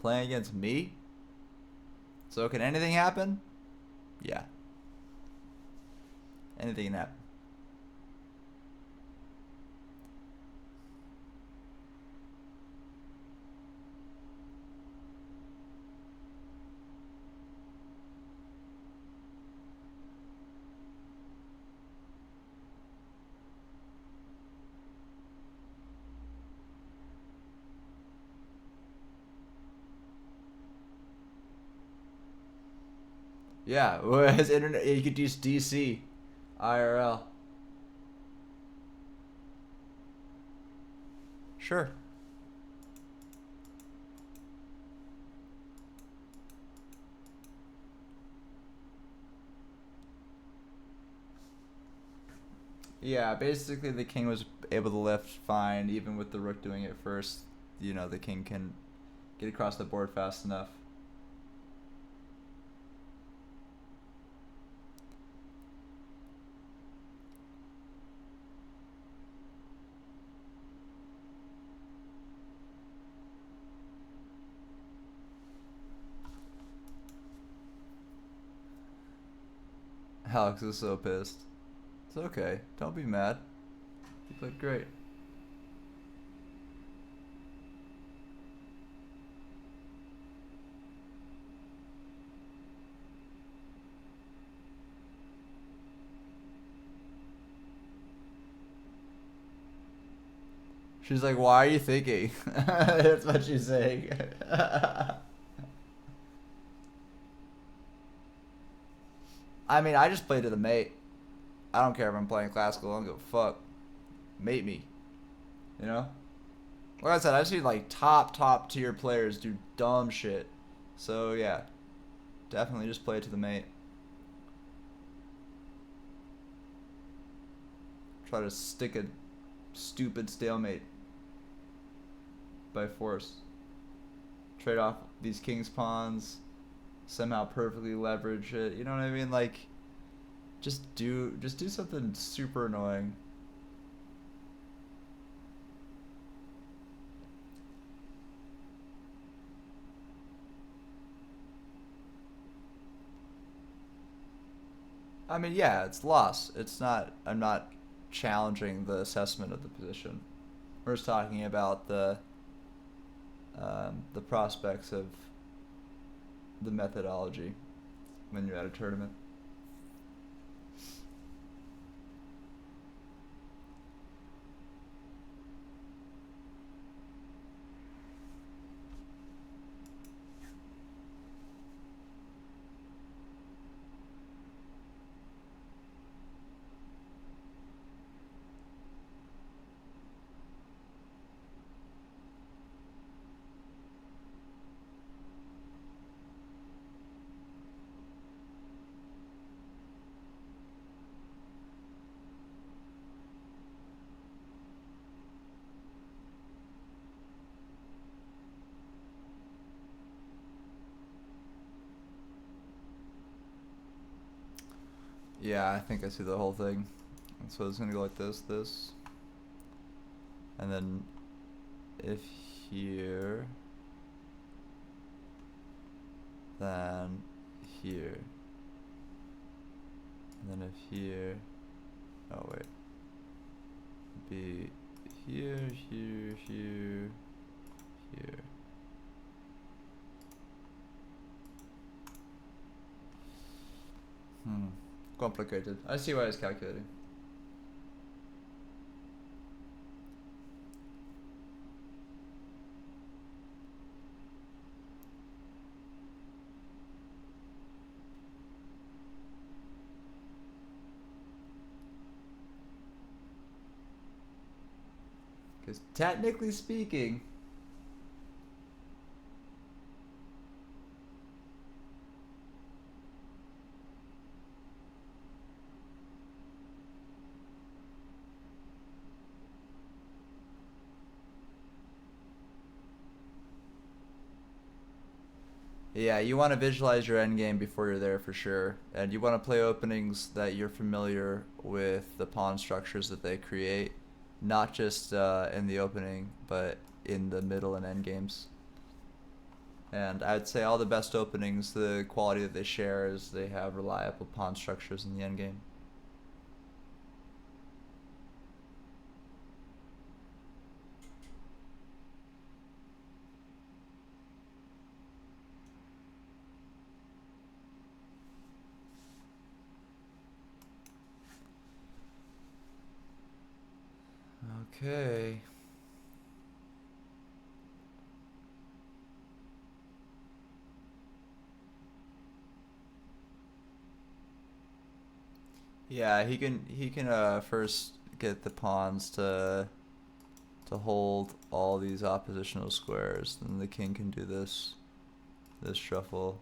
playing against me. So can anything happen? Yeah, anything can happen. Yeah, whereas internet, you could use DC, IRL. Sure. Yeah, basically the king was able to lift fine, even with the rook doing it first. You know, the king can get across the board fast enough. Alex is so pissed. It's okay. Don't be mad. You played great. She's like, why are you thinking? That's what she's saying. I mean, I just play to the mate. I don't care if I'm playing classical. I don't give a fuck. Mate me. You know? Like I said, I've seen like top tier players do dumb shit. So yeah, definitely just play to the mate. Try to stick a stupid stalemate by force. Trade off these king's pawns, somehow perfectly leverage it. You know what I mean? Like, just do something super annoying. I mean, yeah, it's loss. It's not. I'm not challenging the assessment of the position. We're just talking about the the prospects of the methodology when you're at a tournament. Yeah, I think I see the whole thing. So it's gonna go like this, and then if here, then here, and then if here, oh wait, be here, here, here, here. Complicated. I see why it's calculating. Because technically speaking, yeah, you want to visualize your endgame before you're there for sure. And you want to play openings that you're familiar with the pawn structures that they create. Not just in the opening, but in the middle and end games. And I'd say all the best openings, the quality that they share is they have reliable pawn structures in the end game. Okay. Yeah, he can first get the pawns to hold all these oppositional squares. Then the king can do this shuffle.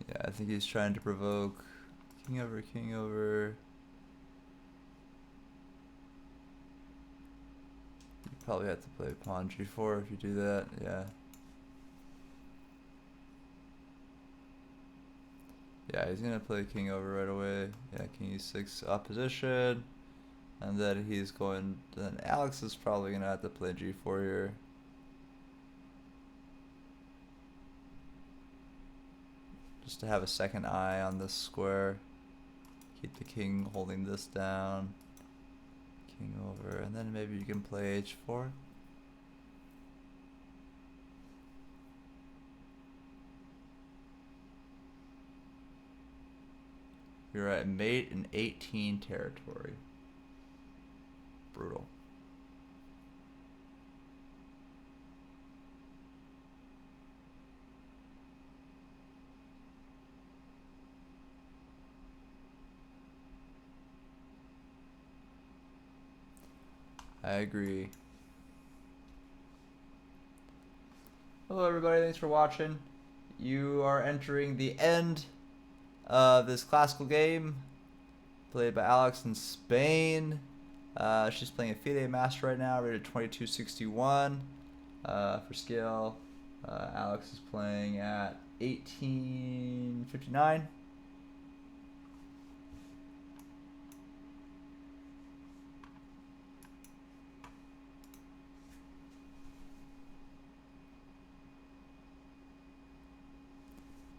Yeah, I think he's trying to provoke king over, king over. You probably have to play pawn g4 if you do that, yeah. Yeah, he's gonna play king over right away. Yeah, king e6 opposition. And then he's going, then Alex is probably gonna have to play g4 here. Just to have a second eye on this square. Keep the king holding this down. King over, and then maybe you can play h4. You're at mate in 18 territory. Brutal. I agree. Hello everybody, thanks for watching. You are entering the end of this classical game played by Alex in Spain. She's playing a FIDE Master right now, rated 2261 for scale. Alex is playing at 1859.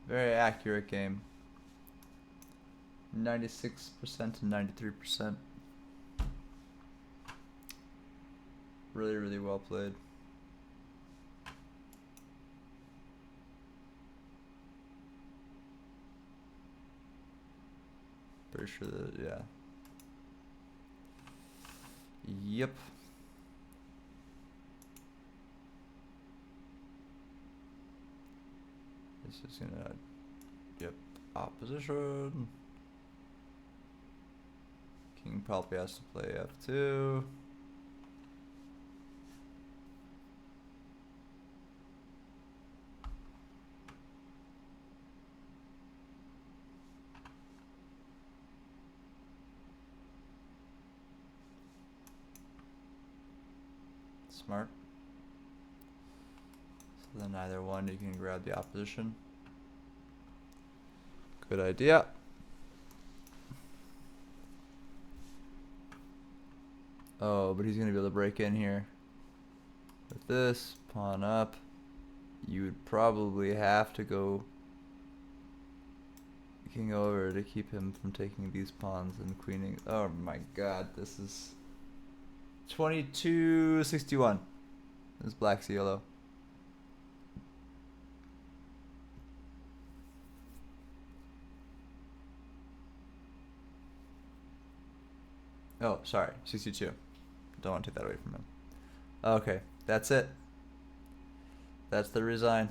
Very accurate game. 96% and 93%. Really, really well played. Pretty sure that, yeah. Yep. This is gonna, yep, opposition. King probably has to play f2. Smart. So then either one, you can grab the opposition. Good idea. Oh, but he's gonna be able to break in here. With this, pawn up. You would probably have to go king over to keep him from taking these pawns and queening. Oh my god, this is 22-61. This black's yellow. Oh, sorry, 62. Don't want to take that away from him. Okay, that's it. That's the resign.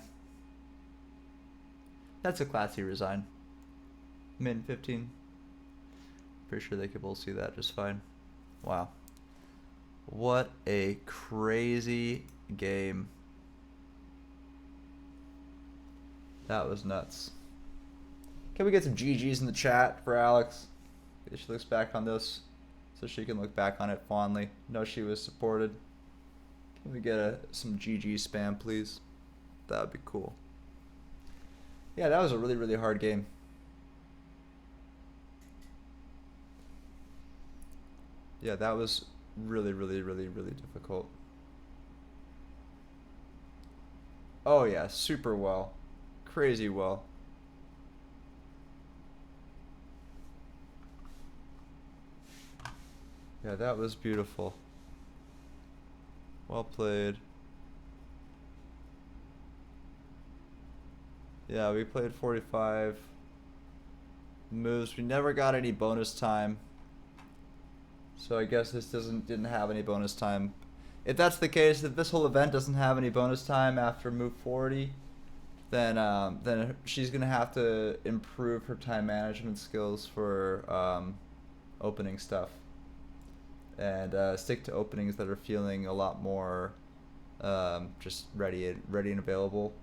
That's a classy resign. Min 15. Pretty sure they could both see that just fine. Wow. What a crazy game. That was nuts. Can we get some GGs in the chat for Alex? She looks back on this so she can look back on it fondly. Know she was supported. Can we get some GG spam, please? That would be cool. Yeah, that was a really, really hard game. Yeah, that was really, really, really, really difficult. Oh yeah, super well. Crazy well. Yeah, that was beautiful. Well played. Yeah, we played 45 moves. We never got any bonus time. So I guess this didn't have any bonus time. If that's the case, if this whole event doesn't have any bonus time after move 40, then she's gonna have to improve her time management skills for opening stuff, and stick to openings that are feeling a lot more just ready and available.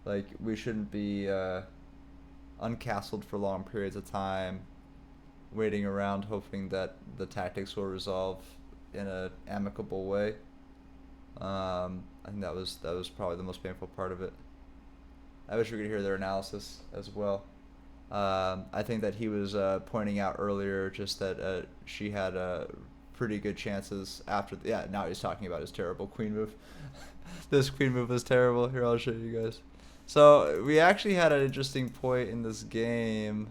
Like, we shouldn't be uncastled for long periods of time, waiting around hoping that the tactics will resolve in an amicable way. I think that was probably the most painful part of it. I wish we could hear their analysis as well. I think that he was pointing out earlier just that she had pretty good chances after. Yeah, now he's talking about his terrible queen move. This queen move was terrible. Here, I'll show you guys. So we actually had an interesting point in this game.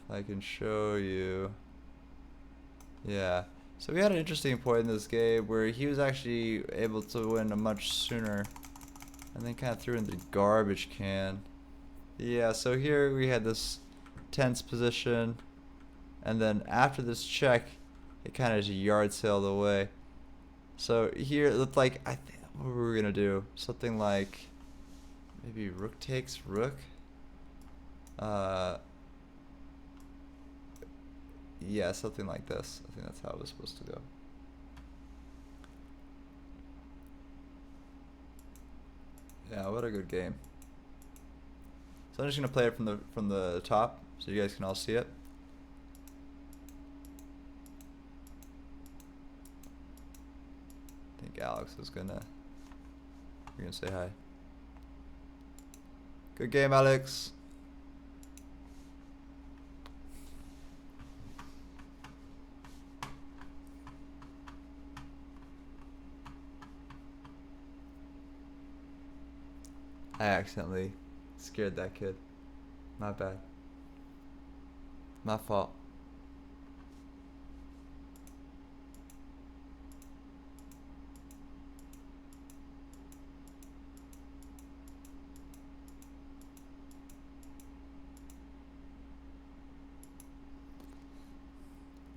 If I can show you. Yeah. So we had an interesting point in this game where he was actually able to win a much sooner, and then kind of threw in the garbage can. Yeah, so here we had this tense position, and then after this check, it kind of just yard sailed away. So here it looked like, I think, what were we gonna do? Something like maybe rook takes rook. Yeah, something like this. I think that's how it was supposed to go. Yeah, what a good game. So I'm just gonna play it from the top so you guys can all see it. I think Alex is gonna. You're gonna say hi. Good game, Alex. I accidentally Scared that kid. My bad. My fault.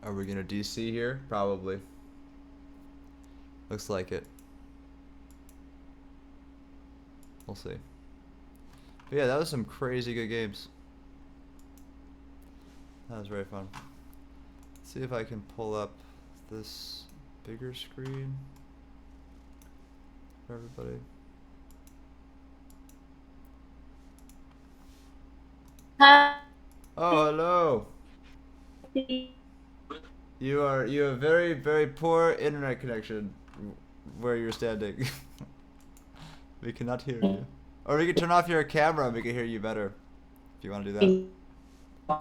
Are we gonna DC here? Probably. Looks like it. We'll see. But yeah, that was some crazy good games. That was very fun. Let's see if I can pull up this bigger screen for everybody. Hi. Oh, hello. You have very poor internet connection where you're standing. We cannot hear you. Or we can turn off your camera and we can hear you better. If you want to do that.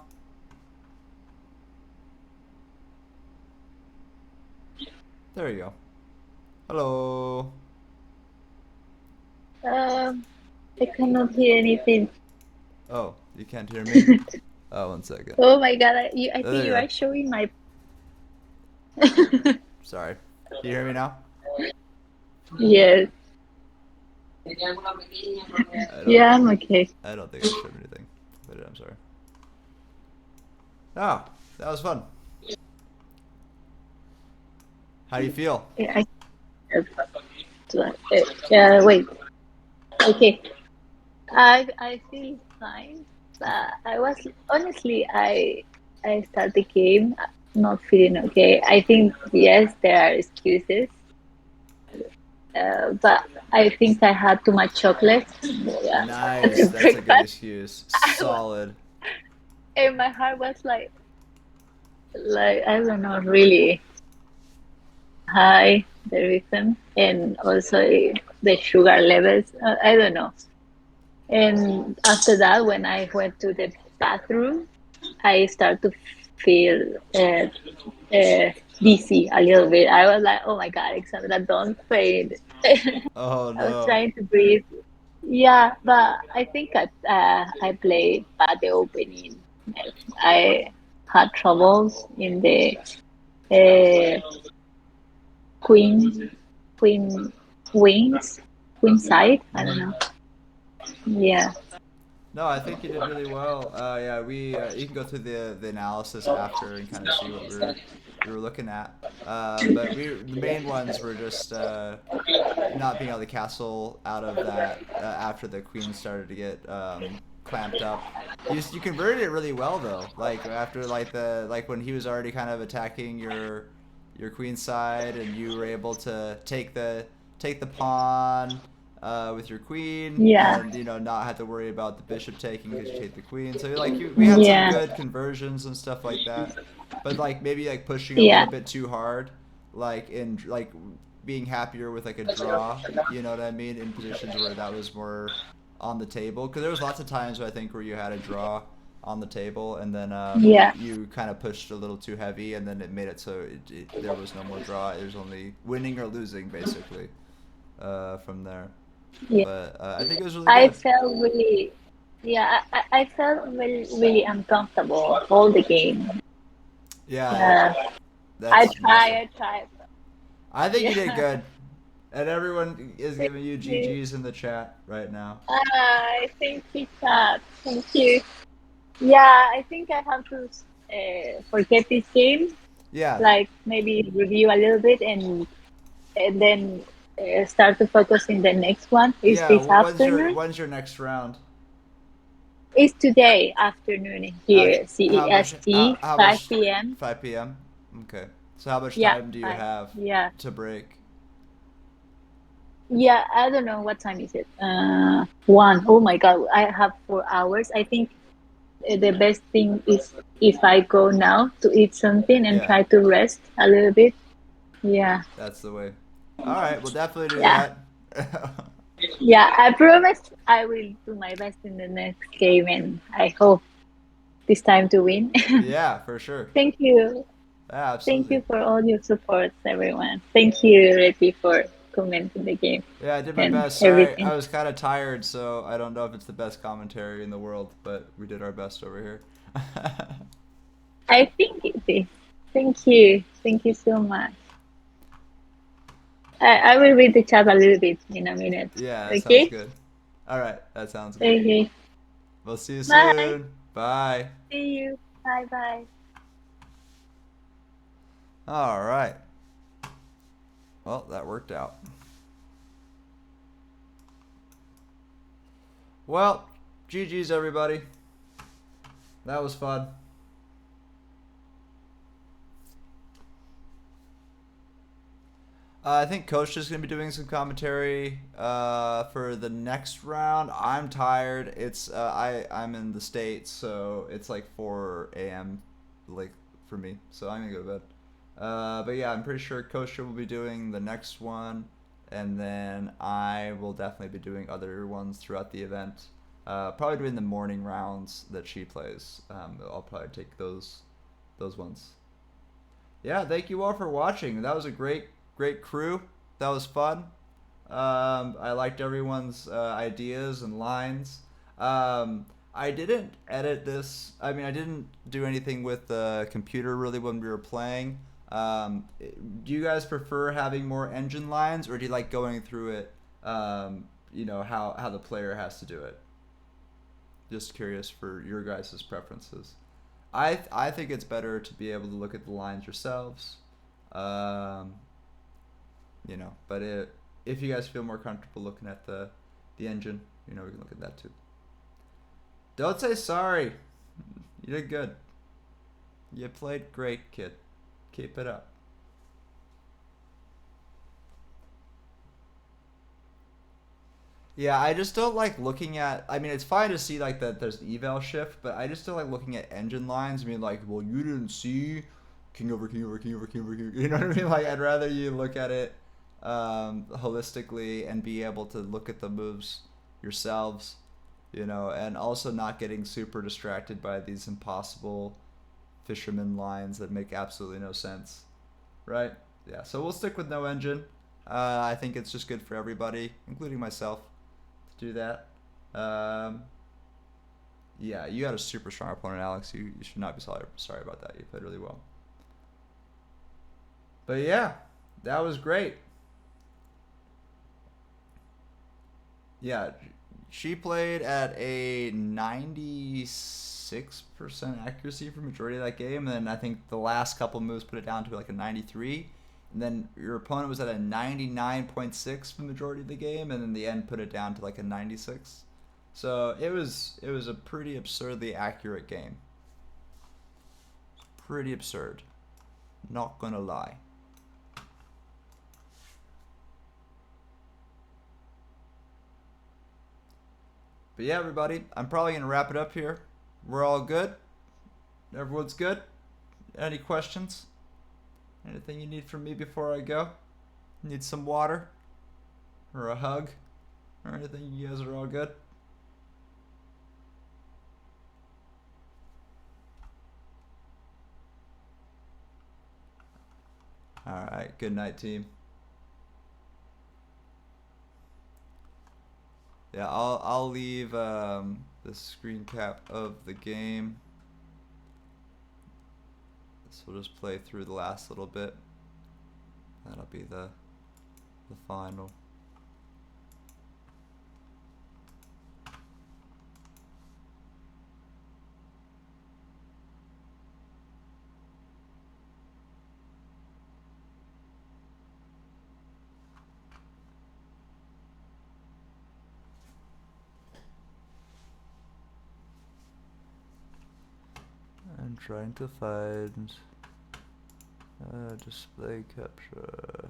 There you go. Hello. I cannot hear anything. Oh, you can't hear me? Oh, 1 second. Oh my god, I There think you you are. are showing my. Sorry. Can you hear me now? Yes. Yeah, I'm okay. I don't think I showed anything. But I'm sorry. Oh, that was fun. How do you feel? Yeah, wait. Okay. I feel fine, but I was honestly I start the game not feeling okay. I think yes, there are excuses, but I think I had too much chocolate. Yeah, at Nice. the That's a good breakfast. excuse. I was, Solid. and my heart was like I don't know, really high the rhythm, and also the sugar levels. I don't know. And after that, when I went to the bathroom, I start to feel dizzy a little bit. I was like, "Oh my God, Alexandra, don't faint." Oh I was no. trying to breathe. Yeah, but I think I played bad the opening. I had troubles in the uh, queen queen wings queen side. I don't know. Yeah. No, I think you did really well. Yeah, we you can go through the analysis after and kind of see what we were looking at. But the main ones were just not being able to castle out of that after the queen started to get clamped up. You converted it really well though. Like after like when he was already kind of attacking your queen side and you were able to take the pawn with your queen Yeah. and not have to worry about the bishop taking because you take the queen. So like we had some Yeah. good conversions and stuff like that. But like maybe like pushing a Yeah. little bit too hard, like in like being happier with like a draw, you know what I mean, in positions where that was more on the table. Because there was lots of times I think where you had a draw on the table and then Yeah. you kind of pushed a little too heavy and then it made it so there was no more draw. It was only winning or losing basically from there. Yeah. But I think it was really I good. felt really, yeah, I felt really, really uncomfortable all the game. Yeah, Yeah. I that's try, massive. I try. I think you did Yeah. good. And everyone is Thank giving you you. GGs in the chat right now. I thank you, Kat. Thank you. Yeah, I think I have to forget this game, Yeah, like maybe review a little bit and then start to focus in the next one. Is yeah. this afternoon? When's your next round? It's today afternoon here, How much? CEST, How 5 much? p.m. 5 p.m. Okay. So how much Yeah, time do you 5. have Yeah. to break? Yeah, I don't know what time is it. 1. Oh my God, I have 4 hours. I think the best thing is if I go now to eat something and Yeah, try to rest a little bit. Yeah, that's the way. All right, we'll definitely do yeah, that. yeah. I promise I will do my best in the next game, and I hope this time to win. Yeah, for sure. Thank you. Yeah, Thank absolutely. you for all your support, everyone. Thank you, Reti, for commenting the game Yeah, I did my and best. Sorry, everything. I was kind of tired, so I don't know if it's the best commentary in the world, but we did our best over here. I think it is. Thank you so much. I will read the chat a little bit in a minute. Yeah, that sounds Okay? good. All right, that sounds good. Okay. We'll see you Bye. soon. Bye. See you. Bye bye. All right. Well, that worked out. Well, GG's everybody. That was fun. I think Coach is going to be doing some commentary for the next round. I'm tired. It's I'm in the States, so it's like 4 a.m. like for me. So I'm gonna go to bed. But yeah, I'm pretty sure Coach will be doing the next one, and then I will definitely be doing other ones throughout the event. Probably doing the morning rounds that she plays. I'll probably take those ones. Yeah, thank you all for watching. That was a great crew. That was fun. I liked everyone's ideas and lines. I didn't edit this. I mean, I didn't do anything with the computer really when we were playing. Do you guys prefer having more engine lines, or do you like going through it? How the player has to do it. Just curious for your guys' preferences. I think it's better to be able to look at the lines yourselves. Um, but if you guys feel more comfortable looking at the engine, we can look at that too. Don't say sorry. You did good. You played great, kid. Keep it up. Yeah, I just don't like looking at. I mean, it's fine to see like that there's an eval shift, but I just don't like looking at engine lines. I mean, like, well, you didn't see king over king over king over king over king. You know what I mean? Like, I'd rather you look at it holistically and be able to look at the moves yourselves, and also not getting super distracted by these impossible fisherman lines that make absolutely no sense, right? Yeah, so we'll stick with no engine. I think it's just good for everybody, including myself, to do that. Um, yeah, you had a super strong opponent, Alex. You should not be sorry about that. You played really well. But yeah, that was great. Yeah, she played at a 96% accuracy for majority of that game, and then I think the last couple moves put it down to like a 93. And then your opponent was at a 99.6 for the majority of the game, and in the end put it down to like a 96. So it was a pretty absurdly accurate game. Pretty absurd. Not gonna lie. But yeah, everybody, I'm probably gonna wrap it up here. We're all good. Everyone's good. Any questions? Anything you need from me before I go? Need some water? Or a hug? Or anything? You guys are all good? Alright, good night, team. Yeah, I'll leave the screen cap of the game. So we'll just play through the last little bit. That'll be the final. I'm trying to find display capture.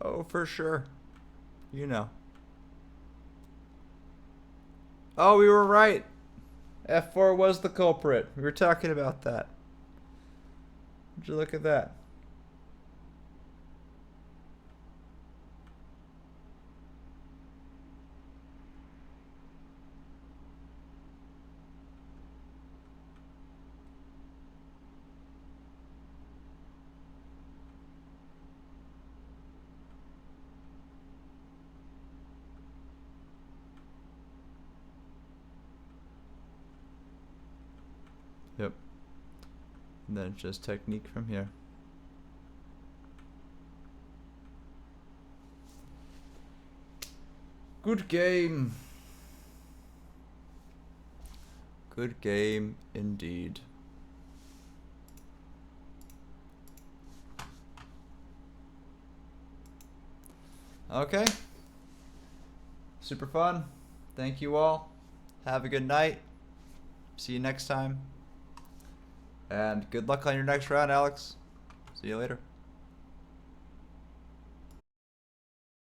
Oh, for sure. You know. Oh, we were right. F4 was the culprit. We were talking about that. Would you look at that? Yep. And then it's just technique from here. Good game. Good game indeed. Okay. Super fun. Thank you all. Have a good night. See you next time. And good luck on your next round, Alex. See you later.